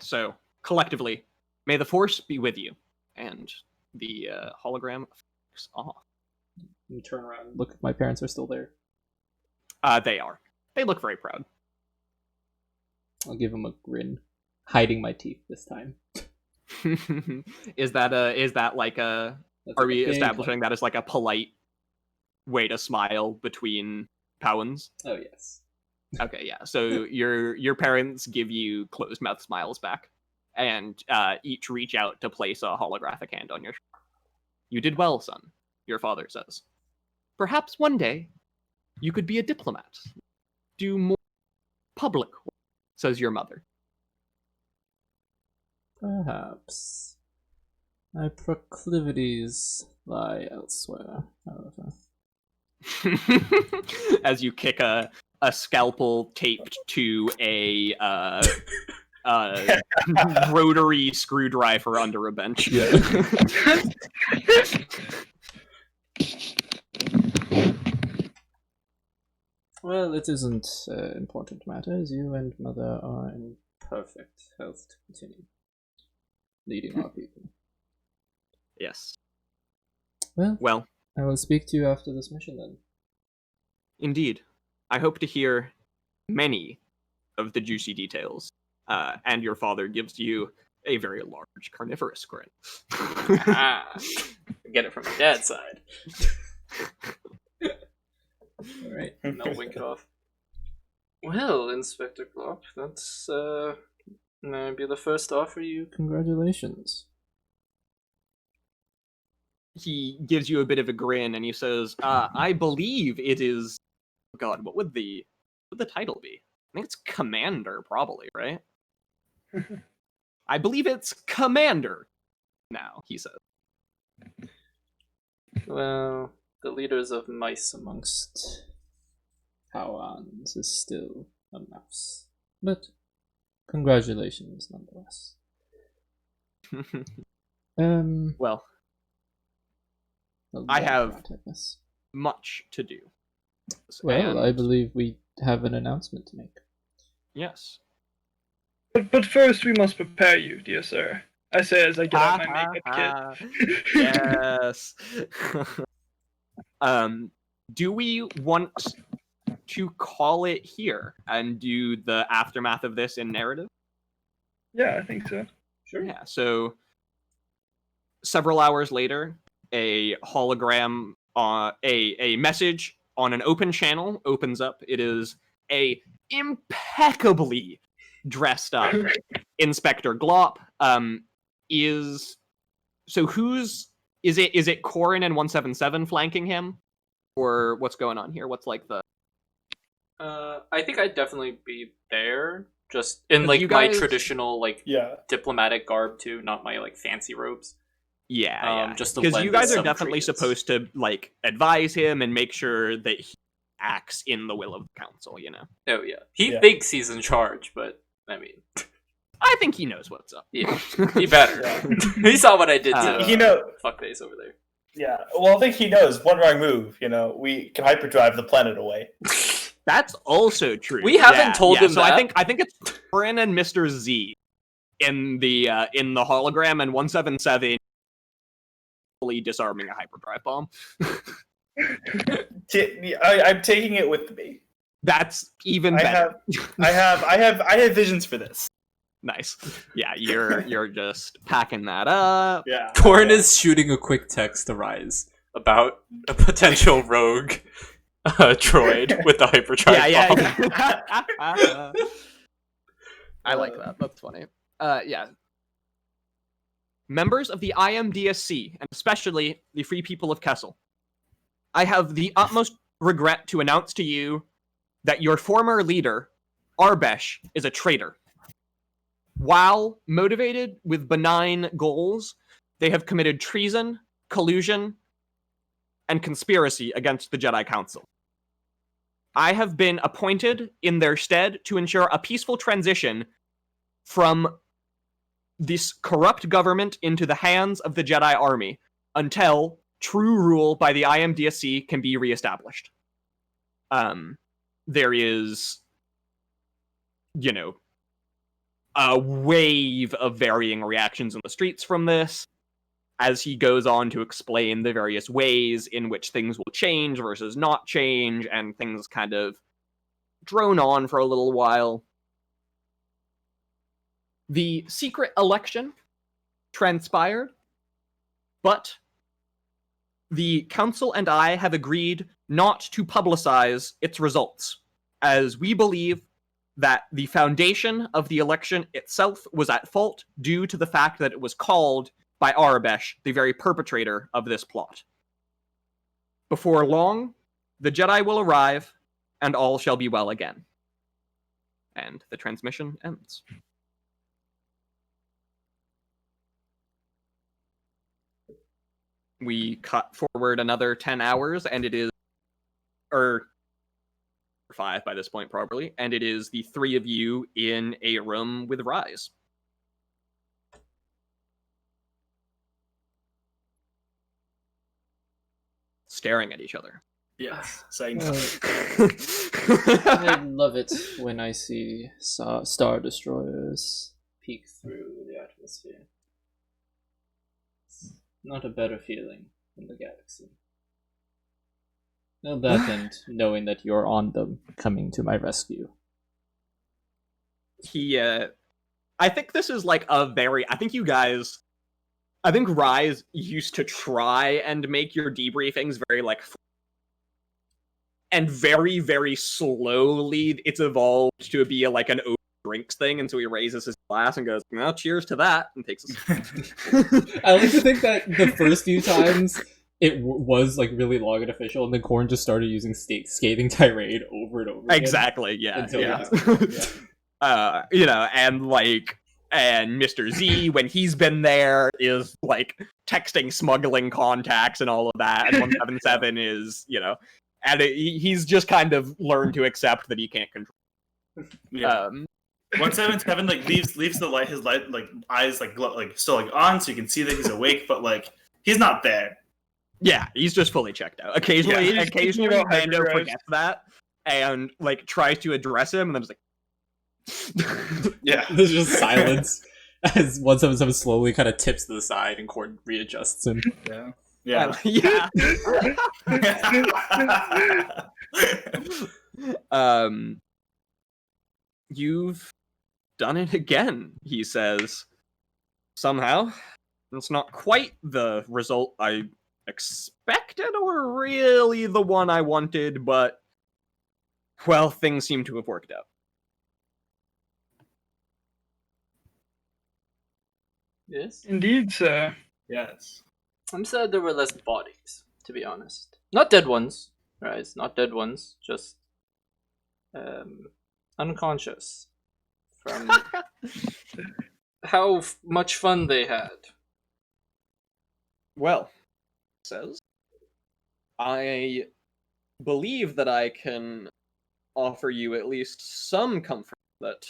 so collectively, may the Force be with you. And the hologram flicks off. You turn around and look if my parents are still there. They are. They look very proud. I'll give them a grin, hiding my teeth this time. Is that like a? That's Are like we a big establishing hug. that as like a polite way to smile between Powans? Oh yes. Okay, yeah. So your parents give you closed mouth smiles back, and each reach out to place a holographic hand on your shoulder. You did well, son, your father says. Perhaps one day you could be a diplomat. Do more public work, says your mother. Perhaps. My proclivities lie elsewhere, however. As you kick a scalpel taped to a rotary screwdriver under a bench. Yeah. Well, it isn't important matters. You and mother are in perfect health to continue leading our people. Yes. Well, I will speak to you after this mission then. Indeed. I hope to hear many of the juicy details. And your father gives you a very large carnivorous grin. Get it from my dad's side. Alright. And I'll wink it off. Well, Inspector Glop, that's maybe the first to offer you. Congratulations. He gives you a bit of a grin and he says, I believe it is... Oh God, what would the title be? I think it's Commander, probably, right? I believe it's Commander now, he says. Well, the leaders of mice Amongst Powans is still a mouse. But congratulations nonetheless. Well, I have much to do. Well, And- I believe we have an announcement to make. Yes. But first we must prepare you, dear sir. I say as I get out my makeup kit. Yes. Do we want to call it here and do the aftermath of this in narrative? Yeah, I think so. Sure. Yeah, so several hours later, a hologram, a message on an open channel opens up. It is a impeccably dressed up Inspector Glop. Is it Corin and 177 flanking him? Or what's going on here? What's like the... I think I'd definitely be there, just in But like you my guys- traditional like Yeah. diplomatic garb too, not my like fancy robes. Yeah, just to because lend you guys it are some definitely credence. supposed to like advise him and make sure that he acts in the will of the council. You know, Oh yeah, he Yeah. thinks he's in charge, but I mean, I think he knows what's up. yeah, he better. Yeah. He saw what I did to You know- fuckface over there. Yeah. Well, I think he knows one wrong move. We can hyperdrive the planet away. That's also true. We haven't told him so that. I think it's Corin and Mr. Z in the hologram, and 177 fully disarming a hyperdrive bomb. I'm taking it with me. That's even I better. have visions for this. Nice. Yeah, you're just packing that up. Yeah. Corin is shooting a quick text to Rise about a potential rogue droid with the hyperdrive bomb. Yeah. I like that. That's funny. Yeah. Members of the IMDSC, and especially the Free People of Kessel, I have the utmost regret to announce to you that your former leader, Arbesh, is a traitor. While motivated with benign goals, they have committed treason, collusion, and conspiracy against the Jedi Council. I have been appointed in their stead to ensure a peaceful transition from this corrupt government into the hands of the Jedi Army until true rule by the IMDSC can be reestablished. There is, a wave of varying reactions in the streets from this, as he goes on to explain the various ways in which things will change versus not change, and things kind of drone on for a little while. The secret election transpired, but the council and I have agreed not to publicize its results, as we believe that the foundation of the election itself was at fault due to the fact that it was called by Arabesh, the very perpetrator of this plot. Before long, the Jedi will arrive, and all shall be well again. And the transmission ends. We cut forward another 10 hours, and it is... or 5 by this point, probably, and it is the three of you in a room with Rise. Staring at each other. Yes. Saying I love it when I see Star Destroyers peek through the atmosphere. It's not a better feeling in the galaxy. No that and knowing that you're on them, coming to my rescue. I think this is like a very... I think Rise used to try and make your debriefings very like... And very, very slowly, it's evolved to be like an open drinks thing, and so he raises his glass and goes, well, cheers to that, and takes a... I like to think that the first few times it was like really long and official, and then Corin just started using scathing tirade over and over again. Exactly, yeah. Until Yeah. yeah. And Mr. Z, when he's been there, is like texting smuggling contacts and all of that, and 177 is, and he's just kind of learned to accept that he can't control. yeah. 177 like leaves the light, his light like eyes like still like on, so you can see that he's awake, but like he's not there. Yeah, he's just fully checked out. Occasionally, Yeah, he's thinking about Mando hyperdrives. forgets that and like tries to address him, and then it's like, Yeah. There's just silence as 177 slowly kind of tips to the side and Corin readjusts him. Yeah. yeah. You've done it again, he says. Somehow, it's not quite the result I expected or really the one I wanted, but, well, things seem to have worked out. Yes. Indeed, sir. Yes. I'm sad there were less bodies, to be honest. Not dead ones, right? Not dead ones, just unconscious from how much fun they had. Well, says, I believe that I can offer you at least some comfort that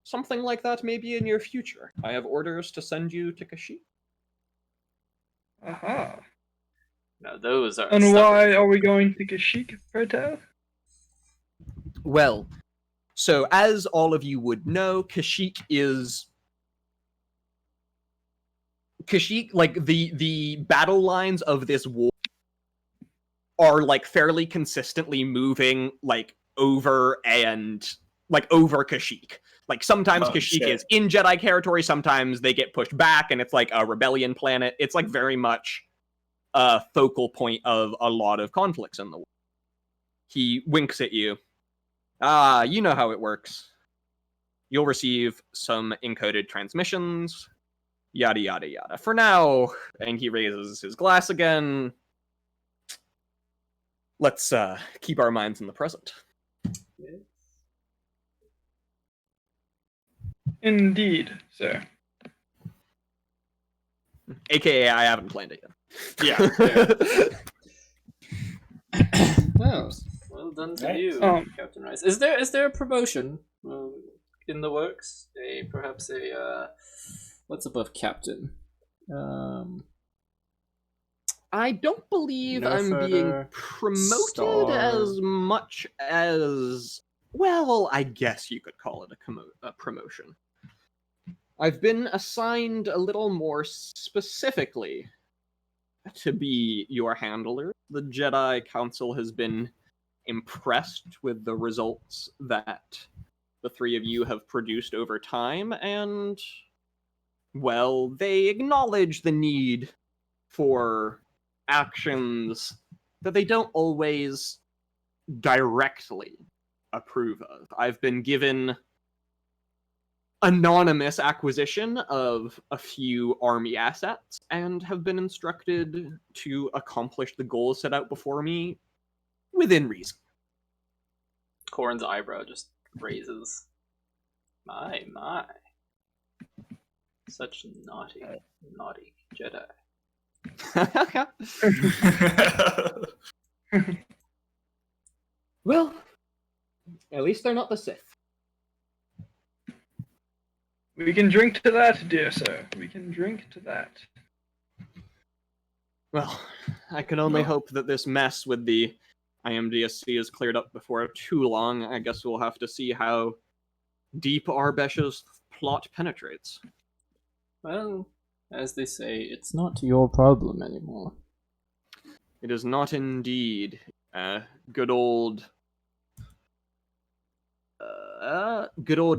something like that may be in your future. I have orders to send you to Kashyyyk. Aha. Now those are And stubborn. why are we going to Kashyyyk, Fertel? Well, so as all of you would know, Kashyyyk, like the battle lines of this war are like fairly consistently moving like over Kashyyyk. Like sometimes Kashyyyk is in Jedi territory, sometimes they get pushed back and it's like a rebellion planet. It's like very much a focal point of a lot of conflicts in the world. He winks at you. You know how it works. You'll receive some encoded transmissions, yada yada yada. For now, and he raises his glass again, let's keep our minds in the present. Indeed, sir. AKA, I haven't planned it yet. Yeah. Well done to you, Captain Rice. Is there a promotion in the works? Perhaps a what's above captain? I don't believe No I'm being further promoted star. as much as, well, I guess you could call it a promotion. I've been assigned a little more specifically to be your handler. The Jedi Council has been impressed with the results that the three of you have produced over time, and, well, they acknowledge the need for actions that they don't always directly approve of. I've been given anonymous acquisition of a few army assets and have been instructed to accomplish the goals set out before me within reason. Corin's eyebrow just raises. My. Such naughty Jedi. Well, at least they're not the Sith. We can drink to that, dear sir. We can drink to that. Well, I can only hope that this mess with the IMDSC is cleared up before too long. I guess we'll have to see how deep Arbesh's plot penetrates. Well, as they say, it's not your problem anymore. It is not indeed. Good old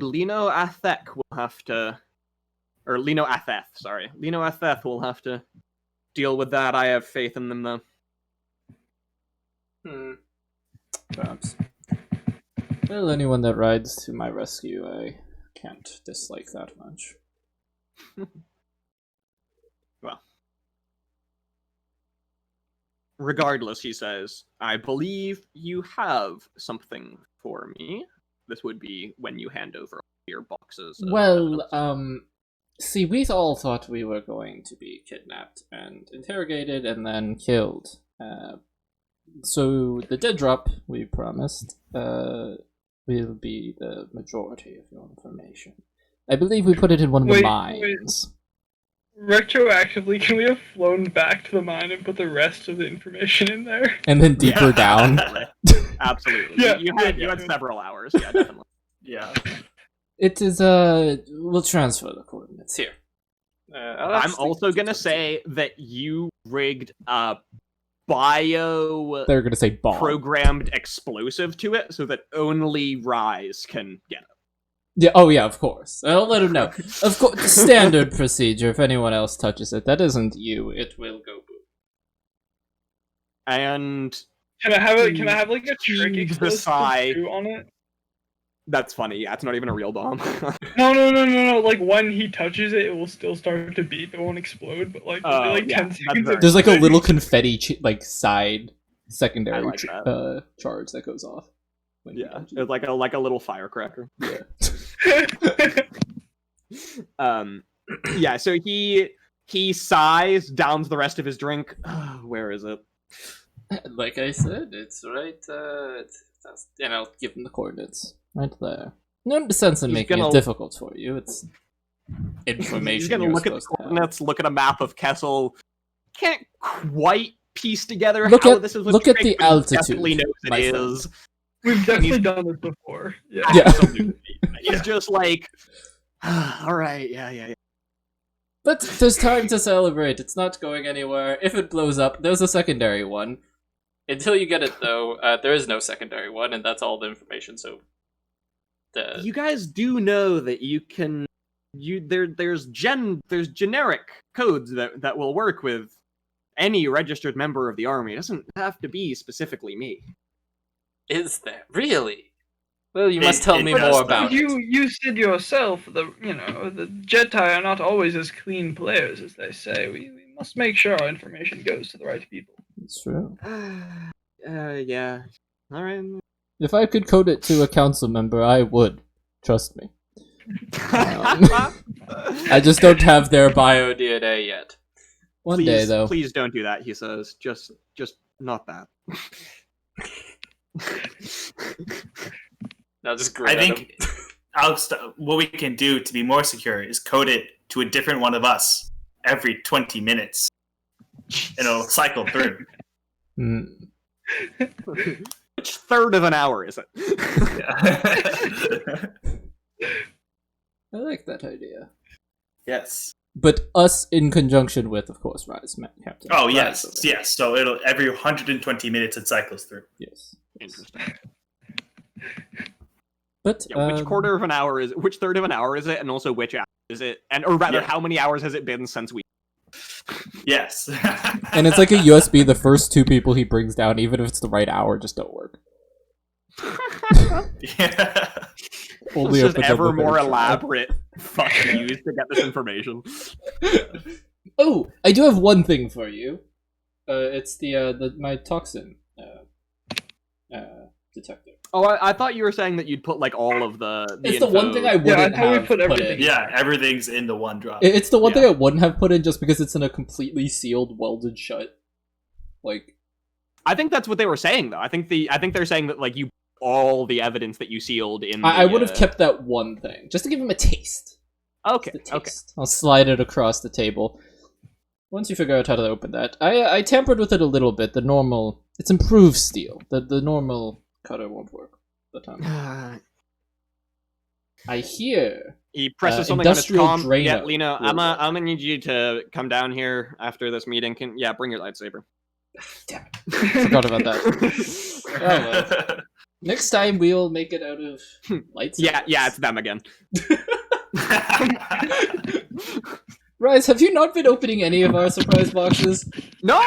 Lino Athek will have to, or Lino Atheth, sorry. Lino Atheth will have to deal with that. I have faith in them, though. Perhaps. Well, anyone that rides to my rescue, I can't dislike that much. Well. Regardless, he says, I believe you have something for me. This would be when you hand over your boxes. Well, see, we all thought we were going to be kidnapped and interrogated and then killed. So the dead drop we promised will be the majority of your information. I believe we put it in one of the mines. Retroactively, can we have flown back to the mine and put the rest of the information in there? And then deeper down. Absolutely. Yeah, you had several hours. Yeah, definitely. Yeah. It is, we'll transfer the coordinates here. I'm also gonna say that you rigged a They're gonna say bomb. programmed explosive to it so that only Rise can get it. Yeah. Oh yeah. Of course. I'll let him know. Of course. Standard procedure. If anyone else touches it, that isn't you. It will go boom. And Can I have like a trick Heave the explosive sigh. too on it? that's funny. Yeah, it's not even a real bomb. No. Like when he touches it, it will still start to beep. It won't explode, but like Oh, like yeah, 10 that's seconds. very- There's like a little confetti like side secondary I like that. charge that goes off. When Yeah, you it's like a little firecracker. yeah. Yeah. So he sighs, downs the rest of his drink. Where is it? Like I said, it's right. And I'll give him the coordinates right there. No sense in He's making gonna- it difficult for you. It's He's information. gonna you're look at the supposed to have. coordinates, look at a map of Kessel. Can't quite piece together Look how at- this is. look at the but he altitude, Definitely knows my it friend. is. We've definitely He's- done this before. Yeah. Yeah. Absolutely. He's just like, all right, yeah. But there's time to celebrate. It's not going anywhere. If it blows up, there's a secondary one. Until you get it, though, there is no secondary one, and that's all the information. So, You guys do know that you can. There's generic codes that will work with any registered member of the army. It doesn't have to be specifically me. is there really? Well, you It- must tell it me does, more though. about it. You said yourself the Jedi are not always as clean players as they say. We must make sure our information goes to the right people. It's true. Yeah. All right. If I could code it to a council member, I would. Trust me. I just don't have their bio DNA yet. One day, though. Please don't do that. He says, just not that. No, just I think Alex, what we can do to be more secure is code it to a different one of us every 20 minutes. And it'll cycle through. Which third of an hour is it? Yeah. I like that idea. Yes. But us in conjunction with, of course, Rise, Captain. Oh, Rise, yes. okay. Yes. So it'll every 120 minutes it cycles through. Yes. Interesting. But Yeah, which quarter of an hour is? Which third of an hour is it? And also, which hour is it? Or rather, Yeah. how many hours has it been since we? Yes. and it's like a USB. The first two people he brings down, even if it's the right hour, just don't work. Yeah. Only It's just opens up ever with more their trial. elaborate fuck yous to get this information. Oh, I do have one thing for you. It's the my toxin detector. Oh, I thought you were saying that you'd put like all of the It's the one info- thing I wouldn't I thought we have put put everything. in. Yeah, everything's in the one drop. It's the one Yeah. thing I wouldn't have put in just because it's in a completely sealed, welded shut. Like, I think that's what they were saying, though. I think they're saying that like you all the evidence that you sealed in. I the, would have kept that one thing just to give him a taste. Okay, The okay. taste. I'll slide it across the table. Once you figure out how to open that, I tampered with it a little bit. The normal, it's improved steel. The normal cutter won't work. The time. I hear. He presses something on his industrial comm. Yeah, Drano Lena, will I'm work. gonna need you to come down here after this meeting. Bring your lightsaber. Damn it. Forgot about that. Oh, well. Next time we'll make it out of lights. Yeah, it's them again. Rise, have you not been opening any of our surprise boxes? No,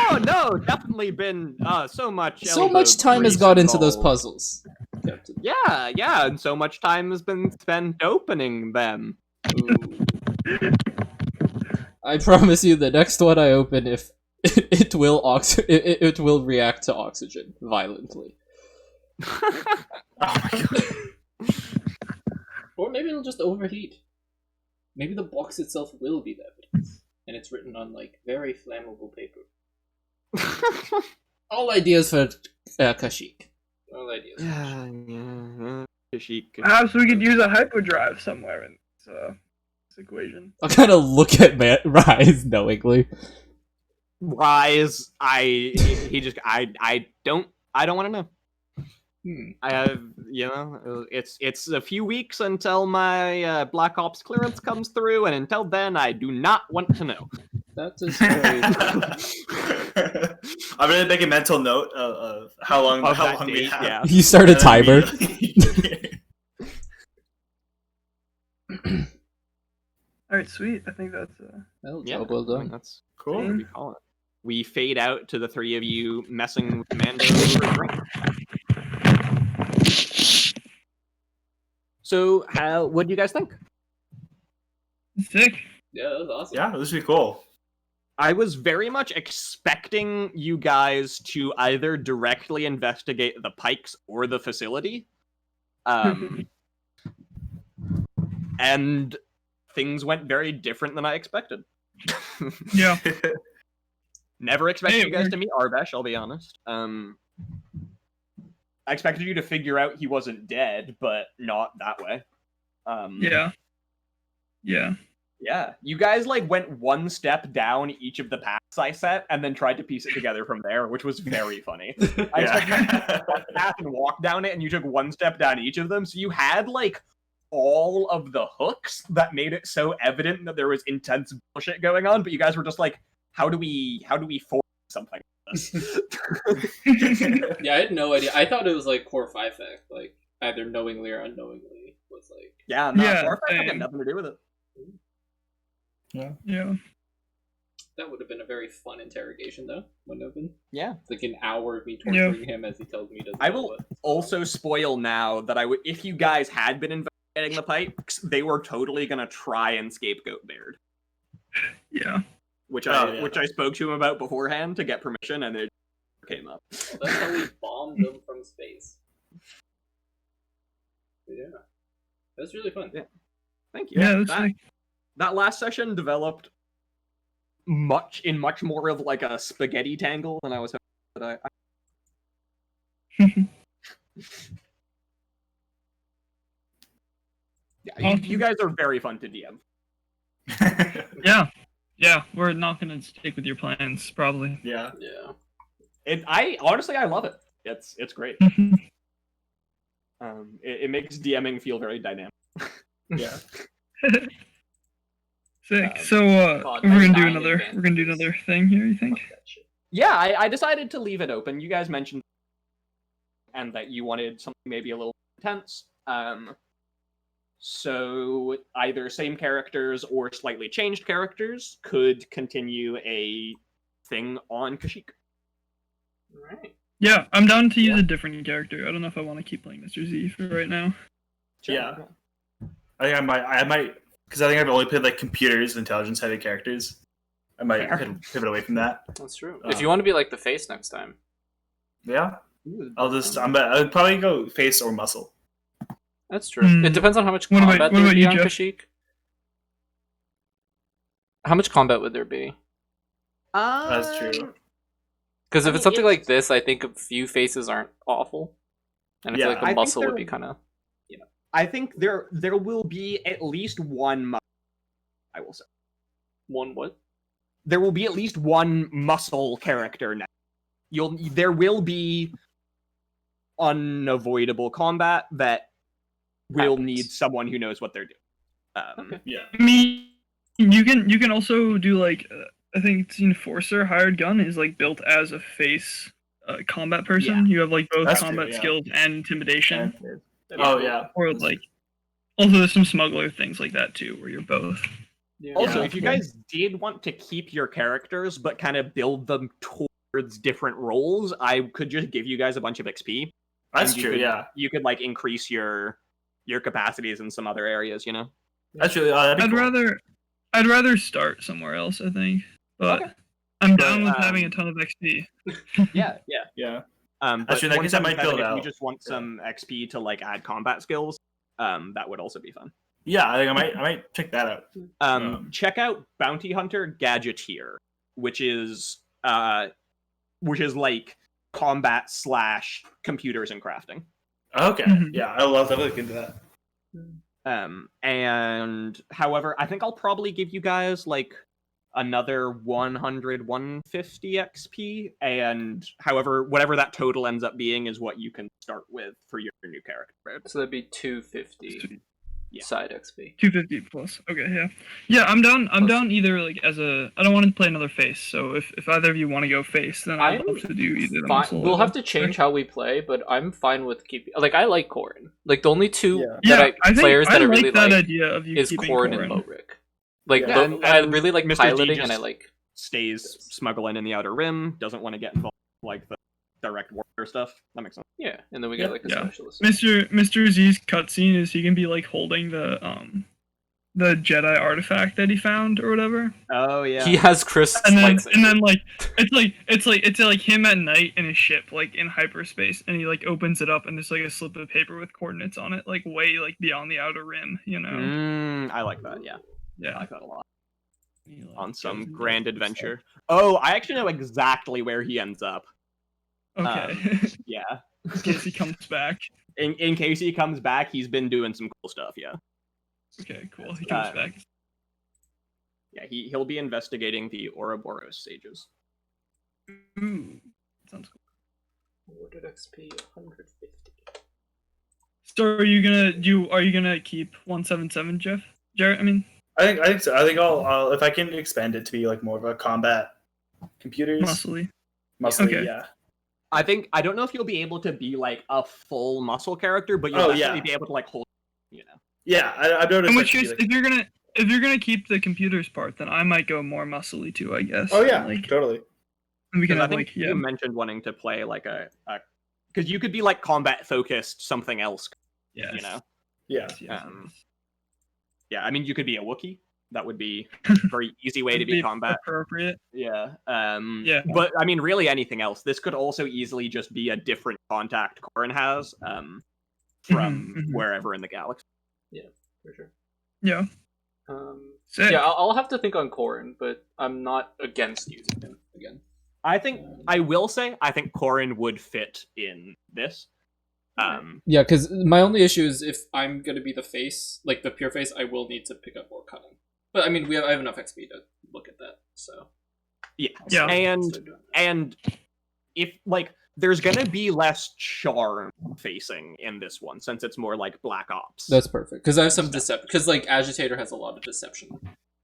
definitely been so much. So elbow much time has grease gone into those involved. puzzles. Captain. Yeah, and so much time has been spent opening them. Ooh. I promise you, the next one I open, if it will it will react to oxygen violently, Oh my god. or maybe it'll just overheat. Maybe the box itself will be the evidence, and it's written on like very flammable paper. All ideas for Kashyyyk. All ideas. Yeah. Perhaps we could use a hyperdrive somewhere in this equation. I'll kind of look at Rise knowingly. Rise, I don't want to know. I have, it's a few weeks until my Black Ops clearance comes through, and until then, I do not want to know. That is very I'm gonna make a mental note of how long Of how that long we date, have. yeah. You start a timer. All right, sweet. I think that's Well, Yeah, job well I mean, done. that's Cool. what we call it. We fade out to the three of you messing with Mando over a drink. So, what do you guys think? sick. Yeah, that was awesome. Yeah, this would be cool. I was very much expecting you guys to either directly investigate the Pikes or the facility. And things went very different than I expected. Yeah. Never expected Hey, you guys we're- to meet Arbesh, I'll be honest. I expected you to figure out he wasn't dead, but not that way. Yeah. Yeah. Yeah, you guys like went one step down each of the paths I set, and then tried to piece it together from there, which was very funny. I expected you to take one path and walk down it, and you took one step down each of them, so you had like all of the hooks that made it so evident that there was intense bullshit going on. But you guys were just like, how do we form something like this? Yeah, I had no idea. I thought it was like core 5 fact, like either knowingly or unknowingly was like. Yeah, no, Yeah, Warfack had same. nothing to do with it. Yeah. That would have been a very fun interrogation, though. Wouldn't have been. Yeah. It's like an hour of me torturing him as he tells me he doesn't I know will what. also spoil now that if you guys had been investigating the Pikes, they were totally gonna try and scapegoat Baird, Yeah. which Oh, yeah. I spoke to him about beforehand to get permission, and it came up. Well, that's how we bombed them from space. But yeah. That was really fun. Yeah. Thank you. Yeah, that's that, sick. that last session developed much more of like a spaghetti tangle than I was hoping. Yeah, you guys are very fun to DM. Yeah. Yeah, we're not gonna stick with your plans, probably. Yeah. Yeah. I honestly love it. It's great. It makes DMing feel very dynamic. Yeah. Sick. Um, So God, we're my gonna do dying another thing here, you think? Fuck that shit. Yeah, I decided to leave it open. You guys mentioned and that you wanted something maybe a little intense. So either same characters or slightly changed characters could continue a thing on Kashyyyk. Alright. Yeah, I'm down to use a different character. I don't know if I want to keep playing Mr. Z for right now. Yeah. I think I might, because I think I've only played like computers, intelligence-headed characters. I might Fair. pivot away from that. That's true. If you want to be like the face next time. Yeah. I'd probably go face or muscle. That's true. It depends on how much What about- combat what there would about be you, on Jeff? Kashyyyk. How much combat would there be? That's true. Because if I mean, it's something it's- like this, I think a few faces aren't awful. And I feel Yeah. like I a think muscle would there- be kind of... I think there will be at least one I will say. One what? There will be at least one muscle character now. There will be unavoidable combat that will Happens. need someone who knows what they're doing. Okay. Yeah. I mean, you can also do like I think it's Enforcer Hired Gun is like built as a face combat person. You have like both That's true, combat yeah. skills and intimidation, Oh yeah. or like also there's some smuggler things like that too, where you're both. Yeah. Also, Yeah. if you guys did want to keep your characters but kind of build them towards different roles, I could just give you guys a bunch of XP. That's And you true. could- Yeah. You could like increase your capacities in some other areas, you know? That's really. That'd be cool. I'd rather start somewhere else, I think. But Okay. I'm down with But, having a ton of XP. Yeah. Yeah. But Actually, I guess I might 177, build if you out. just want some XP to like add combat skills, that would also be fun. Yeah, I think I might check that out. Check out Bounty Hunter Gadgeteer, which is like combat / computers and crafting. Okay. Mhm. Yeah, I'll definitely look into that. And however, I think I'll probably give you guys like another 100, 150 XP, and however, whatever that total ends up being is what you can start with for your new character. So that'd be 250. Yeah. side XP. 250 plus. Okay, yeah. Yeah, I'm down. I'm down either like as a. I don't want to play another face. So if either of you want to go face, then I'd love to do either the muscle. We'll or have the- to change how we play, but I'm fine with keeping. Like I like Corin. Like the only two Yeah, I think players that I really that like idea of you is keeping Corin and Lorick. Like I really like Mr. G piloting, just and I like stays smuggling in the Outer Rim. Doesn't want to get involved like the direct warfare stuff. That makes sense. yeah. And then we get like a Yeah. specialist. Mr. Z's cutscene is he can be like holding the Jedi artifact that he found or whatever. Oh yeah. He has Chris And lightsaber. then like it's like him at night in his ship, like in hyperspace, and he like opens it up and there's like a slip of paper with coordinates on it, like way like beyond the outer rim, you know. I like that. Yeah, I Yeah. like that a lot. He, like, On goes some and grand does adventure. Oh, I actually know exactly where he ends up. stuff. Okay. Yeah. In case he comes back. In case he comes back, he's been doing some cool stuff. Yeah. Okay, cool. He comes back. Yeah, he'll be investigating the Ouroboros sages. Ooh. Sounds cool. Awarded XP 150. So are you gonna keep 177, Jeff? Jarrett, I mean. I think so. I think I'll if I can expand it to be like more of a combat computers. Muscly. Muscly, Okay. yeah. I don't know if you'll be able to be like a full muscle character, but you'll Oh, definitely yeah. be able to like hold, you know. Yeah, I've noticed. And that which to be, is, like- if you're gonna keep the computers part, then I might go more muscly too, I guess. Oh yeah, Like totally. we can I have think like you mentioned wanting to play like a because you could be like combat focused something else, yes. you know. Yeah. Yes. Yeah, I mean you could be a Wookiee. That would be a very easy way to be combat. appropriate. Yeah. Yeah. But I mean, really anything else. This could also easily just be a different contact Corin has from Mhm. wherever in the galaxy. For sure. Yeah. Sick. Yeah, I'll have to think on Corin, but I'm not against using him again. I think I think Corin would fit in this. Yeah, because my only issue is if I'm gonna be the face, like the pure face, I will need to pick up more cunning. But I mean, I have enough XP to look at that, so Yeah. Yeah. And if like there's gonna be less charm facing in this one since it's more like Black Ops. that's perfect. Because I have some deception. Because like Agitator has a lot of deception.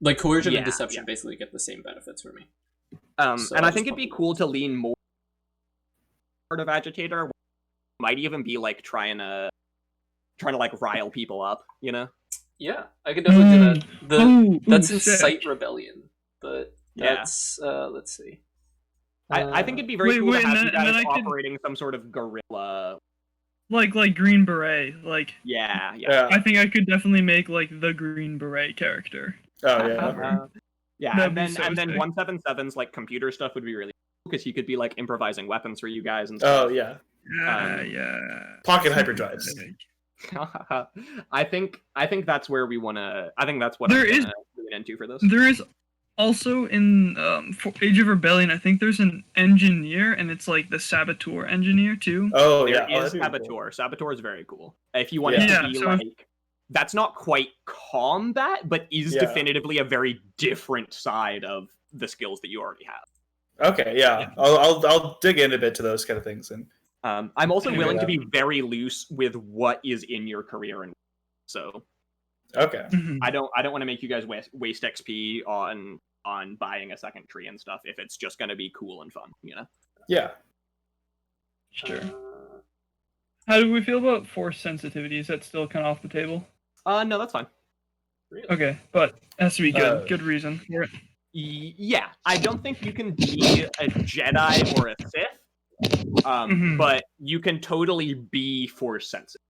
Like coercion Yeah, and deception yeah. basically get the same benefits for me. So and I'll I think just it'd be probably- cool to lean more part of Agitator. Might even be like trying to like rile people up, you know? Yeah, I could definitely do that. That's sick. Incite Rebellion, but Yeah. that's let's see. I think it'd be very Wait, cool wait, to have and you then guys I could- operating some sort of guerrilla. Like Green Beret. Like Yeah. Yeah. I think I could definitely make like the Green Beret character. Oh yeah. Yeah, That'd and be then so and then sick. 177's like computer stuff would be really cool because he could be like improvising weapons for you guys and stuff. Oh yeah. Yeah, Um, yeah. Pocket hyperdrives. I think that's where we want to. I think that's what There I'm is- gonna lean into for this. There is also in for Age of Rebellion, I think there's an engineer, and it's like the Saboteur engineer too. Oh There yeah. is that'd be Saboteur. cool. Saboteur is very cool. If you want it Yeah. to be So like, that's not quite combat, but is Yeah. definitively a very different side of the skills that you already have. Okay, yeah. Yeah. I'll dig in a bit to those kind of things and I'm also Anyway, willing to yeah. be very loose with what is in your career, and so okay. Mhm. I don't want to make you guys waste XP on buying a second tree and stuff if it's just going to be cool and fun, you know. Yeah. Sure. How do we feel about force sensitivity? Is that still kind of off the table? No, that's fine. Really? Okay, but it has to be good. Uh, Good reason for it. Yeah, I don't think you can be a Jedi or a Sith, Mhm. but you can totally be force sensitive.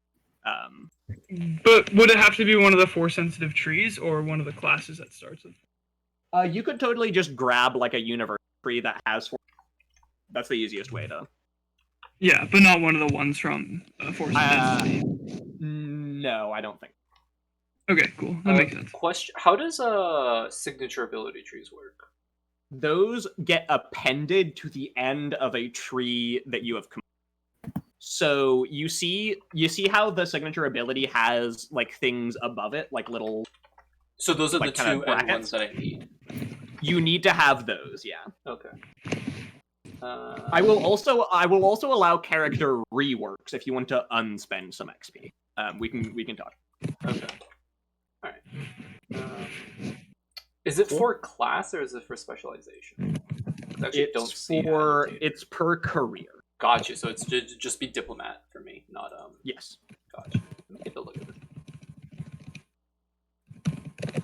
But would it have to be one of the force sensitive trees or one of the classes that starts with? You could totally just grab like a universe tree that has force. That's the easiest way to. Yeah, but not one of the ones from force sensitivity. No, I don't think. Okay, cool. That makes sense. Question: how does signature ability trees work? Those get appended to the end of a tree that you have completed. So you see how the signature ability has like things above it, like little. So those are Like the kinda two end brackets? ones that I need. You need to have those, yeah. Okay. I will also allow character reworks if you want to unspend some XP. We can talk. Okay. Alright. Is it for class or is it for specialization? I actually don't see it annotated. It's per career. Gotcha. So it's just be diplomat for me, not Yes. Gotcha. Let me take a look at it.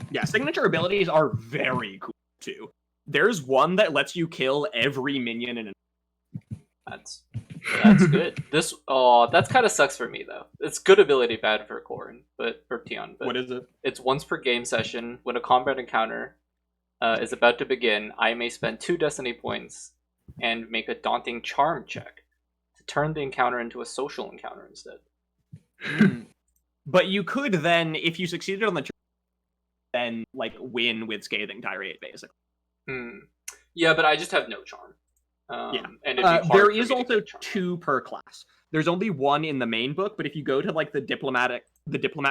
Yeah, signature abilities are very cool too. There's one that lets you kill every minion in an. That's good. That kind of sucks for me though. It's good ability, bad for Corin, but for Tion. But what is it? It's once per game session. When a combat encounter is about to begin, I may spend 2 destiny points and make a daunting charm check to turn the encounter into a social encounter instead. But you could then, if you succeeded on the charm, then like win with scathing tirade, basically. Yeah, but I just have no charm. Yeah, and it'd be hard there for is me to also get charm. 2 per class. There's only 1 in the main book, but if you go to like the diplomat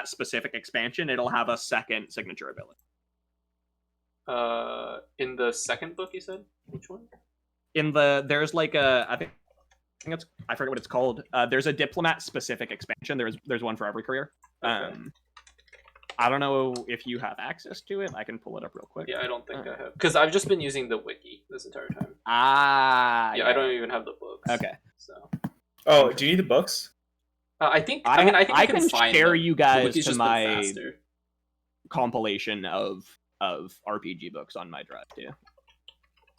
specific expansion, it'll have a second signature ability. In the second book, you said? Which one? There's like I forget what it's called. There's a diplomat specific expansion. There's one for every career. Okay. I don't know if you have access to it. I can pull it up real quick. Yeah, I don't think I have. Because I've just been using the wiki this entire time. Yeah, I don't even have the books. Okay. So. Oh, do you need the books? I think I can find share them. you guys Just to been my faster. compilation of RPG books on my drive too.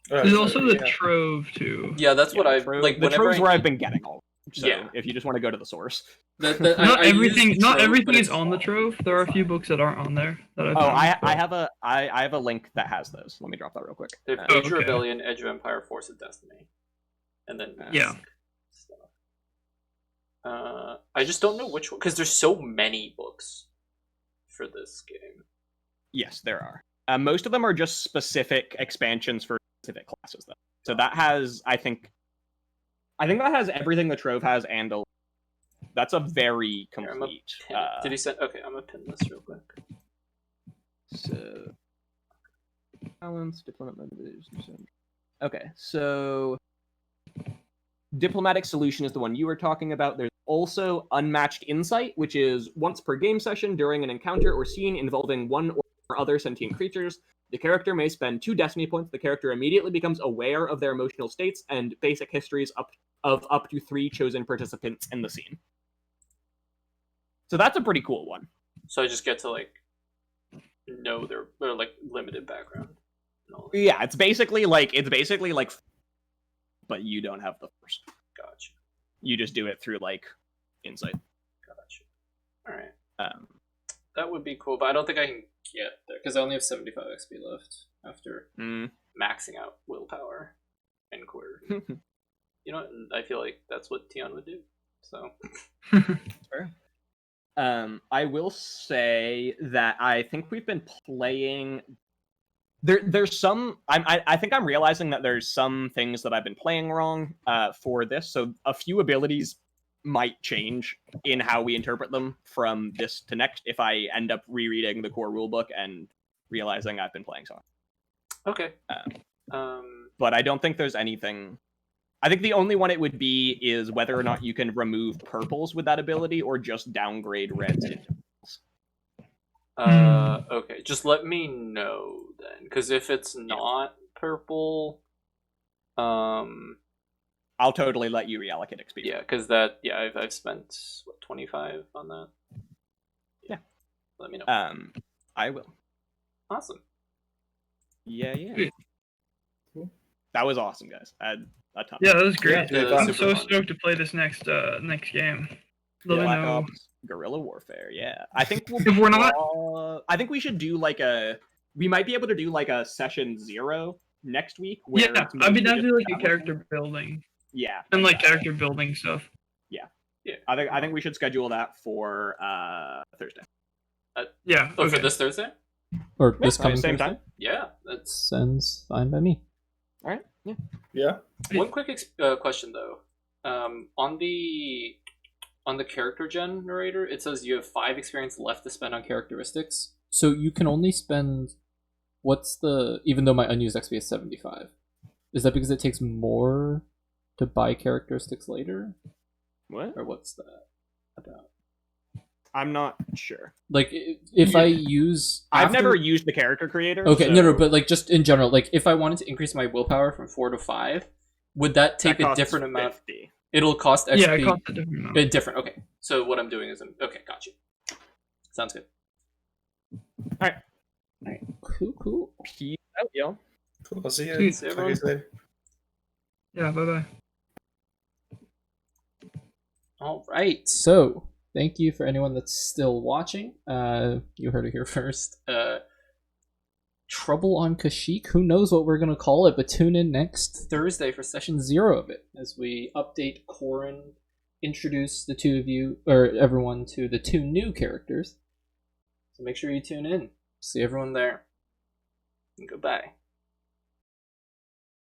There's also the Trove too. Yeah, that's what I've Trove, like. The Whenever Trove's where I've been getting all. So Yeah. if you just want to go to the source. Not everything is on the Trove. Trove. There are a few books that aren't on there. That I found. I have a link that has those. Let me drop that real quick. They have Age of Rebellion, Edge of Empire, Force of Destiny, and then Yeah. stuff. I just don't know which one because there's so many books for this game. Yes, there are. Most of them are just specific expansions for specific classes, though. So that has, I think that has everything the Trove has, and that's a very complete. Did he send? Okay, I'm gonna pin this real quick. So, balance, diplomat motivation. Okay, so diplomatic solution is the one you were talking about. There's also unmatched insight, which is once per game session during an encounter or scene involving one or other sentient creatures. The character may spend 2 destiny points. The character immediately becomes aware of their emotional states and basic histories of up to 3 chosen participants in the scene. So that's a pretty cool one. So I just get to like know their like limited background. Yeah, it's basically like, but you don't have the first. Gotcha. You just do it through like insight. Gotcha. All right. That would be cool, but I don't think I can get there because I only have 75 XP left after maxing out willpower and queer. You know, I feel like that's what Tion would do. So. Fair. I will say that I think we've been playing. There's some. I think I'm realizing that there's some things that I've been playing wrong for this. So a few abilities might change in how we interpret them from this to next if I end up rereading the core rulebook and realizing I've been playing so. Okay. But I don't think there's anything. I think the only one it would be is whether or not you can remove purples with that ability or just downgrade reds into purples. Okay, just let me know then, because if it's not purple, I'll totally let you reallocate XP. Yeah, because I've spent what 25 on that. Yeah, let me know. I will. Awesome. Yeah. That was awesome, guys. I had a ton. Yeah, that was great. Yeah, I'm so stoked to play this next game. Let me know. Guerrilla warfare. Yeah, I think if we're not, I think we should do like we might be able to do like a session 0 next week. Yeah, I'd be down to do like a character building. Yeah, and like character building stuff. Yeah. I think we should schedule that for Thursday. Yeah. For this Thursday? Or this coming same Thursday? time? Yeah, that sounds fine by me. All right. Yeah. Yeah. One quick question though. On the character generator, it says you have 5 experience left to spend on characteristics. So you can only spend. Even though my unused XP is 75, is that because it takes more to buy characteristics later? What? Or what's that about? I'm not sure. Like, if I use... I've never used the character creator. Okay, so no, but like just in general, like if I wanted to increase my willpower from 4 to 5, would that take that a costs different amount? 50. It'll cost XP. Yeah, it costs a different amount. Different. Okay, so what I'm doing is okay, got you. Sounds good. All right, cool. Peace out, y'all. Cool. I'll see you. Sweet. See you guys later. Yeah, bye-bye. All right, so thank you for anyone that's still watching. You heard it here first. Trouble on Kashyyyk. Who knows what we're gonna call it? But tune in next Thursday for session 0 of it as we update Corin, introduce the two of you or everyone to the 2 new characters. So make sure you tune in. See everyone there. And goodbye.